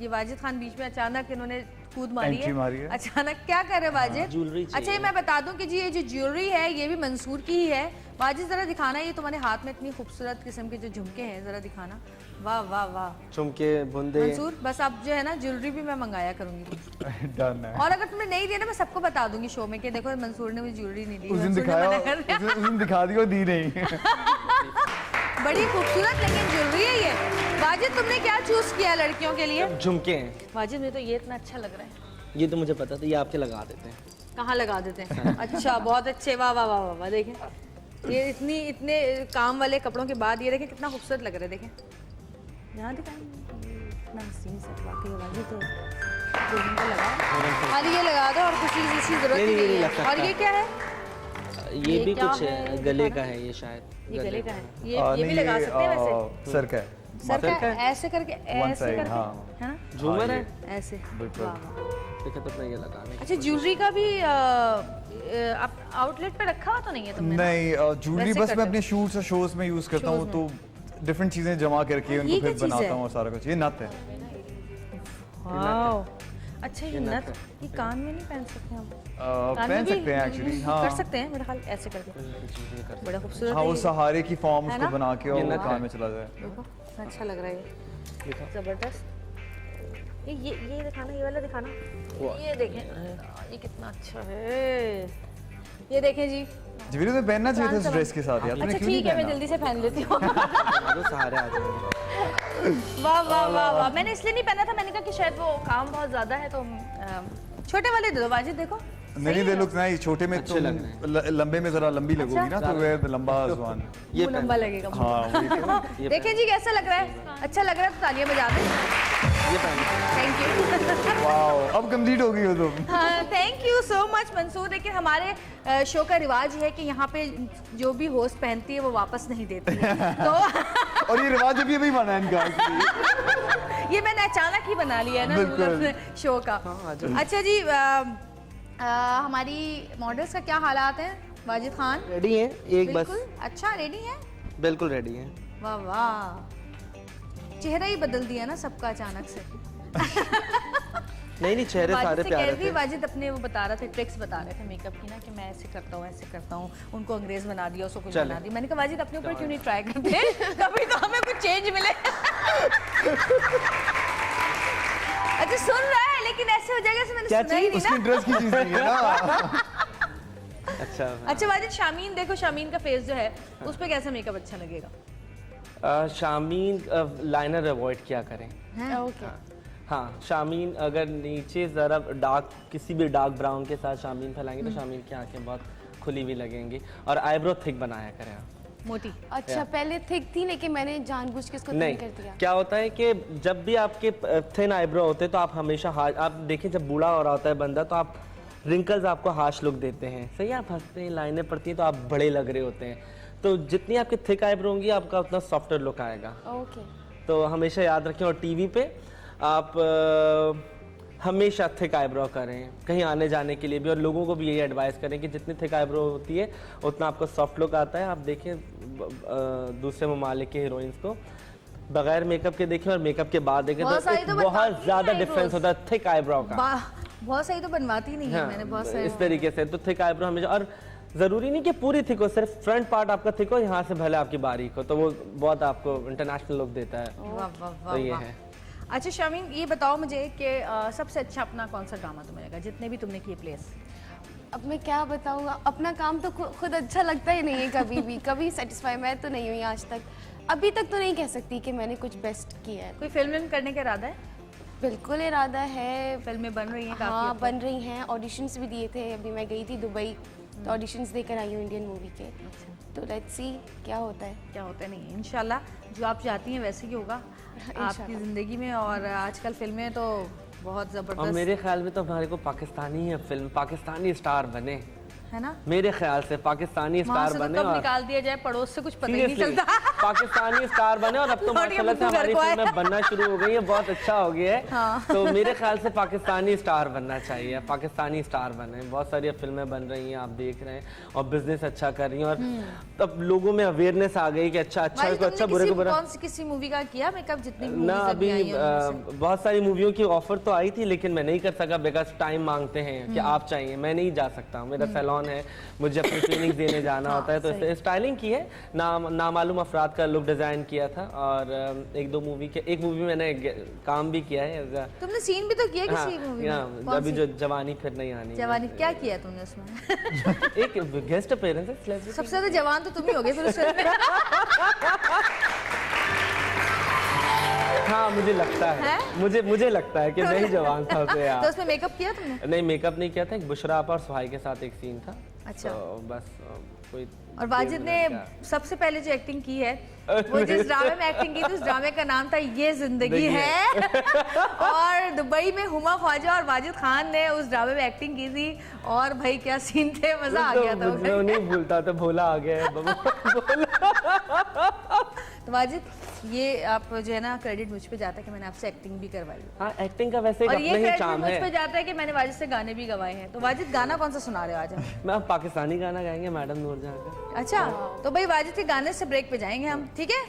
[SPEAKER 1] ये वाजिद खान बीच में अचानक इन्होंने कूद मारी
[SPEAKER 8] एंट्री मारी है।
[SPEAKER 1] अचानक क्या कर रहे वाजिद?
[SPEAKER 2] ज्वेलरी चाहिए।
[SPEAKER 1] अच्छा, ये मैं बता दूं कि जी ये जो ज्वेलरी है ये भी मंसूर की ही है। वाजिद जरा दिखाना, ये तुम्हारे हाथ में इतनी खूबसूरत किस्म के जो झुमके हैं, जरा दिखाना। वाह वाह वाह,
[SPEAKER 2] झुमके बुंदे।
[SPEAKER 1] मंसूर बस अब जो है ना ज्वेलरी भी मैं मंगाया करूंगी।
[SPEAKER 8] डन है।
[SPEAKER 1] और अगर तुमने नहीं दिया ना मैं सबको बता दूंगी शो में कि देखो मंसूर ने मुझे ज्वेलरी नहीं दी।
[SPEAKER 8] उस दिन
[SPEAKER 1] मंसूर ने
[SPEAKER 8] दिखाया,
[SPEAKER 1] मना कर दिया।
[SPEAKER 8] उस दिन दिखा दी और दी नहीं।
[SPEAKER 1] बड़ी खूबसूरत लेकिन ज्वेलरी है ये। वाजिद तुमने क्या चूज किया लड़कियों के लिए?
[SPEAKER 2] झुमके हैं।
[SPEAKER 1] वाजिद में तो ये इतना अच्छा लग रहा है।
[SPEAKER 2] ये तो मुझे पता था, ये आपके लगा देते हैं।
[SPEAKER 1] कहाँ लगा देते हैं? अच्छा, बहुत अच्छे, वाह वाह वाह वाह वाह। देखें ये इतने काम वाले कपड़ों के बाद ये देखें कितना खूबसूरत लग रहा है। देखें यहाँ दिखाएं, इतना हसीन से वाकई वाजिद तो दुल्हन को लगा। खाली ये लगा दो और कुछ चीज़ इसकी जरूरत
[SPEAKER 2] नहीं,
[SPEAKER 1] नहीं
[SPEAKER 2] नहीं लग
[SPEAKER 1] है।
[SPEAKER 2] सकता।
[SPEAKER 1] और ये क्या है?
[SPEAKER 2] ये भी
[SPEAKER 1] क्या
[SPEAKER 2] कुछ
[SPEAKER 1] है?
[SPEAKER 2] गले
[SPEAKER 1] दिखाना।
[SPEAKER 2] का है ये शायद।
[SPEAKER 1] ये गले का है। ये भी लगा सकते हैं वैसे।
[SPEAKER 8] सर का है।
[SPEAKER 1] सर का ऐसे करके,
[SPEAKER 8] One
[SPEAKER 1] ऐसे
[SPEAKER 8] side,
[SPEAKER 1] करके,
[SPEAKER 8] हाँ।
[SPEAKER 1] है ना?
[SPEAKER 2] झूमर है।
[SPEAKER 1] ऐसे।
[SPEAKER 8] बिल्कुल।
[SPEAKER 1] वाह, वाह।
[SPEAKER 2] देखो तो अपना ये लगाने।
[SPEAKER 1] अच्छा, ज्वेलरी का भी आप आउटलेट पे रखा हुआ तो नहीं है तुमने? ना?
[SPEAKER 8] नहीं, ज्वेलरी
[SPEAKER 1] वैसे
[SPEAKER 8] बस
[SPEAKER 1] करते
[SPEAKER 8] मैं
[SPEAKER 1] हो?
[SPEAKER 8] अपने शूट्स और शोज में यूज करता हूँ, तो डिफरेंट चीजें जमा करके उनको
[SPEAKER 1] ये
[SPEAKER 8] फिर
[SPEAKER 1] क्या चीज़
[SPEAKER 8] बनाता
[SPEAKER 1] है?
[SPEAKER 8] हूँ और सारा कुछ। ये नथ है।
[SPEAKER 1] वाओ, अच्छा ये नथ, ये कान में नहीं पहन सकते हम? कान में
[SPEAKER 8] पहन
[SPEAKER 1] भी
[SPEAKER 8] सकते हैं एक्चुअली, हाँ।
[SPEAKER 1] कर सकते हैं मेरे ख्याल ऐसे करके। बड़ा खूबसूरत
[SPEAKER 8] हाँ,
[SPEAKER 1] है
[SPEAKER 8] वो
[SPEAKER 1] ये।
[SPEAKER 8] सहारे की फॉर्म
[SPEAKER 1] है
[SPEAKER 8] उसको
[SPEAKER 1] ना?
[SPEAKER 8] बना के और
[SPEAKER 2] ये
[SPEAKER 8] वो
[SPEAKER 2] नथ
[SPEAKER 8] कान
[SPEAKER 2] है।
[SPEAKER 8] में चला जाए।
[SPEAKER 1] देखो कितना अच्छा लग रहा है ये, जबरदस्त। ये दिखाना, ये वाला दिखाना। ये देखें, ये कितना अच्छा है। ये देखें जी।
[SPEAKER 8] ज्वेलरी तो पहनना चाहिए था इस ड्रेस के साथ यार। तूने
[SPEAKER 1] अच्छा
[SPEAKER 8] क्यों नहीं
[SPEAKER 1] ठीक है, मैं
[SPEAKER 8] पहना?
[SPEAKER 1] जल्दी से पहन लेती हूँ।
[SPEAKER 2] तो सहारे आ जाएंगे।
[SPEAKER 1] वाह वाह वाह वाह, मैंने इसलिए नहीं पहना था, मैंने कहा कि शायद वो काम बहुत ज्यादा है तो छोटे वाले दे दो वाजिद। देखो
[SPEAKER 8] नहीं दे लोग नहीं, छोटे में
[SPEAKER 2] अच्छे
[SPEAKER 8] तो
[SPEAKER 2] लग रहे
[SPEAKER 8] लंबे में जरा लंबी लगोगी ना, तो वे लंबा जवान।
[SPEAKER 2] ये
[SPEAKER 1] वो लंबा लगेगा।
[SPEAKER 8] हाँ, वही तो।
[SPEAKER 1] देखें जी कैसा लग रहा है? अच्छा लग रहा है तो तालियां बजा दें।
[SPEAKER 2] ये पहन।
[SPEAKER 1] Thank you.
[SPEAKER 8] वाओ, अब कंप्लीट हो गई हो तुम।
[SPEAKER 1] हाँ, thank you so much Mansoor. लेकिन हमारे शो का रिवाज है कि यहाँ पे जो भी होस्ट पहनती है वो वापस नहीं देती है। तो
[SPEAKER 8] और ये रिवाज अभी अभी बना है इनका actually।
[SPEAKER 1] ये मैंने अचानक ही बना लिया है ना
[SPEAKER 8] बिल्कुल।
[SPEAKER 1] अपने शो का। अच्छा जी, हमारी मॉडल्स का क्या हालात हैं? वाजिद खान
[SPEAKER 2] रेडी हैं एक बस।
[SPEAKER 1] बिल्कुल अच्छा रेडी है।
[SPEAKER 2] बिल्कुल रेडी हैं।
[SPEAKER 1] वाह वाह, चेहरा ही बदल दिया ना सबका अचानक से।
[SPEAKER 2] नहीं चेहरे
[SPEAKER 1] वाजिद
[SPEAKER 2] सारे
[SPEAKER 1] से
[SPEAKER 2] प्यारे
[SPEAKER 1] कह रही,
[SPEAKER 2] थे।
[SPEAKER 1] वाजिद अपने वो बता रहे थे, ट्रिक्स बता रहे थे मेकअप की ना कि मैं ऐसे करता हूँ, ऐसे करता हूँ। उनको अंग्रेज बना दिया, उसको कुछ
[SPEAKER 2] चले।
[SPEAKER 1] बना दिया। मैंने कहा वाजिद अपने ऊपर क्यों नहीं ट्राई करते? कभी तो हमें कुछ चेंज मिले। अच्छा सुन रहा है, लेकिन ऐसे हो जाएगा जैसे मैंने
[SPEAKER 2] क्या
[SPEAKER 1] सुना ही नहीं
[SPEAKER 8] उसकी
[SPEAKER 1] ना।
[SPEAKER 8] ड्रेस की चीज नहीं है ना।
[SPEAKER 2] अच्छा
[SPEAKER 1] अच्छा वाजिद, शामीन देखो, शामीन का फेस जो है उस पे कैसा मेकअप अच्छा लगेगा?
[SPEAKER 2] शामीन लाइनर अवॉइड किया करें।
[SPEAKER 9] ओके।
[SPEAKER 2] हाँ, शामीन अगर नीचे ज़रा डार्क, किसी भी डार्क ब्राउन के साथ शामीन फैलाएंगे तो शामीन की आंखें बहुत खुली हुई लगेंगी। और आईब्रो थिक बनाया करें आप।
[SPEAKER 1] मोटी।
[SPEAKER 9] अच्छा, पहले थिक थी लेकिन मैंने जानबूझ के इसको
[SPEAKER 2] नहीं,
[SPEAKER 9] थिन कर दिया।
[SPEAKER 2] क्या होता है कि जब भी आपके थिन आईब्रो होते हैं तो आप हमेशा आप देखें जब बूढ़ा हो रहा होता है बंदा तो आप रिंकल्स आपको हार्श लुक देते हैं, सही है, आप हंसते हैं, लाइनें पड़ती हैं तो आप बड़े लग रहे होते हैं। तो जितनी आपकी थिक आईब्रो होंगी आपका उतना सॉफ्टर लुक आएगा।
[SPEAKER 9] ओके।
[SPEAKER 2] तो हमेशा याद रखें। और टीवी पे आप हमेशा थिक आईब्रो करें कहीं आने जाने के लिए भी, और लोगों को भी यही एडवाइस करें कि जितनी थिक आईब्रो होती है उतना आपको सॉफ्ट लुक आता है। आप देखें दूसरे ममालिक के हीरोइंस को बगैर मेकअप के देखें और मेकअप के बाद देखें
[SPEAKER 1] बहुत
[SPEAKER 2] तो
[SPEAKER 1] सारी
[SPEAKER 2] एक
[SPEAKER 1] तो
[SPEAKER 2] बहुत
[SPEAKER 1] बनवाती
[SPEAKER 2] ज़्यादा
[SPEAKER 1] हैं
[SPEAKER 2] डिफरेंस होता है थिक आईब्रो का।
[SPEAKER 1] बहुत सही तो बनवाती नहीं है
[SPEAKER 2] हाँ,
[SPEAKER 1] मैंने बहुत सारे।
[SPEAKER 2] इस तरीके से तो थिक आईब्रो हमेशा, और ज़रूरी नहीं कि पूरी थिक हो, सिर्फ फ्रंट पार्ट आपका थिक हो, यहाँ से भले आपकी बारीक हो, तो वो बहुत आपको इंटरनेशनल लुक देता है।
[SPEAKER 1] वाह वाह
[SPEAKER 2] तो ये
[SPEAKER 1] वाह।
[SPEAKER 2] है।
[SPEAKER 1] अच्छा शामीन, ये बताओ मुझे कि सबसे अच्छा अपना कौन सा ड्रामा तुम्हें लगा जितने भी तुमने किए प्लेस?
[SPEAKER 9] अब मैं क्या बताऊंगा, अपना काम तो खुद अच्छा लगता ही नहीं है कभी भी। कभी सेटिस्फाई मैं तो नहीं हुई आज तक। अभी तक तो नहीं कह सकती कि मैंने कुछ बेस्ट किया है।
[SPEAKER 1] कोई फिल्म करने का इरादा है?
[SPEAKER 9] बिल्कुल इरादा है।
[SPEAKER 1] फिल्में बन रही हैं काफी
[SPEAKER 9] हाँ,
[SPEAKER 1] अब तक।
[SPEAKER 9] बन रही हैं। ऑडिशंस भी दिए थे। अभी मैं गई थी दुबई, तो ऑडिशंस देकर आई हूँ इंडियन मूवी के। तो लेट्स सी क्या होता है।
[SPEAKER 1] क्या होता है नहीं है, इंशाल्लाह जो आप चाहती हैं वैसे ही होगा आपकी ज़िंदगी में। और आजकल फिल्में तो बहुत
[SPEAKER 2] और
[SPEAKER 1] ज़बरदस्त
[SPEAKER 2] मेरे ख्याल में तो हमारे को पाकिस्तानी है फिल्म, पाकिस्तानी स्टार बने,
[SPEAKER 1] है ना।
[SPEAKER 2] मेरे ख्याल से पाकिस्तानी
[SPEAKER 1] वहाँ
[SPEAKER 2] स्टार
[SPEAKER 1] से तो
[SPEAKER 2] बने।
[SPEAKER 1] कब
[SPEAKER 2] और
[SPEAKER 1] निकाल दिया जाए पड़ोस से कुछ पता ही नहीं
[SPEAKER 2] Seriously,
[SPEAKER 1] चलता।
[SPEAKER 2] पाकिस्तानी स्टार बने और अब तो
[SPEAKER 1] लौटिया
[SPEAKER 2] माशाल्लाह से
[SPEAKER 1] बुद्धू घर
[SPEAKER 2] हमारी
[SPEAKER 1] को आए।
[SPEAKER 2] फिल्में बनना शुरू हो गई है, बहुत अच्छा हो गया है।
[SPEAKER 1] हाँ।
[SPEAKER 2] तो मेरे ख्याल से पाकिस्तानी स्टार बनना चाहिए, पाकिस्तानी स्टार बने। बहुत सारी फिल्में बन रही हैं, आप देख रहे हैं, और बिजनेस अच्छा कर रही हैं, और तब लोगों में अवेयरनेस आ गई कि अच्छा अच्छा
[SPEAKER 1] भाई,
[SPEAKER 2] को अच्छा बुरे को बुरा।
[SPEAKER 1] कौन सी किसी मूवी का किया मेकअप? जितनी भी
[SPEAKER 2] ना
[SPEAKER 1] movies
[SPEAKER 2] अभी
[SPEAKER 1] आई हैं उनमें से?
[SPEAKER 2] बहुत सारी मूवियों की ऑफर तो आई थी लेकिन मैं नहीं कर सका बिकॉज टाइम मांगते हैं कि आप चाहिए, मैं नहीं जा सकता, मेरा सैलून है, मुझे अपनी ट्रेनिंग देने जाना होता है। तो स्टाइलिंग की है, नामालूम अफराद का लुक डिज़ाइन किया था, और एक मूवी में मैंने काम भी किया है।
[SPEAKER 1] तुमने सीन भी तो किया
[SPEAKER 2] हाँ,
[SPEAKER 1] किसी मूवी में?
[SPEAKER 2] हाँ, अभी जो जवानी फिर नहीं आनी।
[SPEAKER 1] जवानी क्या किया तुमने उसमें?
[SPEAKER 2] एक गेस्ट अपीयरेंस है celebrity।
[SPEAKER 1] सबसे ज्यादा जवान तो तुम ही हो गए फिर उस फिल्म में।
[SPEAKER 2] हाँ, मुझे लगता है, मुझे लगता है कि मैं ही जवान था उसमें यार।
[SPEAKER 1] तो उसमें मेकअप किया तुमने?
[SPEAKER 2] नहीं, मेकअप नहीं किया था। एक बुशरा आपा और सुहाई के साथ एक सीन था।
[SPEAKER 1] अच्छा।
[SPEAKER 2] तो बस कोई।
[SPEAKER 1] और वाजिद ने सबसे पहले जो एक्टिंग की है वो जिस ड्रामे में एक्टिंग की थी, उस ड्रामे का नाम था ये जिंदगी है। और दुबई में हुमा ख्वाजा और वाजिद खान ने उस ड्रामे में एक्टिंग की थी, और भाई क्या सीन थे, मजा आ गया था।
[SPEAKER 2] मैं नहीं भूलता तो भोला आ गया है।
[SPEAKER 1] तो वाजिद, ये आप जो है ना, क्रेडिट मुझ पे जाता है कि मैंने आपसे एक्टिंग भी करवाई।
[SPEAKER 2] हाँ, एक्टिंग का वैसे
[SPEAKER 1] और
[SPEAKER 2] एक
[SPEAKER 1] ये
[SPEAKER 2] अपना ही
[SPEAKER 1] क्रेडिट
[SPEAKER 2] चार्म
[SPEAKER 1] मुझ
[SPEAKER 2] है।
[SPEAKER 1] पे जाता है कि मैंने वाजिद से गाने भी गवाए हैं। तो वाजिद, गाना कौन सा सुना रहे हो आज हम?
[SPEAKER 2] मैं अब पाकिस्तानी गाना गाएंगे मैडम नूरजहां का।
[SPEAKER 1] अच्छा, तो भाई वाजिद के गाने से ब्रेक पे जाएंगे हम, ठीक है?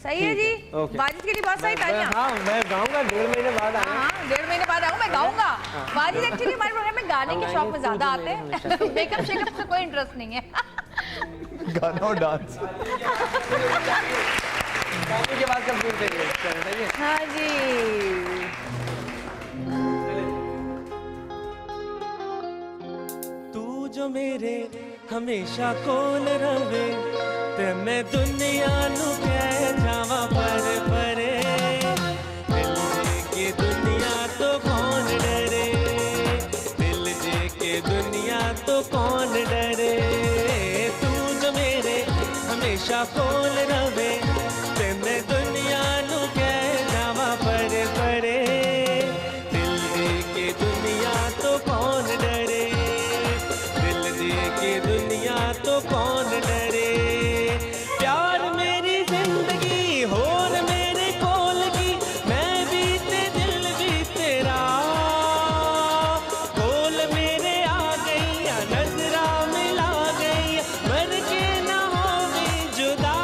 [SPEAKER 1] सही है जी।
[SPEAKER 2] ओके।
[SPEAKER 1] वाजिद के लिए बहुत सारी तालियां।
[SPEAKER 2] हाँ, मैं गाऊंगा 1.5 महीने बाद आऊंगा।
[SPEAKER 1] हाँ, 1.5 महीने बाद आऊंगा, मैं गाऊंगा। वाजिद एक्चुअली हमारे प्रोग्राम में गाने के शौक में ज्यादा आते हैं, मेकअप शेकअप से कोई इंटरेस्ट नहीं है।
[SPEAKER 8] गाना और डांस।
[SPEAKER 2] गाने के बाद कंप्लीट करेंगे।
[SPEAKER 1] हाँ जी।
[SPEAKER 6] तू जो मेरे हमेशा कोल रवे ते मैं दुनिया नू कह जावा परे परे, दिल जे के दुनिया तो कौन डरे, दिल जे के दुनिया तो कौन डरे। तू जो मेरे हमेशा कोल रवे ते मैं दुनिया नू कह जावा परे परे, दिल जे के दुनिया तो कौन डरे, दिल दे के दुनिया तो कौन डरे। प्यार मेरी जिंदगी होर मेरे कोल की, मैं भी ते दिल भी तेरा, कोल मेरे आ गई या नजरा मिला गई, मर के ना होगी जुदा।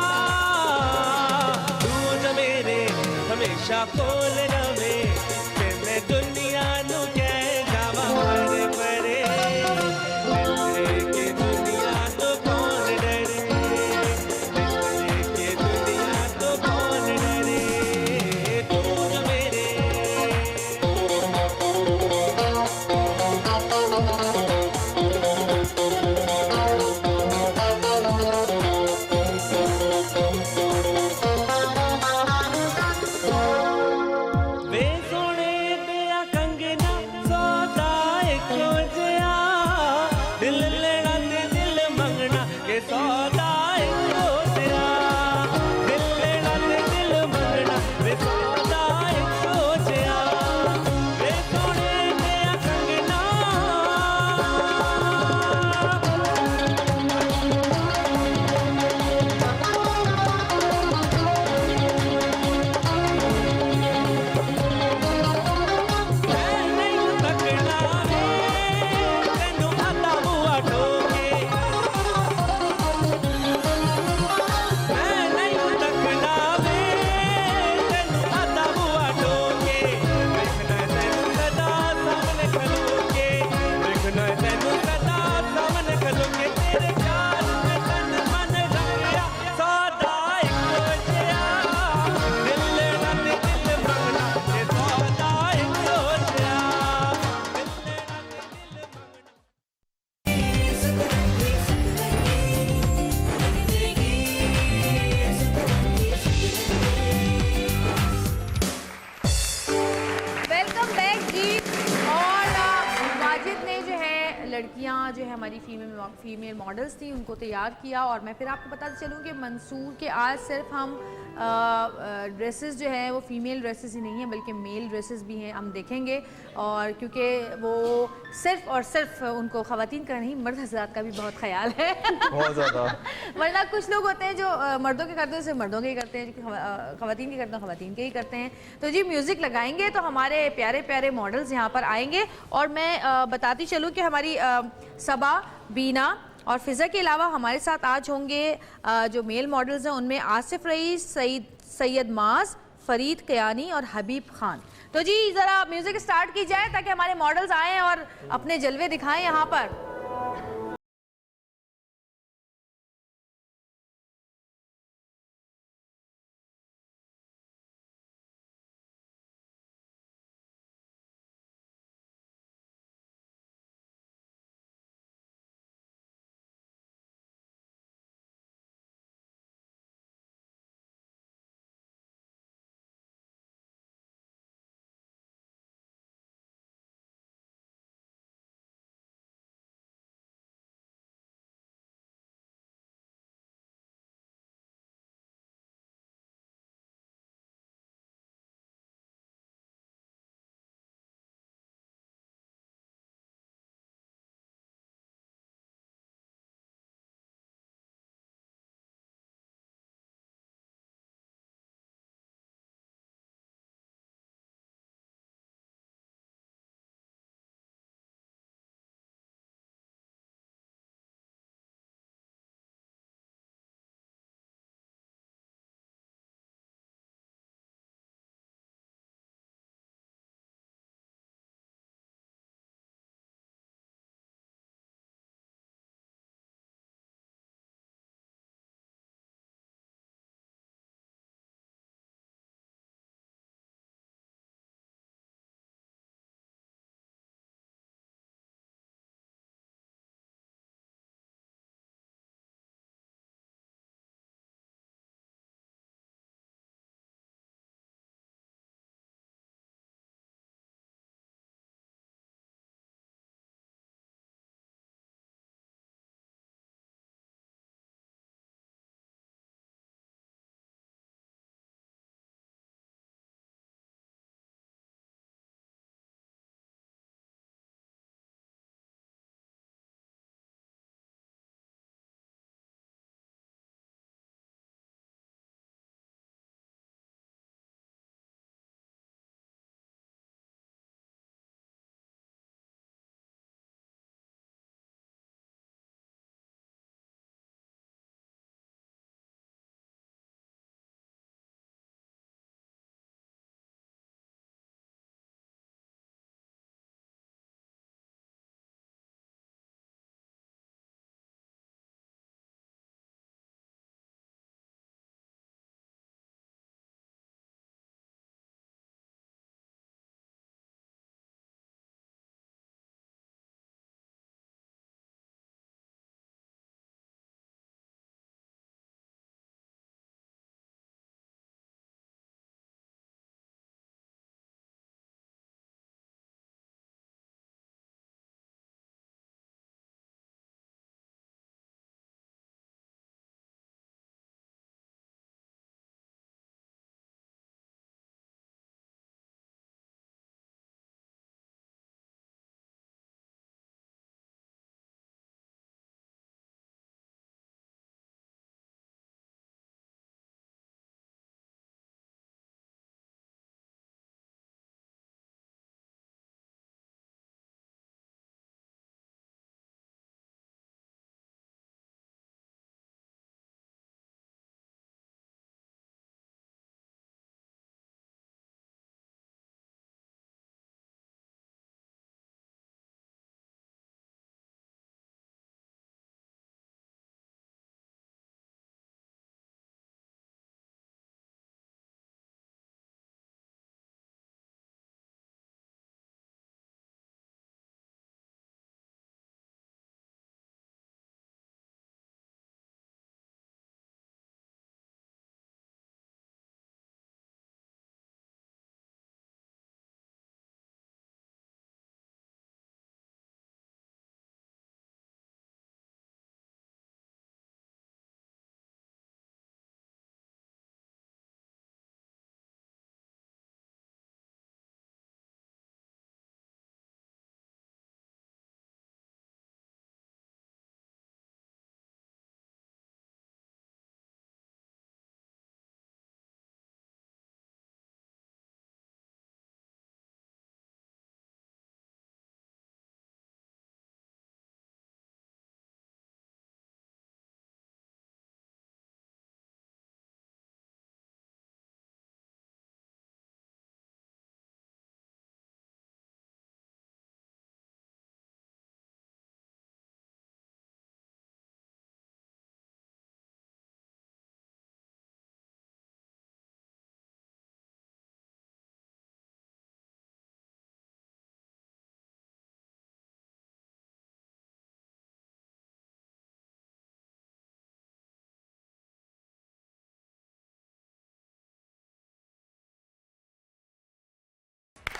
[SPEAKER 6] तू जो मेरे हमेशा कोल रवे ते मैं दुनिया नू कह जावा परे परे, दिल दे के दुनिया तो कौन डरे, दिल दे के दुनिया तो कौन डरे। तू जो मेरे
[SPEAKER 1] लड़कियां जो है हमारी फीमेल मॉडल्स थी उनको तैयार किया। और मैं फिर आपको बताते चलूँ कि मंसूर के आज सिर्फ हम ड्रेसेस जो है वो फीमेल ड्रेसेस ही नहीं है बल्कि मेल ड्रेसेस भी हैं, हम देखेंगे। और क्योंकि वो सिर्फ और सिर्फ उनको ख़वातीन का नहीं मर्द हज़रात का भी बहुत ख्याल है
[SPEAKER 8] बहुत ज़्यादा।
[SPEAKER 1] वरना कुछ लोग होते हैं जो मर्दों के करते हैं सिर्फ मर्दों के ही करते हैं, ख़वातीन के करते हैं ख़वातीन के ही करते हैं। तो जी म्यूज़िक लगाएंगे तो हमारे प्यारे प्यारे मॉडल्स यहाँ पर आएंगे। और मैं बताती चलूँ कि हमारी सबा, बीना और फ़िज़ा के अलावा हमारे साथ आज होंगे जो मेल मॉडल्स हैं उनमें आसिफ रईस, सैयद माज, फरीद कयानी और हबीब खान। तो जी ज़रा म्यूज़िक स्टार्ट की जाए ताकि हमारे मॉडल्स आएँ और अपने जलवे दिखाएं यहाँ पर।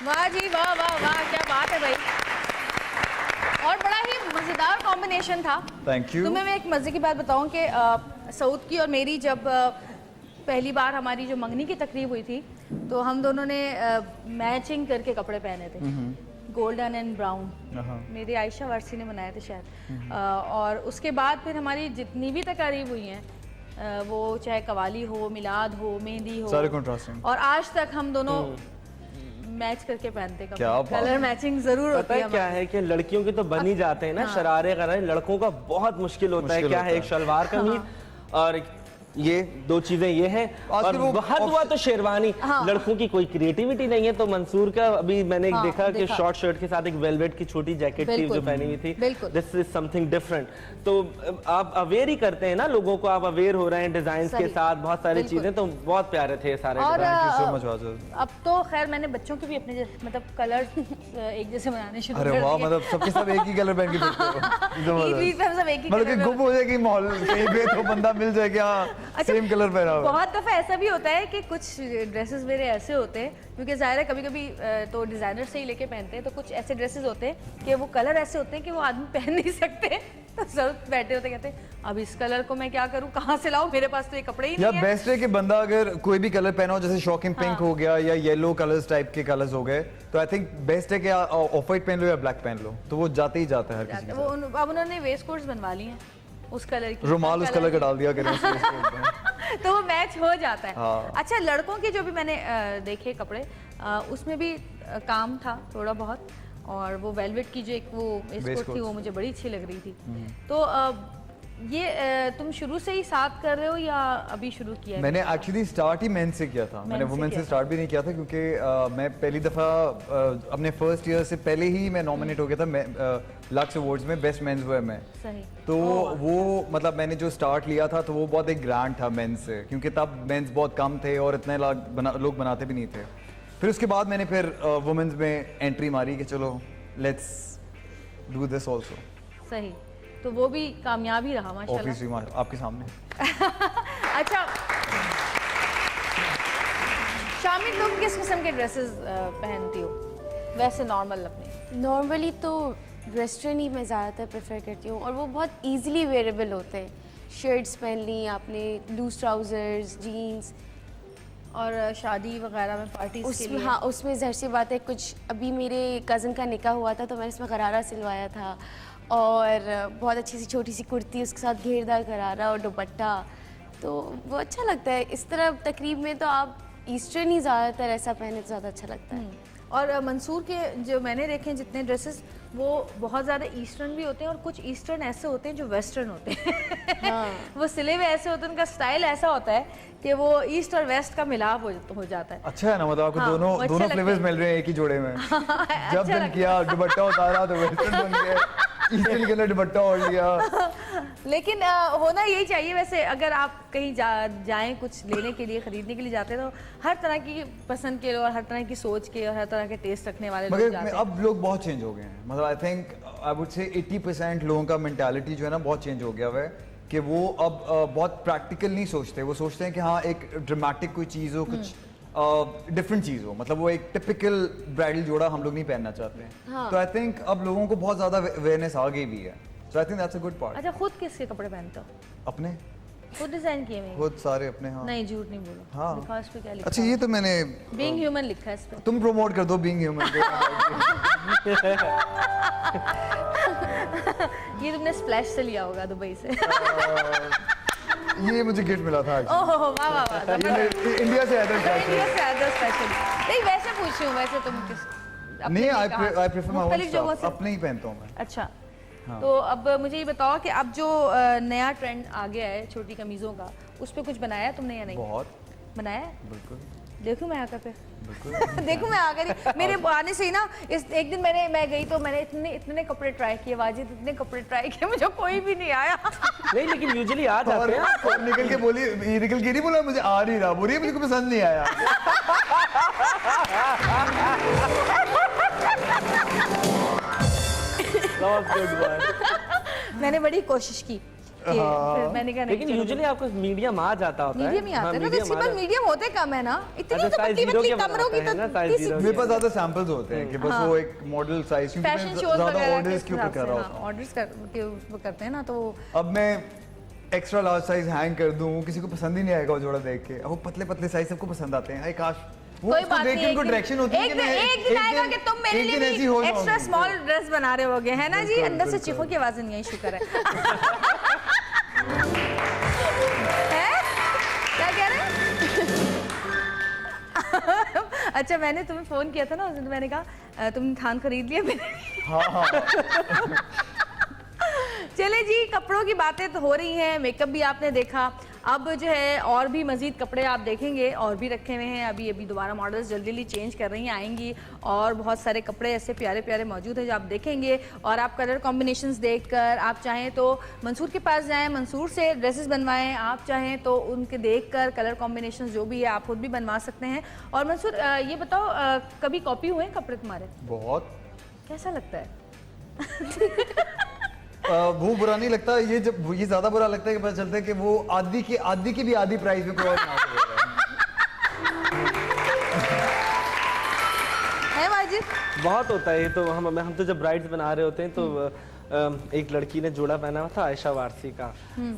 [SPEAKER 1] वाह जी वाह वाह वाह, क्या बात है भाई। और बड़ा ही मजेदार कॉम्बिनेशन था।
[SPEAKER 8] Thank you.
[SPEAKER 1] तुम्हें मैं एक मजे की बात बताऊं कि सऊद की और मेरी जब पहली बार हमारी जो मंगनी की तकरीब हुई थी, तो हम दोनों ने मैचिंग करके कपड़े पहने थे, गोल्डन एंड ब्राउन। मेरी आयशा वारसी ने बनाए थे शायद। और उसके बाद फिर हमारी जितनी भी तकरीब हुई हैं, वो चाहे कवाली हो, मिलाद हो, मेहंदी हो,
[SPEAKER 8] सारे कंट्रास्टिंग,
[SPEAKER 1] और आज तक हम दोनों मैच करके पहनते
[SPEAKER 8] क्या बात
[SPEAKER 1] कपड़े, कलर मैचिंग जरूर होती
[SPEAKER 2] पता
[SPEAKER 1] है
[SPEAKER 2] है क्या है कि लड़कियों के तो बन ही जाते हैं ना शरारे करारे, लड़कों का बहुत मुश्किल होता है। क्या है, एक शलवार कमीज और ये दो चीजें ये है, और बहुत हुआ तो शेरवानी। लड़कों की कोई क्रिएटिविटी नहीं है। तो मंसूर का अभी मैंने देखा कि शॉर्ट शर्ट के साथ एक वेलवेट की छोटी जैकेट थी जो पहनी हुई थी। This is something different. तो आप अवेयर ही करते हैं ना लोगों को, आप अवेयर हो रहे हैं डिजाइन के साथ, बहुत सारी चीजें। तो बहुत प्यारे थे सारे।
[SPEAKER 1] और
[SPEAKER 8] so
[SPEAKER 1] अब तो खैर मैंने बच्चों के भी अपने मतलब कलर एक जैसे बनाने शुरू कर
[SPEAKER 8] अरे वाह,
[SPEAKER 1] दिए।
[SPEAKER 8] मतलब सबके सब एक ही कलर पहन के फिरते हो।
[SPEAKER 1] ईद पे हम सब एक ही
[SPEAKER 8] मतलब कि
[SPEAKER 1] कलर
[SPEAKER 8] गुम हो जाएगी माहौल कहीं पे, तो बंदा मिल जाए क्या सेम कलर पहना हुआ।
[SPEAKER 1] बहुत दफा ऐसा भी होता है कि कुछ ड्रेसेस मेरे ऐसे होते हैं, क्योंकि जाहिर है कभी कभी तो डिजाइनर से ही लेके पहनते हैं, तो कुछ ऐसे ड्रेसेस होते हैं कि वो कलर ऐसे होते हैं कि वो आदमी पहन नहीं सकते। तो सब बैठे होते कहते हैं अब इस कलर को मैं क्या करूं, कहाँ से लाऊं, मेरे पास तो ये कपड़े ही नहीं है।
[SPEAKER 8] बेस्ट है कि बंदा अगर कोई भी कलर पहना हो, जैसे शॉकिंग पिंक हो गया या येलो कलर्स टाइप के कलर्स हो गए, तो आई थिंक बेस्ट है कि ऑफ वाइट पहन लो या ब्लैक पहन लो, तो वो जाते ही जाता है हर किसी के
[SPEAKER 1] वो अब उन्होंने वेस्ट कोट्स बनवा ली हैं उस कलर की,
[SPEAKER 8] रुमाल उस कलर का डाल दिया करें
[SPEAKER 1] तो वो मैच हो जाता है।
[SPEAKER 8] हाँ।
[SPEAKER 1] अच्छा, लड़कों के जो भी मैंने देखे कपड़े, उसमें भी काम था थोड़ा बहुत, और वो वेलवेट की जो एक वो वेस्ट थी वो मुझे बड़ी अच्छी लग रही थी। तो ये तुम शुरू से ही साथ कर रहे हो या अभी शुरू किया है?
[SPEAKER 8] मैंने एक्चुअली स्टार्ट ही मेन से किया था, मैंने वुमेन से स्टार्ट भी नहीं किया था, क्योंकि मैं पहली दफ़ा अपने फर्स्ट ईयर से पहले ही मैं नॉमिनेट हो गया था लक्स अवार्ड्स में बेस्ट मेंस वेयर में।
[SPEAKER 1] सही।
[SPEAKER 8] तो वो मतलब मैंने जो स्टार्ट लिया था तो वो बहुत एक ग्रैंड था मेंस से, क्योंकि तब मेंस बहुत कम थे और इतने लोग बनाते भी नहीं थे। फिर उसके बाद मैंने फिर वुमेन्स में एंट्री मारी कि चलो लेट्स डू दिस ऑल्सो।
[SPEAKER 1] सही, तो वो भी कामयाब ही रहा माशाल्लाह।
[SPEAKER 8] ऑब्वियसली आपके सामने।
[SPEAKER 1] अच्छा शामी, तुम किस किस्म के ड्रेसेस पहनती हो वैसे नॉर्मल अपने?
[SPEAKER 9] नॉर्मली तो वेस्टर्न ही मैं ज़्यादातर प्रेफर करती हूँ, और वो बहुत इजीली वेयरेबल होते हैं। शर्ट्स पहन ली आपने, लूज ट्राउजर्स, जीन्स,
[SPEAKER 1] और शादी वगैरह में पार्टीज के लिए।
[SPEAKER 9] हाँ, उसमें ज़ाहिर सी बात है, कुछ अभी मेरे कज़न का निकाह हुआ था तो मैंने इसमें गरारा सिलवाया था, और बहुत अच्छी सी छोटी सी कुर्ती, उसके साथ घेरदार गरारा और दुपट्टा, तो वो अच्छा लगता है। इस तरह तकरीब में तो आप ईस्टर्न ही ज़्यादातर ऐसा पहने तो ज़्यादा अच्छा लगता है।
[SPEAKER 1] और मंसूर के जो मैंने देखे हैं जितने ड्रेसेस, वो बहुत ज़्यादा ईस्टर्न भी होते हैं, और कुछ ईस्टर्न ऐसे होते हैं जो वेस्टर्न होते हैं।
[SPEAKER 9] हाँ।
[SPEAKER 1] वो सिले हुए ऐसे होते हैं, उनका स्टाइल ऐसा होता है कि वो ईस्ट और वेस्ट का मिलाप हो जाता है।
[SPEAKER 8] अच्छा है ना, मतलब आपको
[SPEAKER 1] हाँ,
[SPEAKER 8] दोनों फ्लेवर्स मिल रहे हैं एक ही जोड़े में। जब दिन किया दुपट्टा उतारा तो वेस्टर्न बन गया, ईस्टर्न के अंदर दुपट्टा ओढ़ लिया।
[SPEAKER 1] लेकिन होना यही चाहिए वैसे। अगर आप कहीं जाएं कुछ लेने के लिए, खरीदने के लिए जाते हैं, तो हर तरह की पसंद के और हर तरह की सोच के और हर तरह के टेस्ट रखने वाले लोग जाते हैं।
[SPEAKER 8] अब लोग बहुत चेंज हो गए हैं, मतलब I think I would say 80% लोगों का मेंटालिटी जो है ना बहुत चेंज हो गया है, कि वो अब बहुत प्रैक्टिकल नहीं सोचते। वो सोचते हैं कि हाँ एक ड्रामेटिक कोई चीज़ हो, कुछ डिफरेंट चीज़ हो, मतलब वो एक टिपिकल ब्राइडल जोड़ा हम लोग नहीं पहनना चाहते हैं।
[SPEAKER 9] हाँ।
[SPEAKER 8] तो आई थिंक अब लोगों को बहुत ज़्यादा अवेयरनेस आ गई भी है, so I think that's a good part.
[SPEAKER 1] अच्छा, खुद किसके कपड़े पहनते हो?
[SPEAKER 8] अपने
[SPEAKER 1] खुद डिजाइन किए हुए?
[SPEAKER 8] खुद सारे अपने। हाँ
[SPEAKER 1] नहीं, झूठ नहीं बोलो।
[SPEAKER 8] हाँ।
[SPEAKER 1] दिखाओ इस पे क्या लिखा
[SPEAKER 8] अच्छा,
[SPEAKER 1] है।
[SPEAKER 8] ये तो मैंने
[SPEAKER 1] बीइंग ह्यूमन लिखा है इस पे।
[SPEAKER 8] तुम प्रमोट कर दो बीइंग ह्यूमन।
[SPEAKER 1] ये तुमने स्प्लैश से लिया होगा दुबई से।
[SPEAKER 8] ये मुझे गिफ्ट मिला था आज।
[SPEAKER 1] ओह वाह वाह वाह,
[SPEAKER 8] ये मेरे इंडिया से आया था
[SPEAKER 1] इंडिया से आया स्पेशल। नहीं, वैसे पूछ रही हूँ, वैसे तुम किस अपने
[SPEAKER 8] नहीं,
[SPEAKER 1] लिए
[SPEAKER 8] आई
[SPEAKER 1] कहाँ?
[SPEAKER 8] प्रेफर माय
[SPEAKER 1] मुख्तलिफ जगहों
[SPEAKER 8] ओन
[SPEAKER 1] से।
[SPEAKER 8] स्टफ, अपने ही पहनता हूँ मैं।
[SPEAKER 1] अच्छा, तो अब मुझे ये बताओ कि अब जो नया ट्रेंड आ गया है छोटी कमीजों का, उस पे कुछ बनाया है तुमने या नहीं?
[SPEAKER 8] बहुत
[SPEAKER 1] बनाया है?
[SPEAKER 8] बिल्कुल।
[SPEAKER 1] देखूं मैं आकर फिर? देखूं मैं आकर ही? मेरे आने से ही ना, इस एक दिन मैं गई तो मैंने इतने कपड़े ट्राई किए, वाजिद इतने कपड़े ट्राई किए, मुझे कोई भी नहीं आया।
[SPEAKER 2] नहीं, लेकिन यूजुअली आ जाते हैं।
[SPEAKER 8] और निकल के बोली, ये निकल के नहीं बोला मुझे आ नहीं रहा, बोलिए मुझे पसंद नहीं आया।
[SPEAKER 1] मैंने बड़ी कोशिश की फिर मैंने कहा नहीं,
[SPEAKER 2] लेकिन
[SPEAKER 1] चलो।
[SPEAKER 2] यूजुअली आपको मीडियम आ जाता होता है।
[SPEAKER 1] मीडियम ही आते हैं ना,
[SPEAKER 2] medium
[SPEAKER 1] तो
[SPEAKER 2] आ जाता है।
[SPEAKER 1] मीडियम होते कम है ना, इतनी
[SPEAKER 2] अच्छा,
[SPEAKER 1] तो
[SPEAKER 2] size
[SPEAKER 1] पतली
[SPEAKER 2] zero
[SPEAKER 1] पतली
[SPEAKER 2] के
[SPEAKER 1] कमरों की
[SPEAKER 2] बनाते हैं ना,
[SPEAKER 1] तो
[SPEAKER 2] size
[SPEAKER 1] किसी-
[SPEAKER 2] zero
[SPEAKER 8] मेरे पास ज्यादा सैंपल्स होते हैं कि बस वो एक मॉडल साइज, क्योंकि मैं
[SPEAKER 1] फैशन शोज
[SPEAKER 8] ज्यादा
[SPEAKER 1] वगैरह
[SPEAKER 8] ऑर्डर्स के ऊपर कर रहा हूँ।
[SPEAKER 1] ऑर्डर्स करते हैं ना, तो
[SPEAKER 8] अब मैं एक्स्ट्रा लार्ज साइज हैंग कर दूं, किसी को पसंद ही नहीं आएगा वो जोड़ा देख के। वो पतले पतले साइज सबको पसंद आते हैं। अरे काश वो
[SPEAKER 1] कोई
[SPEAKER 8] उसको
[SPEAKER 1] बात
[SPEAKER 8] देख
[SPEAKER 1] नहीं,
[SPEAKER 8] के उनको
[SPEAKER 1] एक दिन-
[SPEAKER 8] डायरेक्शन होती है
[SPEAKER 1] एक
[SPEAKER 8] कि
[SPEAKER 1] दिन
[SPEAKER 8] मैं
[SPEAKER 1] एक दिन आएगा कि तुम मेरे
[SPEAKER 8] एक दिन
[SPEAKER 1] लिए
[SPEAKER 8] ऐसी हो
[SPEAKER 1] भी एक्स्ट्रा
[SPEAKER 8] जाऊंगी।
[SPEAKER 1] स्मॉल ड्रेस बना रहे होगे, है ना जी?
[SPEAKER 8] बिल्कुल,
[SPEAKER 1] अंदर से
[SPEAKER 8] बिल्कुल।
[SPEAKER 1] चीखों की आवाज नहीं आई, शुक्र है। हैं? क्या कह रहे हैं? अच्छा, मैंने तुम्हें फोन किया था ना उस दिन, मैंने कहा तुमने थान खरीद लिया मैंने।
[SPEAKER 8] हाँ।
[SPEAKER 1] चले जी, कपड़ों की बातें तो हो रही हैं, मेकअप भी आपने देखा, अब जो है और भी मजीद कपड़े आप देखेंगे, और भी रखे हुए हैं। अभी दोबारा मॉडल्स जल्दी जल्दी चेंज कर रही हैं, आएंगी, और बहुत सारे कपड़े ऐसे प्यारे प्यारे मौजूद हैं जो आप देखेंगे। और आप कलर कॉम्बिनेशंस देखकर, आप चाहें तो मंसूर के पास जाएं, मंसूर से ड्रेसेस बनवाएं, आप चाहें तो उनके देखकर कलर कॉम्बिनेशंस जो भी है आप खुद भी बनवा सकते हैं। और मंसूर ये बताओ, कभी कॉपी हुए हैं कपड़े तुम्हारे?
[SPEAKER 8] बहुत।
[SPEAKER 1] कैसा लगता है?
[SPEAKER 8] वो बुरा नहीं लगता, ये जब ये ज्यादा बुरा लगता है कि पता चलता है कि वो आधी की भी आधी प्राइस में कोई और बना के दे रहा
[SPEAKER 1] है वाजिद?
[SPEAKER 2] बहुत होता है ये तो। हम तो जब ब्राइड्स बना रहे होते हैं तो एक लड़की ने जोड़ा पहना हुआ था आयशा वारसी का,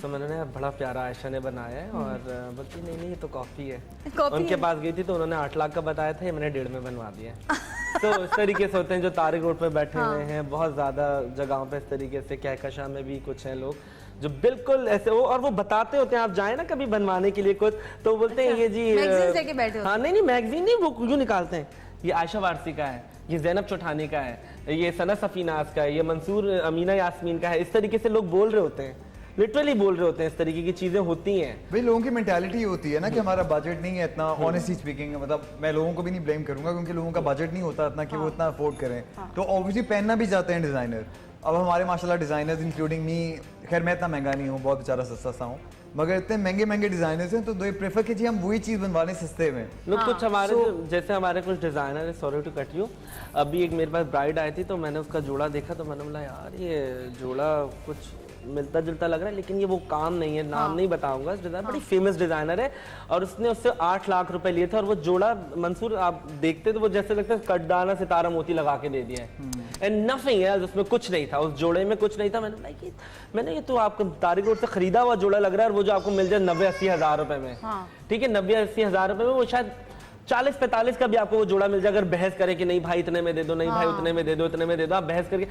[SPEAKER 2] तो मैंने यार बड़ा प्यारा आयशा ने बनाया है, और बोलती नहीं ये तो कॉपी है। उनके पास गई थी तो उन्होंने 8 लाख का बताया था, ये मैंने 1.5 में बनवा दिया है। तो इस तरीके से होते हैं जो तारिक रोड पे बैठे हुए हैं, बहुत ज्यादा जगहों पे इस तरीके से। कहकशां में भी कुछ हैं लोग जो बिल्कुल ऐसे वो, और वो बताते होते हैं, आप जाए ना कभी बनवाने के लिए कुछ, तो बोलते हैं ये जी
[SPEAKER 1] मैगजीन्स लेके बैठे होते हैं।
[SPEAKER 2] हाँ नहीं मैगजीन नहीं, वो क्यों निकालते हैं, ये आयशा वारसी का है, ये जैनब चौठानी का है, ये सना सफीनाज का है, ये मंसूर अमीना यास्मीन का है। इस तरीके से लोग बोल रहे होते हैं, लिटरली बोल रहे होते हैं, इस तरीके की चीजें होती हैं।
[SPEAKER 8] भाई लोगों की मेंटालिटी होती है ना कि हमारा बजट नहीं है इतना। ऑनेस्टली स्पीकिंग, मतलब मैं लोगों को भी नहीं ब्लेम करूंगा क्योंकि लोगों का बजट नहीं होता इतना कि वो इतना अफोर्ड करें, तो ऑब्वियसली पहनना भी चाहते हैं डिजाइनर। अब हमारे माशाल्लाह डिजाइनर्स इंक्लूडिंग मी, खैर मैं इतना महंगा नहीं हूँ, बहुत बेचारा सस्ता सा हूँ, मगर इतने महंगे महंगे डिजाइनर्स हैं तो दे प्रेफर कीजिए हम वही चीज़ बनवा लें सस्ते में।
[SPEAKER 2] लोग कुछ हमारे जैसे हमारे कुछ डिजाइनर है, सॉरी टू कट यू, अभी एक मेरे पास ब्राइड आई थी तो मैंने उसका जोड़ा देखा तो मैंने बोला यार ये जोड़ा कुछ मिलता जुलता लग रहा है, लेकिन ये वो काम नहीं है, नाम नहीं बताऊंगा। डिजाइनर बड़ी फेमस डिजाइनर है, और उसने उससे 8 लाख रुपए लिए थे, और वो जोड़ा मंसूर आप देखते तो वो जैसे लगता है कटदाना सितारा मोती लगा के दे दिया है, एंड नथिंग एल्स, उसमें कुछ नहीं था, उस जोड़े में कुछ नहीं था। मैंने ये तो आपको तारिक रोड से खरीदा हुआ जोड़ा लग रहा है, और वो जो आपको मिल जाए 90-80 हज़ार रुपए में, ठीक है 90-80 हज़ार रुपए में, वो शायद 40-45 का भी आपको वो जोड़ा मिल जाए, अगर बहस करे कि नहीं भाई इतने में दे दो, नहीं भाई उतने में दे दो, इतने में दे दो, आप बहस करके।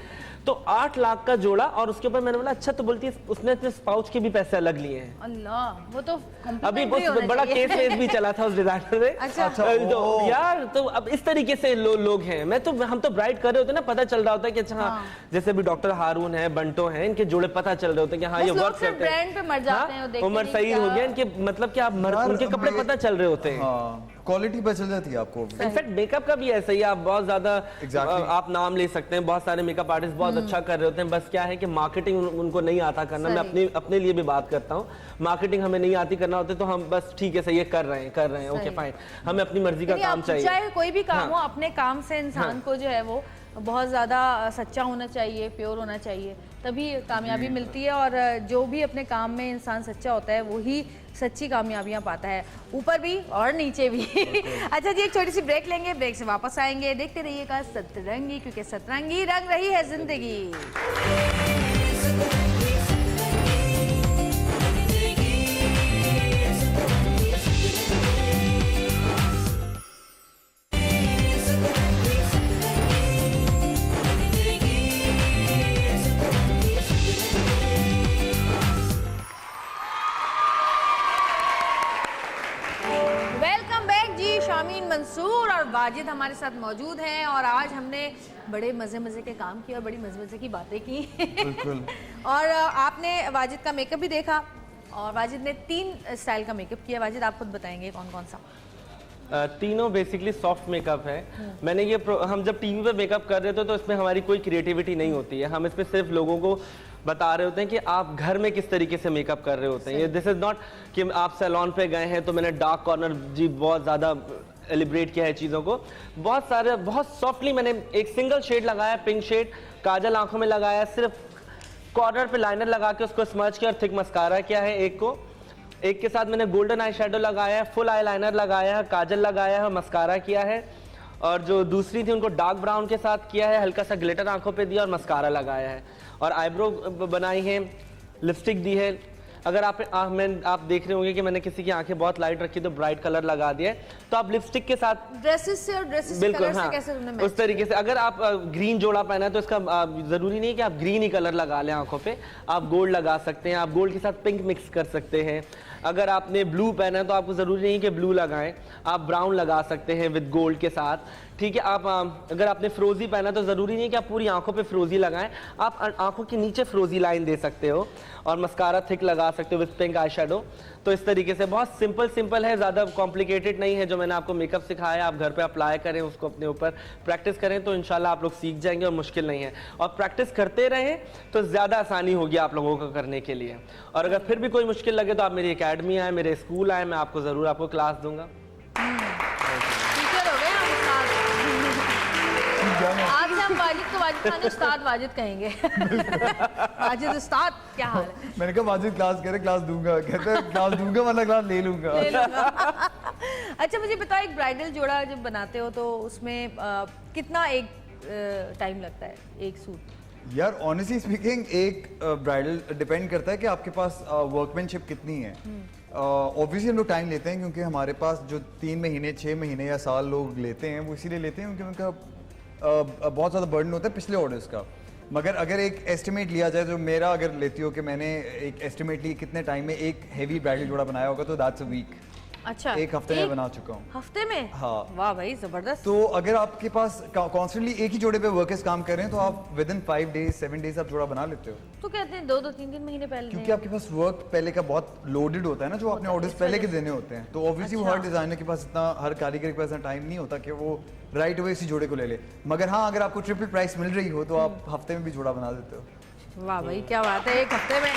[SPEAKER 2] तो 8 लाख का जोड़ा, और उसके ऊपर मैंने बोला अच्छा, तो बोलती है उसने इतने पाउच के भी पैसे अलग लिए हैं।
[SPEAKER 1] अल्लाह, वो तो
[SPEAKER 2] अभी बहुत बड़ा केस भी चला था उस डिजाइनर में।
[SPEAKER 1] अच्छा।
[SPEAKER 2] तो यार तो अब इस तरीके से लोग हैं। हम तो ब्राइड कर रहे होते हैं ना, पता चल रहा होता है कि अच्छा हाँ, जैसे अभी डॉक्टर हारून है, बंटो है, इनके जोड़े पता चल रहे होते हैं कि हाँ ये वर्क करते हैं,
[SPEAKER 1] ब्रांड पे मर जाते हैं, वो देखते
[SPEAKER 2] उमर
[SPEAKER 1] नहीं
[SPEAKER 2] सही
[SPEAKER 1] क्या-
[SPEAKER 2] हो गया इनके, मतलब कि आप उनके कपड़े पता चल रहे होते हैं।
[SPEAKER 8] हाँ, क्वालिटी पता चल जाती है आपको।
[SPEAKER 2] इनफैक्ट मेकअप का भी ऐसा ही, आप बहुत ज्यादा
[SPEAKER 8] Exactly.
[SPEAKER 2] आप नाम ले सकते हैं, बहुत सारे मेकअप आर्टिस्ट बहुत अच्छा कर रहे होते हैं, बस क्या है कि मार्केटिंग उनको नहीं आता करना। मैं अपने लिए भी बात करता हूँ, मार्केटिंग हमें नहीं आती करना होते तो हम बस ठीक है सही है कर रहे हैं ओके फाइन, हमें अपनी मर्जी का काम चाहिए।
[SPEAKER 1] चाहे कोई भी काम हो, अपने काम से इंसान को जो है वो बहुत ज़्यादा सच्चा होना चाहिए, प्योर होना चाहिए, तभी कामयाबी मिलती है। और जो भी अपने काम में इंसान सच्चा होता है वही सच्ची कामयाबियां पाता है, ऊपर भी और नीचे भी। अच्छा जी, एक छोटी सी ब्रेक लेंगे, ब्रेक से वापस आएंगे। देखते रहिएगा सतरंगी, क्योंकि सतरंगी रंग रही है जिंदगी। शामीन मंसूर और वाजिद हमारे साथ मौजूद हैं, और आज हमने बड़े मज़े के काम किए और बड़ी मज़े की बातें की।
[SPEAKER 8] बिल्कुल।
[SPEAKER 1] और आपने वाजिद का मेकअप भी देखा, और वाजिद ने 3 स्टाइल का मेकअप किया। वाजिद आप खुद बताएंगे कौन कौन सा?
[SPEAKER 2] तीनों बेसिकली सॉफ्ट मेकअप है। मैंने ये हम जब टीवी पे मेकअप कर रहे थे तो इसमें हमारी कोई क्रिएटिविटी नहीं होती है, हम इसमें सिर्फ लोगों को बता रहे होते हैं कि आप घर में किस तरीके से मेकअप कर रहे होते हैं। ये दिस इज नॉट कि आप सैलून पे गए हैं तो मैंने डार्क कॉर्नर जी बहुत ज़्यादा एलिब्रेट किया है चीज़ों को। बहुत सॉफ्टली मैंने एक सिंगल शेड लगाया, पिंक शेड, काजल आंखों में लगाया, सिर्फ कॉर्नर पे लाइनर लगा के उसको स्मर्च किया और थिक मस्कारा किया है एक के साथ मैंने गोल्डन आई शेडो लगाया है, फुल आई लाइनर लगाया है, काजल लगाया है, मस्कारा किया है। और जो दूसरी थी उनको डार्क ब्राउन के साथ किया है, हल्का सा ग्लिटर आंखों पे दिया और मस्कारा लगाया है। और आईब्रो बनाई है, लिपस्टिक दी है। अगर आप देख रहे होंगे कि मैंने किसी की आंखें बहुत लाइट रखी तो ब्राइट कलर लगा दिया है, तो आप लिपस्टिक के साथ
[SPEAKER 1] ड्रेसेस से और ड्रेसेस
[SPEAKER 2] बिल्कुल
[SPEAKER 1] कलर
[SPEAKER 2] हाँ,
[SPEAKER 1] से कैसे तुमने मैच
[SPEAKER 2] उस तरीके से। अगर आप ग्रीन जोड़ा पहना है तो इसका जरूरी नहीं है कि आप ग्रीन ही कलर लगा लें आंखों पे, आप गोल्ड लगा सकते हैं, आप गोल्ड के साथ पिंक मिक्स कर सकते हैं। अगर आपने ब्लू पहना है तो आपको जरूरी नहीं कि ब्लू लगाएं, आप ब्राउन लगा सकते हैं विद गोल्ड के साथ, ठीक है। आप अगर आपने फ्रोजी पहना तो जरूरी नहीं है कि आप पूरी आंखों पे फ्रोजी लगाएं, आप आंखों के नीचे फ्रोजी लाइन दे सकते हो और मस्कारा थिक लगा सकते हो विद पिंक आई शेडो। तो इस तरीके से बहुत सिंपल है, ज़्यादा कॉम्प्लिकेटेड नहीं है। जो मैंने आपको मेकअप सिखाया आप घर पे अप्लाई करें, उसको अपने ऊपर प्रैक्टिस करें तो इंशाल्लाह आप लोग सीख जाएंगे और मुश्किल नहीं है। और प्रैक्टिस करते रहें तो ज़्यादा आसानी होगी आप लोगों को करने के लिए। और अगर फिर भी कोई मुश्किल लगे तो आप मेरी अकेडमी आए, मेरे स्कूल आए, मैं आपको ज़रूर आपको क्लास दूंगा।
[SPEAKER 1] टीचर हो गए हम उस्ताद। आज से हम वाजिद को वाजिद खान उस्ताद वाजिद कहेंगे। वाजिद उस्ताद क्या हाल है?
[SPEAKER 8] मैंने कहा वाजिद क्लास करे, क्लास दूंगा, कहते हैं क्लास दूंगा वरना क्लास ले लूंगा।
[SPEAKER 1] अच्छा मुझे बताओ, एक ब्राइडल जोड़ा जब बनाते हो तो उसमें कितना एक टाइम लगता है एक सूट?
[SPEAKER 8] यार ऑनेस्टली स्पीकिंग एक ब्राइडल डिपेंड करता है कि आपके पास वर्कमैनशिप कितनी है। ऑब्वियसली हम लोग टाइम लेते हैं क्योंकि हमारे पास जो 3 महीने 6 महीने या साल लोग लेते हैं वो इसीलिए लेते हैं क्योंकि उनका बहुत ज़्यादा बर्डन होता है पिछले ऑर्डर्स का। मगर अगर एक एस्टिमेट लिया जाए, जो मेरा अगर लेती हो कि मैंने एक एस्टिमेट ली कितने टाइम में एक हैवी ब्राइडल जोड़ा बनाया होगा तो दैट्स अ वीक।
[SPEAKER 1] अच्छा,
[SPEAKER 8] एक हफ्ते में बना चुका हूँ।
[SPEAKER 1] हफ्ते में?
[SPEAKER 8] हाँ।
[SPEAKER 1] वाह भाई जबरदस्त।
[SPEAKER 8] तो अगर आपके पास कॉन्स्टेंटली एक ही जोड़े पे वर्कर्स काम कर रहे हैं तो आप विद इन 5 डेज 7 डेज आप जोड़ा बना लेते हो।
[SPEAKER 1] तो कहते हैं 2 3 महीने पहले,
[SPEAKER 8] क्योंकि आपके पास वर्क पहले का बहुत लोडेड होता है ना, जो आपने ऑर्डर्स पहले के देने होते हैं। तो ऑब्वियसली हर डिजाइनर के पास इतना, हर कारीगर के पास इतना टाइम नहीं होता कि वो राइट अवे इसी जोड़े को ले ले। मगर हाँ, अगर आपको ट्रिपल प्राइस मिल रही हो तो आप हफ्ते में भी जोड़ा बना देते हो।
[SPEAKER 1] वाह भाई क्या बात है, एक हफ्ते में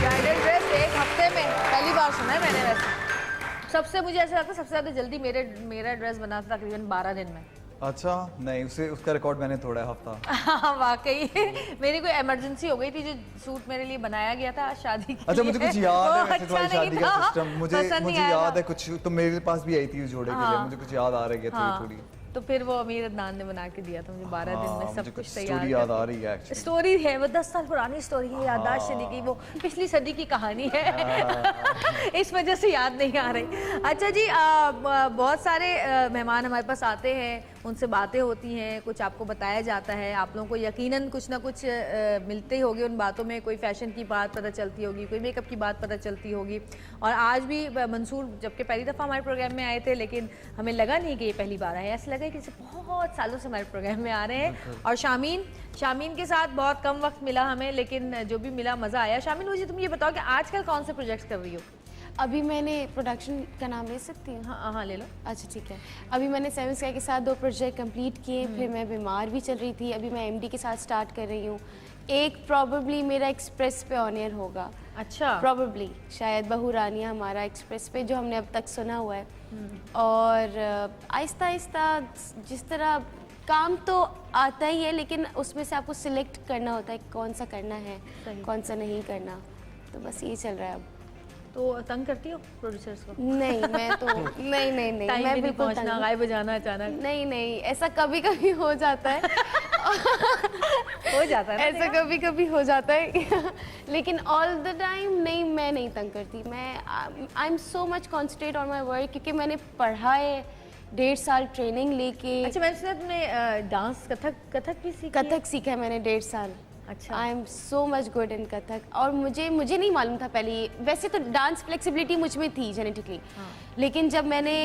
[SPEAKER 1] ब्राइडल ड्रेस एक हफ्ते में, पहली बार सुना है मैंने। वैसे सबसे मुझे ऐसा लगता है सबसे ज्यादा जल्दी मेरा ड्रेस बना था तकरीबन 12 दिन में।
[SPEAKER 8] अच्छा नहीं, उसका रिकॉर्ड मैंने तोड़ा है हफ्ता।
[SPEAKER 1] हाँ वाकई मेरी कोई इमरजेंसी हो गई थी, जो सूट मेरे लिए बनाया गया था शादी के
[SPEAKER 8] अच्छा, मुझे कुछ याद है वैसे तुम्हारी शादी का सिस्टम, मुझे याद है कुछ तो मेरे पास भी आई थी उस जोड़े के लिए, मुझे कुछ याद आ रही है थोड़ी थोड़ी।
[SPEAKER 1] तो फिर वो अमीर अदनान ने बना के दिया था मुझे 12 दिन में सब कुछ तैयार।
[SPEAKER 8] स्टोरी याद आ रही है एक्चुअली।
[SPEAKER 1] स्टोरी है वो 10 साल पुरानी स्टोरी है, याददाश्त चली गई, वो पिछली सदी की कहानी है। इस वजह से याद नहीं आ रही। अच्छा जी, बहुत सारे मेहमान हमारे पास आते हैं, उनसे बातें होती हैं, कुछ आपको बताया जाता है, आप लोगों को यकीनन कुछ ना कुछ मिलते ही होगी उन बातों में। कोई फैशन की बात पता चलती होगी, कोई मेकअप की बात पता चलती होगी। और आज भी मंसूर जबकि पहली दफ़ा हमारे प्रोग्राम में आए थे, लेकिन हमें लगा नहीं कि ये पहली बार आए, ऐसा लगा कि बहुत सालों से हमारे प्रोग्राम में आ रहे हैं। और शामीन के साथ बहुत कम वक्त मिला हमें, लेकिन जो भी मिला मज़ा आया। शामीन मुझे तुम ये बताओ कि आजकल कौन से प्रोजेक्ट्स कर रही हो?
[SPEAKER 9] अभी मैंने प्रोडक्शन का नाम ले सकती हूँ?
[SPEAKER 1] हाँ हाँ ले लो।
[SPEAKER 9] अच्छा ठीक है। अभी मैंने 7 स्काई के साथ 2 प्रोजेक्ट कंप्लीट किए, फिर मैं बीमार भी चल रही थी, अभी मैं एमडी के साथ स्टार्ट कर रही हूँ। एक प्रॉबेबली मेरा एक्सप्रेस पे ऑन एयर होगा।
[SPEAKER 1] अच्छा।
[SPEAKER 9] प्रॉबेबली शायद बहू रानिया हमारा एक्सप्रेस पे जो हमने अब तक सुना हुआ है। और आहिस्ता आहिस्ता जिस तरह काम तो आता ही है, लेकिन उसमें से आपको सिलेक्ट करना होता है कौन सा करना है कौन सा नहीं करना, तो बस ये चल रहा है अब।
[SPEAKER 1] तो तंग करती हो प्रोड्यूसर्स को?
[SPEAKER 9] नहीं मैं तो नहीं मैं बिल्कुल
[SPEAKER 1] पहुंचना, गायब हो जाना अचानक?
[SPEAKER 9] नहीं ऐसा कभी कभी हो जाता है।
[SPEAKER 1] हो जाता है ना,
[SPEAKER 9] ऐसा कभी कभी हो जाता है। लेकिन ऑल द टाइम नहीं, मैं नहीं तंग करती। मैं I am so much concentrate on my work, क्योंकि मैंने पढ़ा है 1.5 साल ट्रेनिंग लेके।
[SPEAKER 1] अच्छा मैंने सुना तुमने डांस कथक भी सीखा?
[SPEAKER 9] कथक सीखा है मैंने 1.5 साल।
[SPEAKER 1] अच्छा।
[SPEAKER 9] I am so much good in Kathak. और मुझे नहीं मालूम था पहले, वैसे तो डांस फ्लेक्सिबिलिटी मुझ में थी जेनेटिकली, लेकिन जब मैंने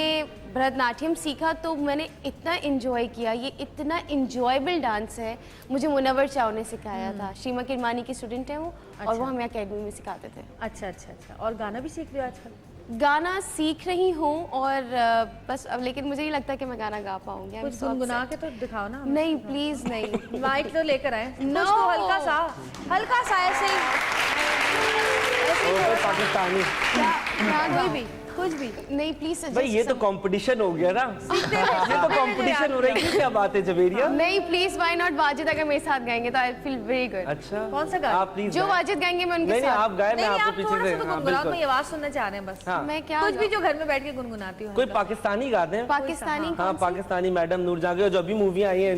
[SPEAKER 9] भरतनाट्यम सीखा तो मैंने इतना इन्जॉय किया। ये इतना इन्जॉयबल डांस है। मुझे मुनव्वर चाव ने सिखाया था, शीमा किरमानी की स्टूडेंट है वो। अच्छा। और वो हमें अकेडमी में सिखाते थे।
[SPEAKER 1] अच्छा। और गाना भी सीख रहे हो आजकल?
[SPEAKER 9] गाना सीख रही हूँ और बस अब, लेकिन मुझे नहीं लगता कि मैं गाना गा पाऊंगी।
[SPEAKER 1] कुछ गुनगुना के तो दिखाओ ना।
[SPEAKER 9] नहीं प्लीज नहीं।
[SPEAKER 1] माइक तो लेकर आए।
[SPEAKER 9] No.
[SPEAKER 1] तो हल्का सा ऐसे ही
[SPEAKER 2] पाकिस्तानी
[SPEAKER 9] कोई भी
[SPEAKER 1] कुछ भी
[SPEAKER 9] नहीं प्लीज
[SPEAKER 2] भाई ये तो कंपटीशन हो गया ना, ये तो कंपटीशन हो रही है, क्या बात है जवेरिया?
[SPEAKER 9] नहीं प्लीज व्हाई नॉट, वाजिद अगर मेरे साथ गाएंगे तो आई फील वेरी गुड।
[SPEAKER 2] अच्छा
[SPEAKER 1] कौन सा गाना?
[SPEAKER 2] आप प्लीज
[SPEAKER 9] जो वाजिद गाएंगे मैं उनके
[SPEAKER 2] नहीं
[SPEAKER 9] साथ।
[SPEAKER 2] आप गाए, मैं
[SPEAKER 1] नहीं,
[SPEAKER 2] आपको
[SPEAKER 1] आप
[SPEAKER 2] पीछे
[SPEAKER 1] थोड़ा
[SPEAKER 2] से
[SPEAKER 1] सा तो
[SPEAKER 2] हाँ,
[SPEAKER 1] गुनगुनाओ,
[SPEAKER 2] बिल्कुल।
[SPEAKER 1] कोई आवाज सुनना चाह रहे हैं बस।
[SPEAKER 2] हाँ।
[SPEAKER 9] मैं क्या
[SPEAKER 1] कुछ भी जो घर में बैठ के गुनगुनाती हूँ।
[SPEAKER 2] कोई पाकिस्तानी गा दें।
[SPEAKER 9] पाकिस्तानी
[SPEAKER 2] हाँ पाकिस्तानी मैडम नूरजहां की जो अभी मूवी आई है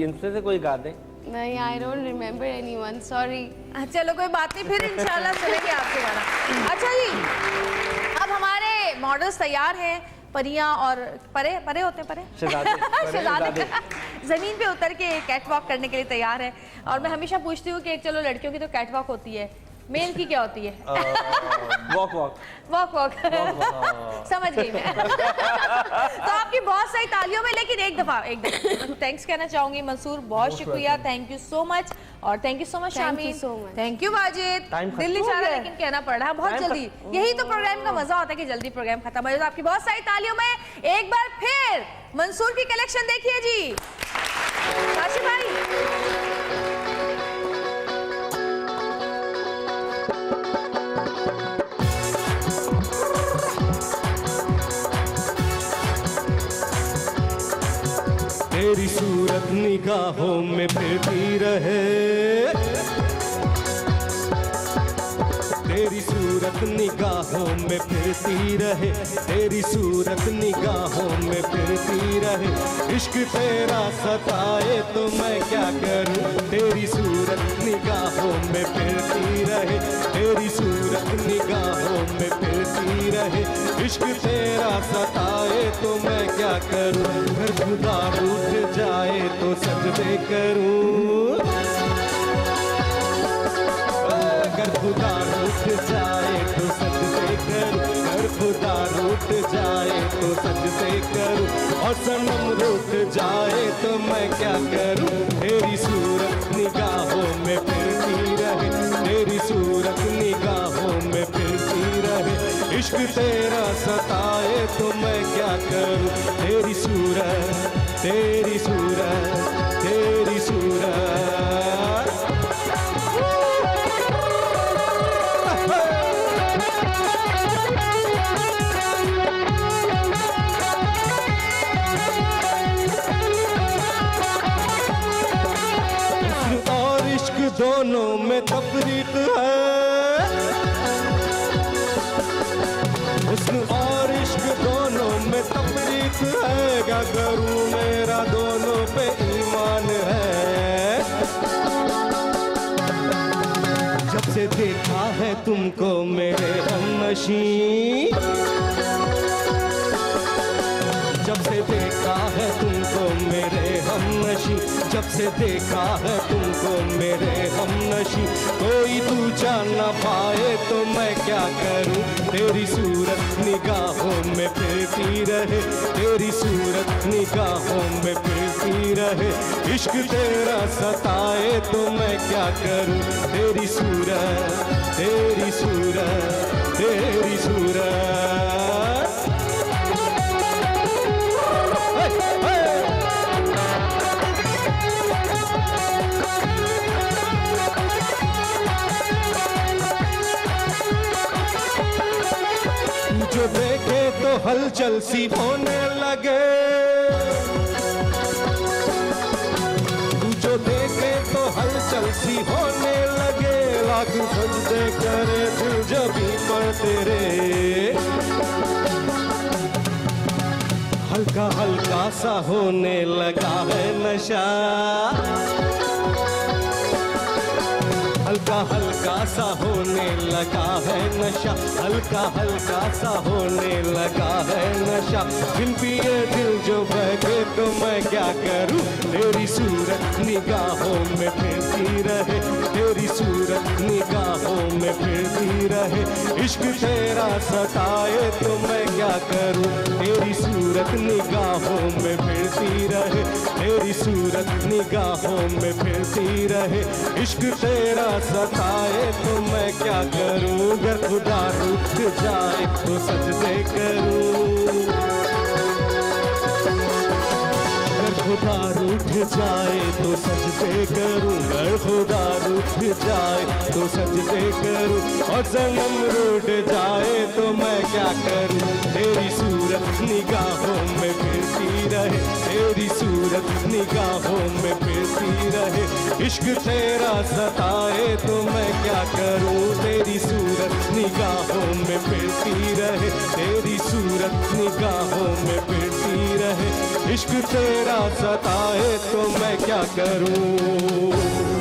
[SPEAKER 2] इनसे से कोई गा दें।
[SPEAKER 9] नहीं, I don't remember anyone, sorry.
[SPEAKER 1] चलो कोई बात नहीं, फिर इंशाल्लाह सुनेंगे आपसे गाना। अच्छा जी, अब हमारे मॉडल्स तैयार हैं, परियां और परे परे होते हैं, परे शहजादे जमीन पे उतर के कैट वॉक करने के लिए तैयार है। और मैं हमेशा पूछती हूँ कि चलो लड़कियों की तो कैट वॉक होती है, मेल की क्या होती है?
[SPEAKER 2] वॉक वॉक
[SPEAKER 1] वॉक वॉक समझ गई मैं। तो आपकी बहुत सारी तालियों में, लेकिन एक दफा थैंक्स कहना चाहूंगी मंसूर, बहुत शुक्रिया, थैंक यू सो मच। और thank you so much Shameen, thank you Wajid. दिल नहीं चाह रहा लेकिन कहना पड़ रहा है बहुत जल्दी, यही तो प्रोग्राम का मजा होता है कि जल्दी प्रोग्राम खत्म हो जाए। आपकी बहुत सारी तालियों में एक बार फिर मंसूर की कलेक्शन देखिए जी। काशिफ भाई
[SPEAKER 6] तेरी सूरत निगाहों में फिरती रहे, तेरी सूरत निगाहों में फिरती रहे, तेरी सूरत निगाहों में फिरती रहे। इश्क तेरा सताए तो मैं क्या करूं, तेरी सूरत निगाहों में फिरती रहे, तेरी सूरत निगाहों में फिरती रहे। इश्क तेरा सताए तो मैं क्या करूं, अगर खुदा रूठ जाए तो सजदे करूं, अगर खुदा रूठ जाए तो सजदे करूं, अगर खुदा रूठ जाए तो सजदे करूं, और सनम रूठ जाए तो मैं क्या करूं। तेरी सूरत निगाहों में फिरती रहे, तेरी सूरत निगाहों में फिरती रहे। इश्क तेरा सताए तो मैं क्या करूं, तेरी सूरत, तेरी सूरत, तेरी सूरत। और इश्क दोनों में तफरीक है, हुस्न और इश्क दोनों में तफरीक है। क्या करूं मेरा दोनों पे ईमान है, जब से देखा है तुमको मेरे हमनशी, जब से देखा है तुमको मेरे हमनशी, जब से देखा है तुमको मेरे हमनशी। कोई दूजा न पाए तो मैं क्या करूं, तेरी सूरत निगाहों में फिरती रहे, तेरी सूरत निगाहों में फिरती रहे। इश्क तेरा सताए तो मैं क्या करूं, तेरी सूरत, तेरी सूरत, तेरी सूरत। जो देखे तो हलचल सी होने लगे, जो देखे तो हलचल सी होने लगे। लाख सजदे करे दिल जबी पर तेरे, हल्का हल्का सा होने लगा है नशा, हल्का हल्का सा होने लगा है नशा, हल्का हल्का सा होने लगा है नशा। बिन पिए दिल जो बहके तो मैं क्या करूं, तेरी सूरत निगाहों में फिरती रहे, तेरी सूरत निगाहों में फिरती रहे। इश्क तेरा सताए तो मैं क्या करूं, तेरी सूरत निगाहों में फिरती रहे, तेरी सूरत निगाहों में फिरती रहे। इश्क तेरा सताए तो मैं क्या करूं, अगर खुदा रूठ जाए तो सजदे करूं, अगर खुदा रूठ जाए तो सजदे करूं, अगर खुदा रूठ जाए तो सजदे करूं, और सनम रूठ जाए तो मैं क्या करूं। तेरी सूरत निगाहों में फिरती रहे, तेरी सूरत निगाहों में फिरती रहे, इश्क तेरा सताए तो मैं क्या करूं। तेरी सूरत निगाहों में फिरती रहे, तेरी सूरत निगाहों में फिरती रहे, इश्क तेरा सताए तो मैं क्या करूं।